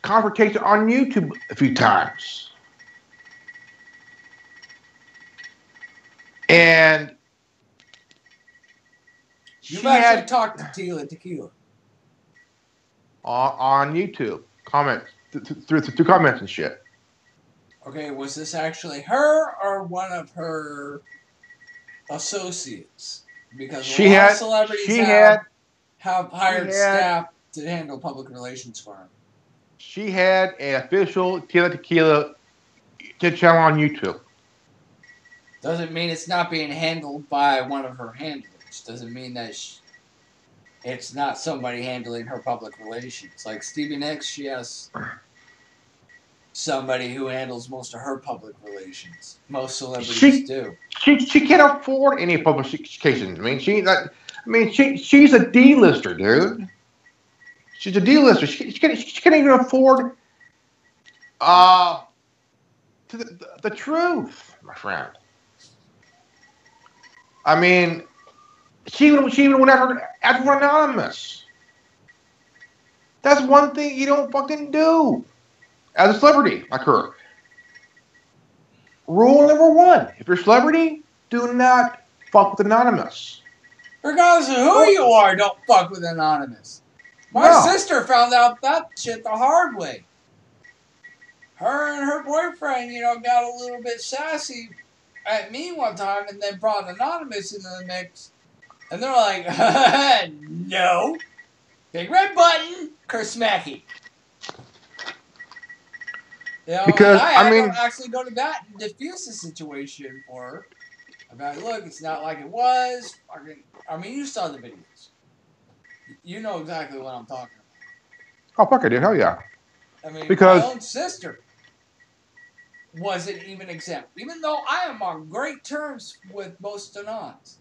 confrontation on YouTube a few times. And you've actually talked to Tequila on YouTube, comments through comments and shit. Okay, was this actually her or one of her associates? Because a lot of celebrities have hired staff to handle public relations for them. She had an official Tequila channel on YouTube. Doesn't mean it's not being handled by one of her handlers. Doesn't mean that it's not somebody handling her public relations. Like Stevie Nicks, she has somebody who handles most of her public relations. Most celebrities do. She can't afford any publications. I mean, she's a D-lister, dude. She's a D-lister. She can't even afford the truth, my friend. I mean, she even went after anonymous. That's one thing you don't fucking do as a celebrity like her. Rule number one: if you're a celebrity, do not fuck with anonymous. Regardless of who you are, don't fuck with anonymous. My sister found out that shit the hard way. Her and her boyfriend, got a little bit sassy at me one time and then brought anonymous into the mix. And they're like, no. Big red button, curse smacky. Because, I mean, actually go to bat and diffuse the situation for her. About, look, it's not like it was. I mean, you saw the videos. You know exactly what I'm talking about. Oh, fuck I did. Hell yeah. I mean, because my own sister wasn't even exempt. Even though I am on great terms with most Anons.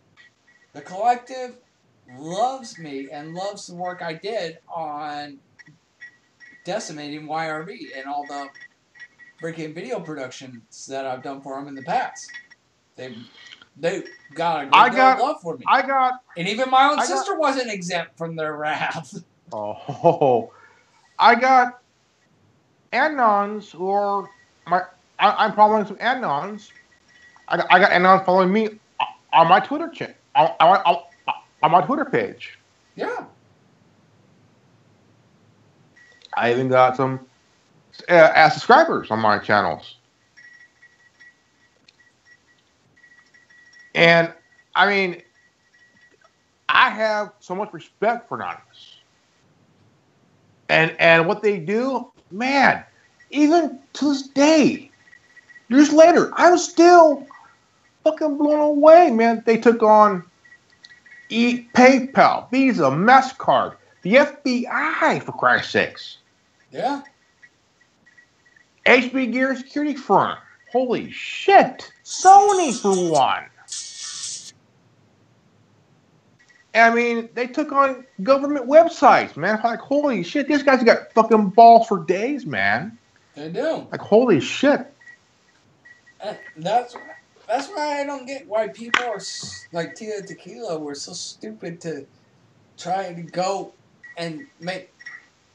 The collective loves me and loves the work I did on decimating YRB and all the freaking video productions that I've done for them in the past. They got a great deal of love for me. And even my own sister wasn't exempt from their wrath. Oh, I got Anons who are I'm following some Anons. I got Anons following me on my Twitter channel, on my Twitter page. Yeah. I even got some subscribers on my channels. And, I mean, I have so much respect for Anonymous. And what they do, man, even to this day, years later, I'm still fucking blown away, man. They took on PayPal, Visa, MasterCard, the FBI, for Christ's sakes. Yeah. HB Gear security firm. Holy shit. Sony for one. I mean, they took on government websites, man. Like, holy shit, these guys got fucking balls for days, man. They do. Like, holy shit. That's That's why I don't get why people are like Tia Tequila were so stupid to try to go and make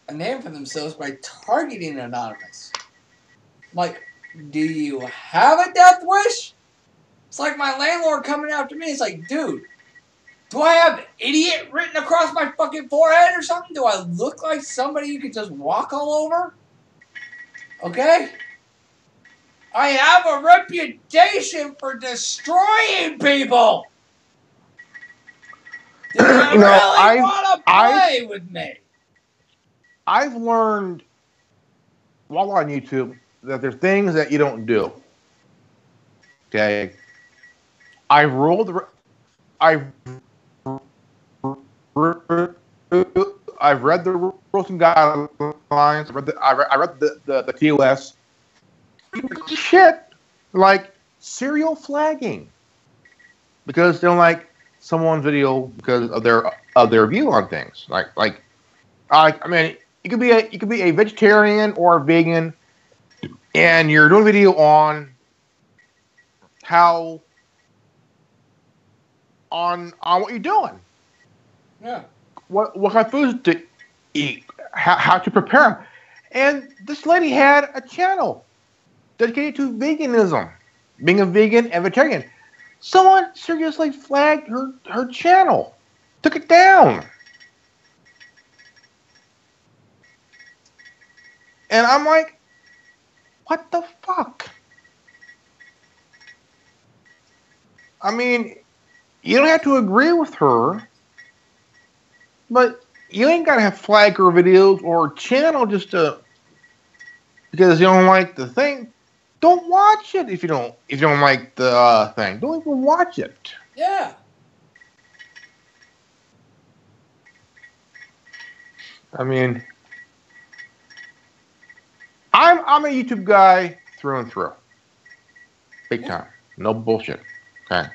a name for themselves by targeting Anonymous. Like, do you have a death wish? It's like my landlord coming after me. It's like, dude, do I have idiot written across my fucking forehead or something? Do I look like somebody you could just walk all over? Okay? I have a reputation for destroying people. Do you really want to play with me? I've learned while on YouTube that there's things that you don't do. Okay, I've read the rules and guidelines. I read the TOS. Shit, like serial flagging because they don't like someone's video because of their view on things. I mean, you could be a vegetarian or a vegan, and you're doing a video on how on what you're doing. Yeah. What kind of foods to eat, how to prepare them, and this lady had a channel dedicated to veganism, being a vegan and vegetarian. Someone seriously flagged her channel, took it down. And I'm like, what the fuck? I mean, you don't have to agree with her, but you ain't got to have flag her videos or channel just to because you don't like the thing. Don't watch it if you don't like the thing. Don't even watch it. Yeah. I mean, I'm a YouTube guy through and through, big time. No bullshit. Okay.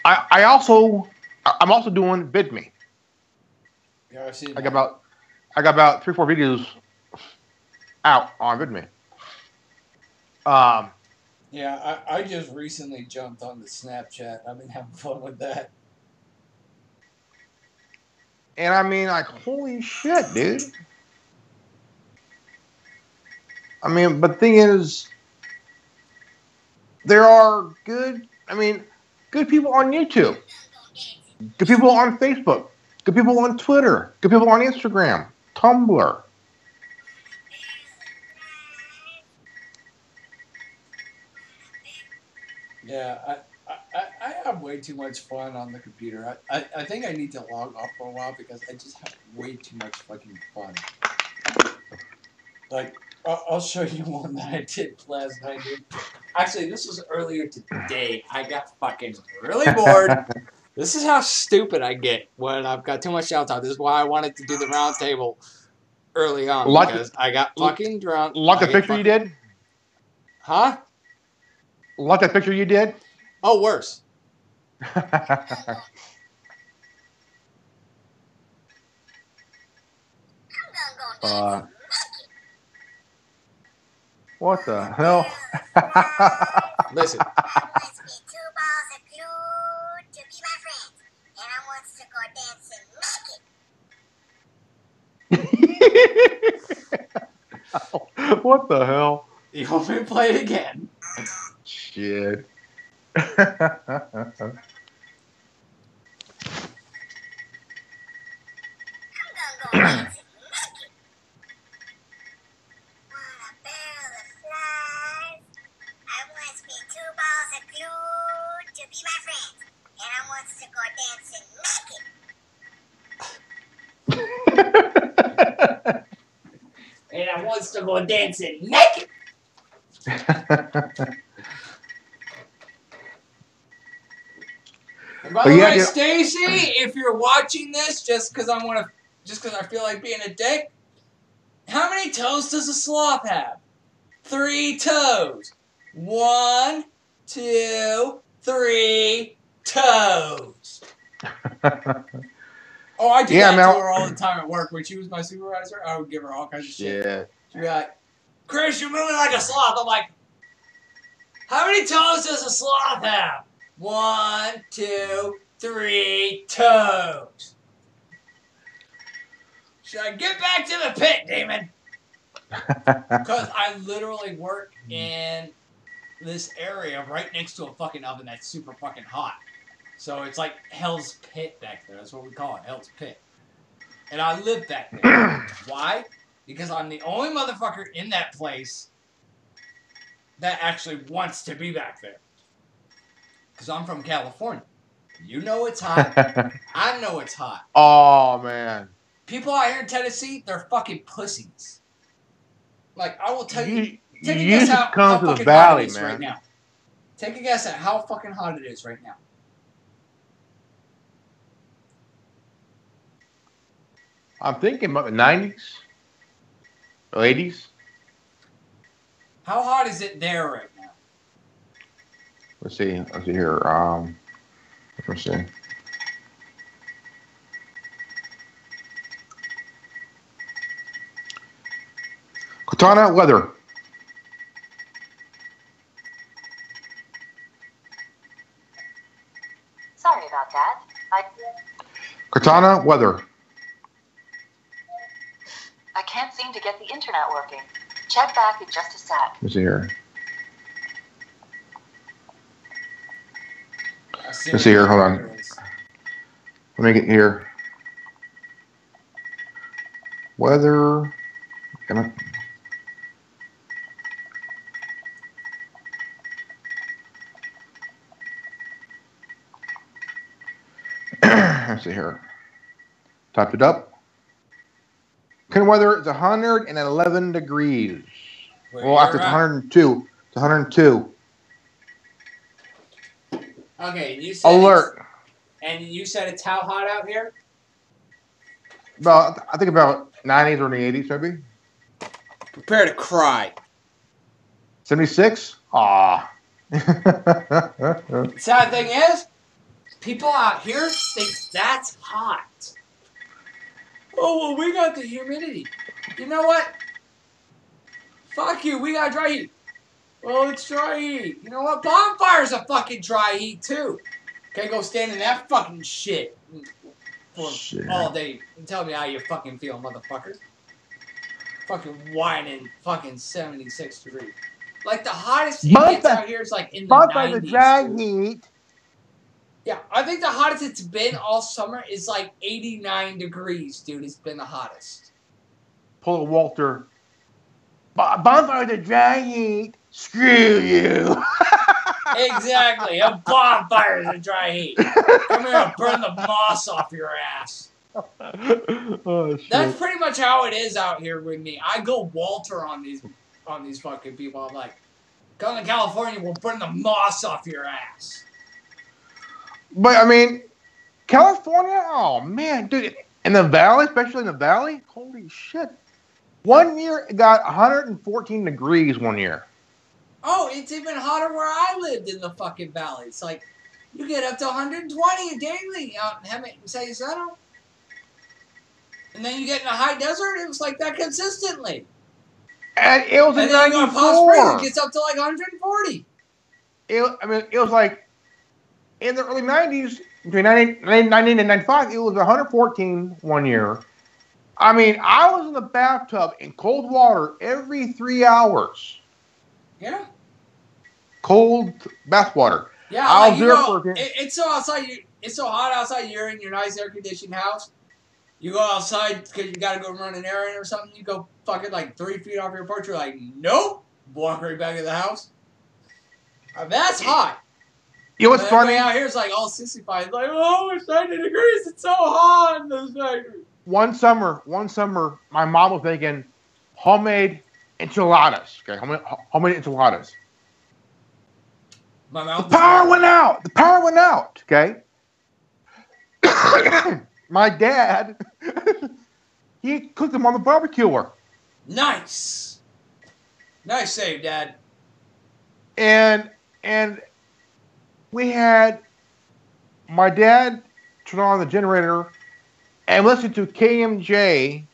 I'm also doing VidMe. Yeah, I've seen I got about 3 or 4 videos out on VidMe. Yeah, I just recently jumped on the Snapchat. I've been having fun with that. And I mean, like, holy shit, dude. I mean, but the thing is, there are good people on YouTube, good people on Facebook, good people on Twitter, good people on Instagram, Tumblr. Yeah, I have way too much fun on the computer. I think I need to log off for a while because I just have way too much fucking fun. Like, I'll show you one that I did last night, dude. Actually, this was earlier today. I got fucking really bored. This is how stupid I get when I've got too much downtime. This is why I wanted to do the round table early on because I got fucking drunk. Like the picture you did? Huh? Like that picture you did? Oh, worse. What the hell? Listen. What the hell? You want me to play it again? Shit. And I wants to go dancing naked. And by the way, Stacy, if you're watching this, just because I feel like being a dick, how many toes does a sloth have? 3 toes. 1, 2, 3 toes. Oh, I do that to her all the time at work. When she was my supervisor, I would give her all kinds of shit. Yeah. She'd be like, Chris, you're moving like a sloth. I'm like, How many toes does a sloth have? 1, 2, 3 toes. Should I get back to the pit, Damon? Because I literally work in this area right next to a fucking oven that's super fucking hot. So it's like Hell's Pit back there. That's what we call it, Hell's Pit. And I live back there. Why? Because I'm the only motherfucker in that place that actually wants to be back there. Because I'm from California. You know it's hot. I know it's hot. Oh, man. People out here in Tennessee, they're fucking pussies. Like, I will tell you. Take a You guess just how come to the fucking valley, hot it is man. right now. Take a guess at how fucking hot it is right now. I'm thinking about the 90s or 80s. How hot is it there right now? Let's see. Let's see here. Let's see. Cortana weather. Sorry about that. Cortana weather. I can't seem to get the internet working. Check back in just a sec. Let's see here. Let's see here. Hold on. Let me get here. Weather. Come on. Let's see here. Typed it up. Current weather is 111 degrees. Well, after it's 102. It's 102. Okay, you said alert. And you said it's how hot out here? About, I think about 90s or the 80s, maybe. Prepare to cry. 76? Aw. The sad thing is, people out here think that's hot. Oh, well, we got the humidity. You know what? Fuck you, we got dry heat. Well, it's dry heat. You know what? Bonfire's a fucking dry heat, too. Can't go stand in that fucking shit for all day and tell me how you fucking feel, motherfuckers. Fucking whining fucking 76 degrees. Like, the hottest it gets out here is, like, in the 90s. Dry heat. Yeah, I think the hottest it's been all summer is, like, 89 degrees, dude. It's been the hottest. Pull a Walter. Bonfire's a dry heat. Screw you. Exactly. A bonfire is a dry heat. Come here and burn the moss off your ass. Oh, shit. That's pretty much how it is out here with me. I go Walter on these fucking people. I'm like, come to California, we'll burn the moss off your ass. But, I mean, California, oh, man, dude. In the valley, especially in the valley, holy shit. One year, it got 114 degrees one year. Oh, it's even hotter where I lived in the fucking valley. It's like, you get up to 120 daily out in Hemet and Say Center. And then you get in the high desert, it was like that consistently. And it was in 94. And then you go to Palm Springs, it gets up to like 140. It was like, in the early 90s, between 90 and 95, it was 114 one year. I mean, I was in the bathtub in cold water every 3 hours. Yeah. Cold bath water. Yeah, I like, was there for it's so outside. It's so hot outside. You're in your nice air conditioned house. You go outside because you got to go run an errand or something. You go fucking like 3 feet off your porch. You're like, nope. Walk right back in the house. That's hot. You know what's funny? Out here it's like all sissified. It's like, oh, it's 90 degrees. It's so hot in this factory. One summer, my mom was making homemade enchiladas. Okay, homemade enchiladas. My mouth. The power went out. Okay. My dad, he cooked them on the barbecuer. Nice. Nice save, Dad. And we had my dad turn on the generator and listen to KMJ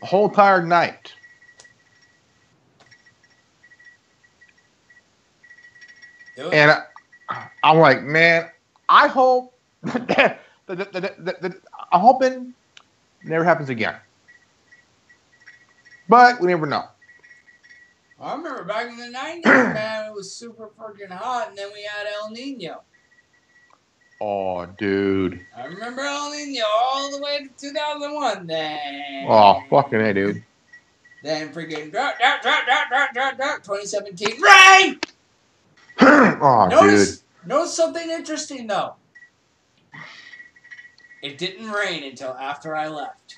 the whole entire night. And I'm like, man, I hope I'm hoping never happens again. But we never know. I remember back in the 90s, man, it was super freaking hot, and then we had El Nino. Oh, dude. I remember El Nino all the way to 2001. Then. Oh, fucking hey, dude. Then freaking drought, 2017, rain! Oh, Notice something interesting, though. It didn't rain until after I left.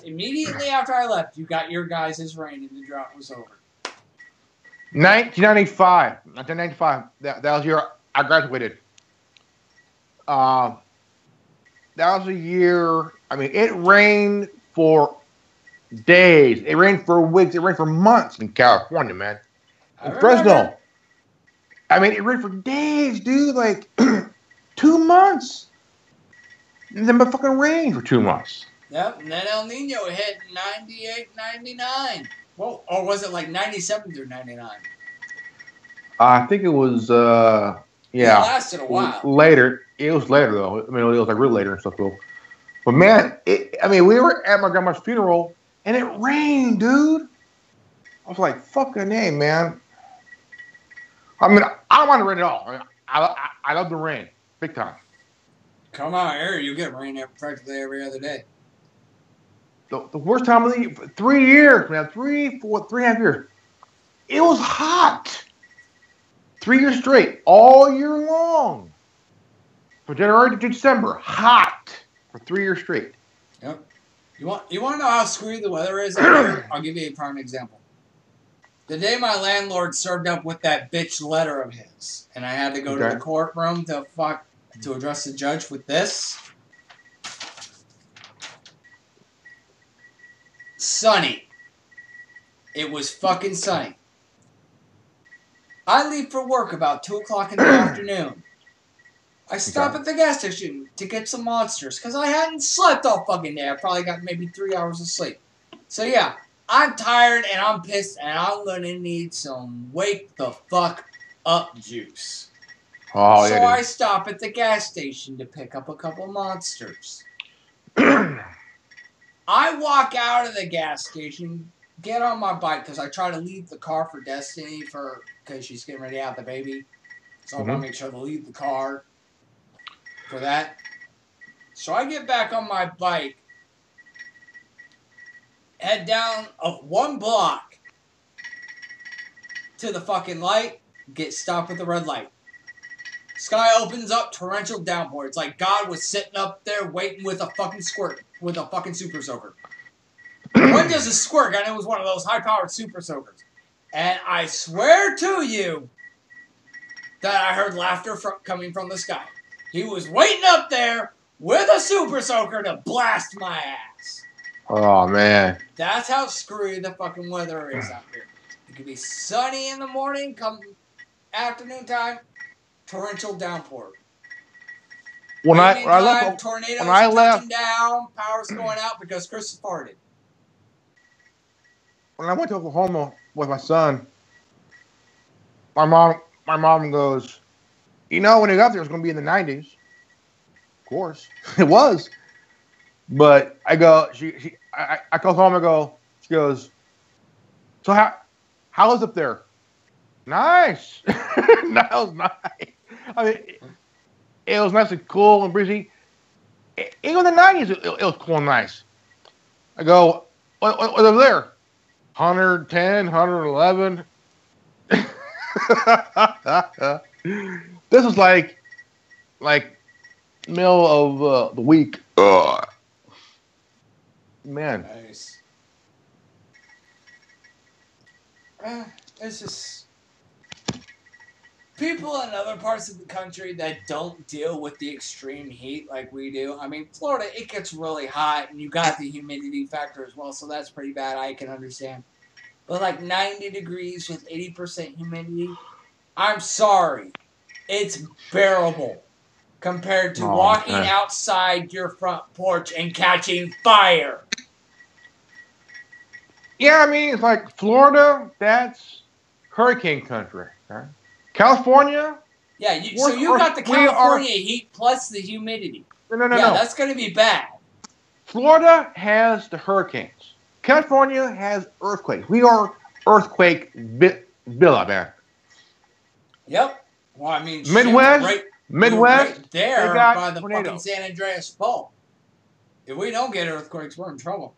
Immediately after I left, you got your guys' rain and the drought was over. 1995. That was the year I graduated. That was a year. I mean, it rained for days. It rained for weeks. It rained for months in California, man. In Fresno. I mean, it rained for days, dude. Like 2 months. And then it fucking rained for 2 months. Yep, and then El Nino hit 98, 99. Well, or was it like 97 through 99? I think it was, yeah. It lasted a while. Later. It was later, though. I mean, it was like real later and stuff, though. But, man, we were at my grandma's funeral, and it rained, dude. I was like, fucking A, man. I mean, I don't want to rain at all. I love the rain. Big time. Come on, here. You get rain practically every other day. The worst time of the year, 3 years, man. 3.5 years. It was hot. 3 years straight, all year long. From January to December, hot for 3 years straight. Yep. You want to know how screwy the weather is out here? I'll give you a prime example. The day my landlord served up with that bitch letter of his, and I had to go to the courtroom to address the judge with this. Sunny. It was fucking sunny. I leave for work about 2 o'clock in the afternoon. I stop at the gas station to get some monsters because I hadn't slept all fucking day. I probably got maybe 3 hours of sleep. So yeah, I'm tired and I'm pissed and I'm gonna need some wake the fuck up juice. Oh, so yeah, I stop at the gas station to pick up a couple monsters. I walk out of the gas station, get on my bike because I try to leave the car for Destiny because she's getting ready to have the baby. So I want to make sure to leave the car for that. So I get back on my bike, head down 1 block to the fucking light, get stopped at the red light. Sky opens up, torrential downpour. It's like God was sitting up there waiting with a fucking squirt, with a fucking super soaker. When does a squirt? And it was one of those high-powered super soakers. And I swear to you that I heard laughter coming from the sky. He was waiting up there with a super soaker to blast my ass. Oh, man. That's how screwy the fucking weather is out here. It could be sunny in the morning, come afternoon time, torrential downpour. When I left, tornadoes touching down, power's going out because Chris has farted. When I went to Oklahoma with my son, my mom goes, you know, when he got there, it was going to be in the 90s. Of course, it was. But I go, I call home. I go, she goes, so how is it up there? Nice. That was nice. I mean, it was nice and cool and breezy. Even in the 90s, it was cool and nice. I go, what's over there? 110, 111. This is like middle of the week. Man. Nice. It's just people in other parts of the country that don't deal with the extreme heat like we do. I mean, Florida, it gets really hot, and you got the humidity factor as well, so that's pretty bad. I can understand. But like 90 degrees with 80% humidity, I'm sorry. It's bearable compared to walking outside your front porch and catching fire. Yeah, I mean, it's like Florida, that's hurricane country. Okay? California. Yeah, so you got the California heat plus the humidity. No. That's going to be bad. Florida has the hurricanes. California has earthquakes. We are earthquake villa, man. Yep. Well, I mean, Midwest, right there they got by the tornadoes. fucking San Andreas Fault. If we don't get earthquakes, we're in trouble.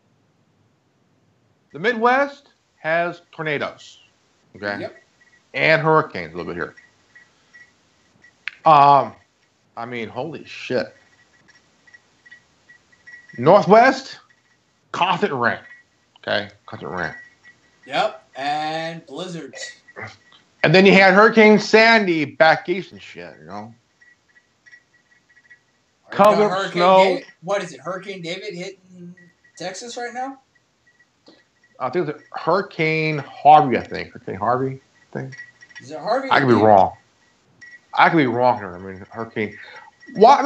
The Midwest has tornadoes. Okay. Yep. And hurricanes a little bit here. I mean, holy shit. Northwest, constant rain. Okay, constant rain. Yep, and blizzards. And then you had Hurricane Sandy back east and shit, you know. Covered snow. David, what is it? Hurricane David hitting Texas right now? I think it's Hurricane Harvey, I think. Hurricane Harvey, I think. Is it Harvey? I could be wrong. I could be wrong here. I mean, Hurricane. Why? I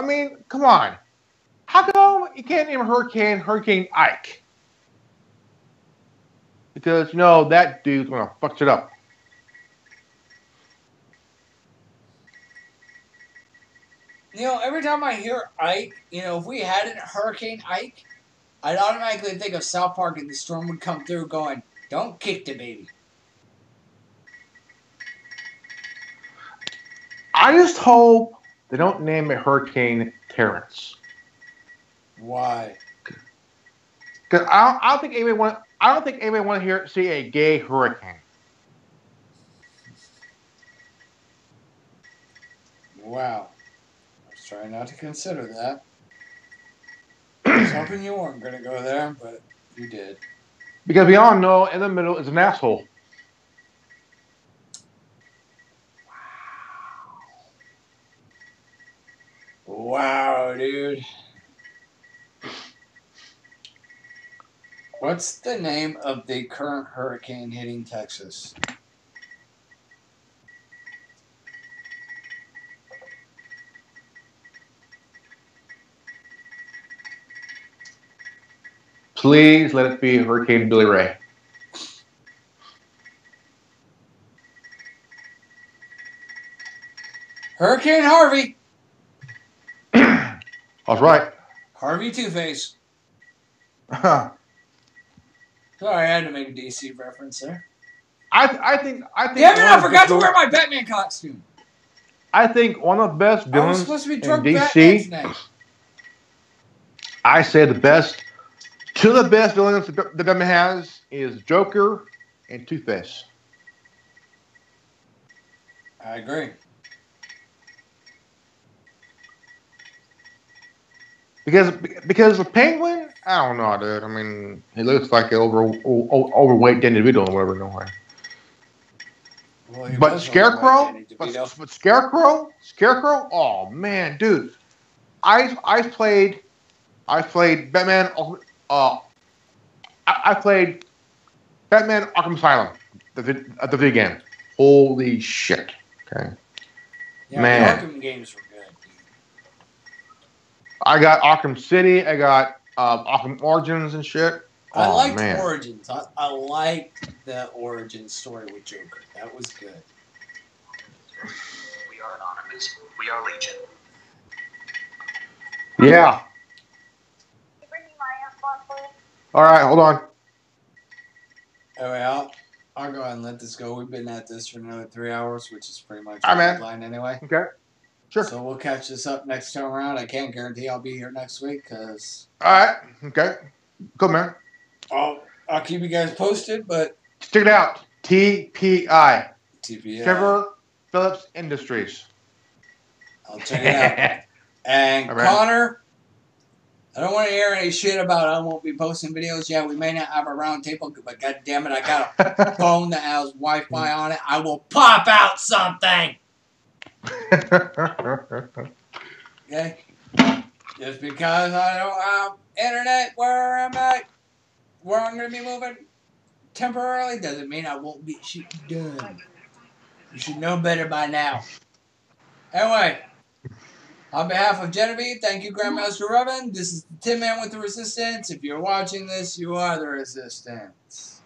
mean, come on. How come you can't name Hurricane Ike? Because, you know, that dude's going to fuck shit up. You know, every time I hear Ike, you know, if we had a Hurricane Ike, I'd automatically think of South Park and the storm would come through going, "Don't kick the baby." I just hope they don't name it Hurricane Terrence. Why? Because I don't think anybody want to see a gay hurricane. Wow. I was trying not to consider that. I was hoping you weren't going to go there, but you did. Because we all know in the middle is an asshole. Wow, dude. What's the name of the current hurricane hitting Texas? Please let it be Hurricane Billy Ray. Hurricane Harvey. That's right. Harvey Two-Face. Sorry, I had to make a DC reference there. I think. Damn it! I forgot to wear my Batman costume. I think one of the best I was villains supposed to be in drunk DC. Batman I say the best. Two of the best villains that Batman has is Joker and Two-Face. I agree. Because the Penguin, I don't know, dude. I mean, he looks like an overweight individual or whatever. No way. Well, But Scarecrow, Scarecrow. Oh man, dude, I played Batman. I played Batman Arkham Asylum, the video game. Holy shit! Okay, Yeah, man. The Arkham games were good. I got Arkham City. I got Arkham Origins and shit. I liked man. Origins. I liked the origin story with Joker. That was good. We are anonymous. We are Legion. Yeah. You bring me my AirPods, please? All right, hold on. Anyway, I'll go ahead and let this go. We've been at this for nearly 3 hours, which is pretty much All the right, man. deadline anyway. Okay. Sure. So we'll catch this up next time around. I can't guarantee I'll be here next week because All right. Okay. Good, man. I'll keep you guys posted, but Check it out. TPI. TPI. Trevor Phillips Industries. I'll check it out. And All right. Connor, I don't want to hear any shit about I won't be posting videos. Yeah, we may not have a round table, but god damn it, I got a phone that has Wi-Fi on it. I will pop out something. Okay? Just because I don't have internet where I'm at, where I'm going to be moving temporarily, doesn't mean I won't get shit done. You should know better by now. Anyway, On behalf of Genevieve, thank you, Grandmaster Revan. This is the Tin Man with the Resistance. If you're watching this, you are the Resistance.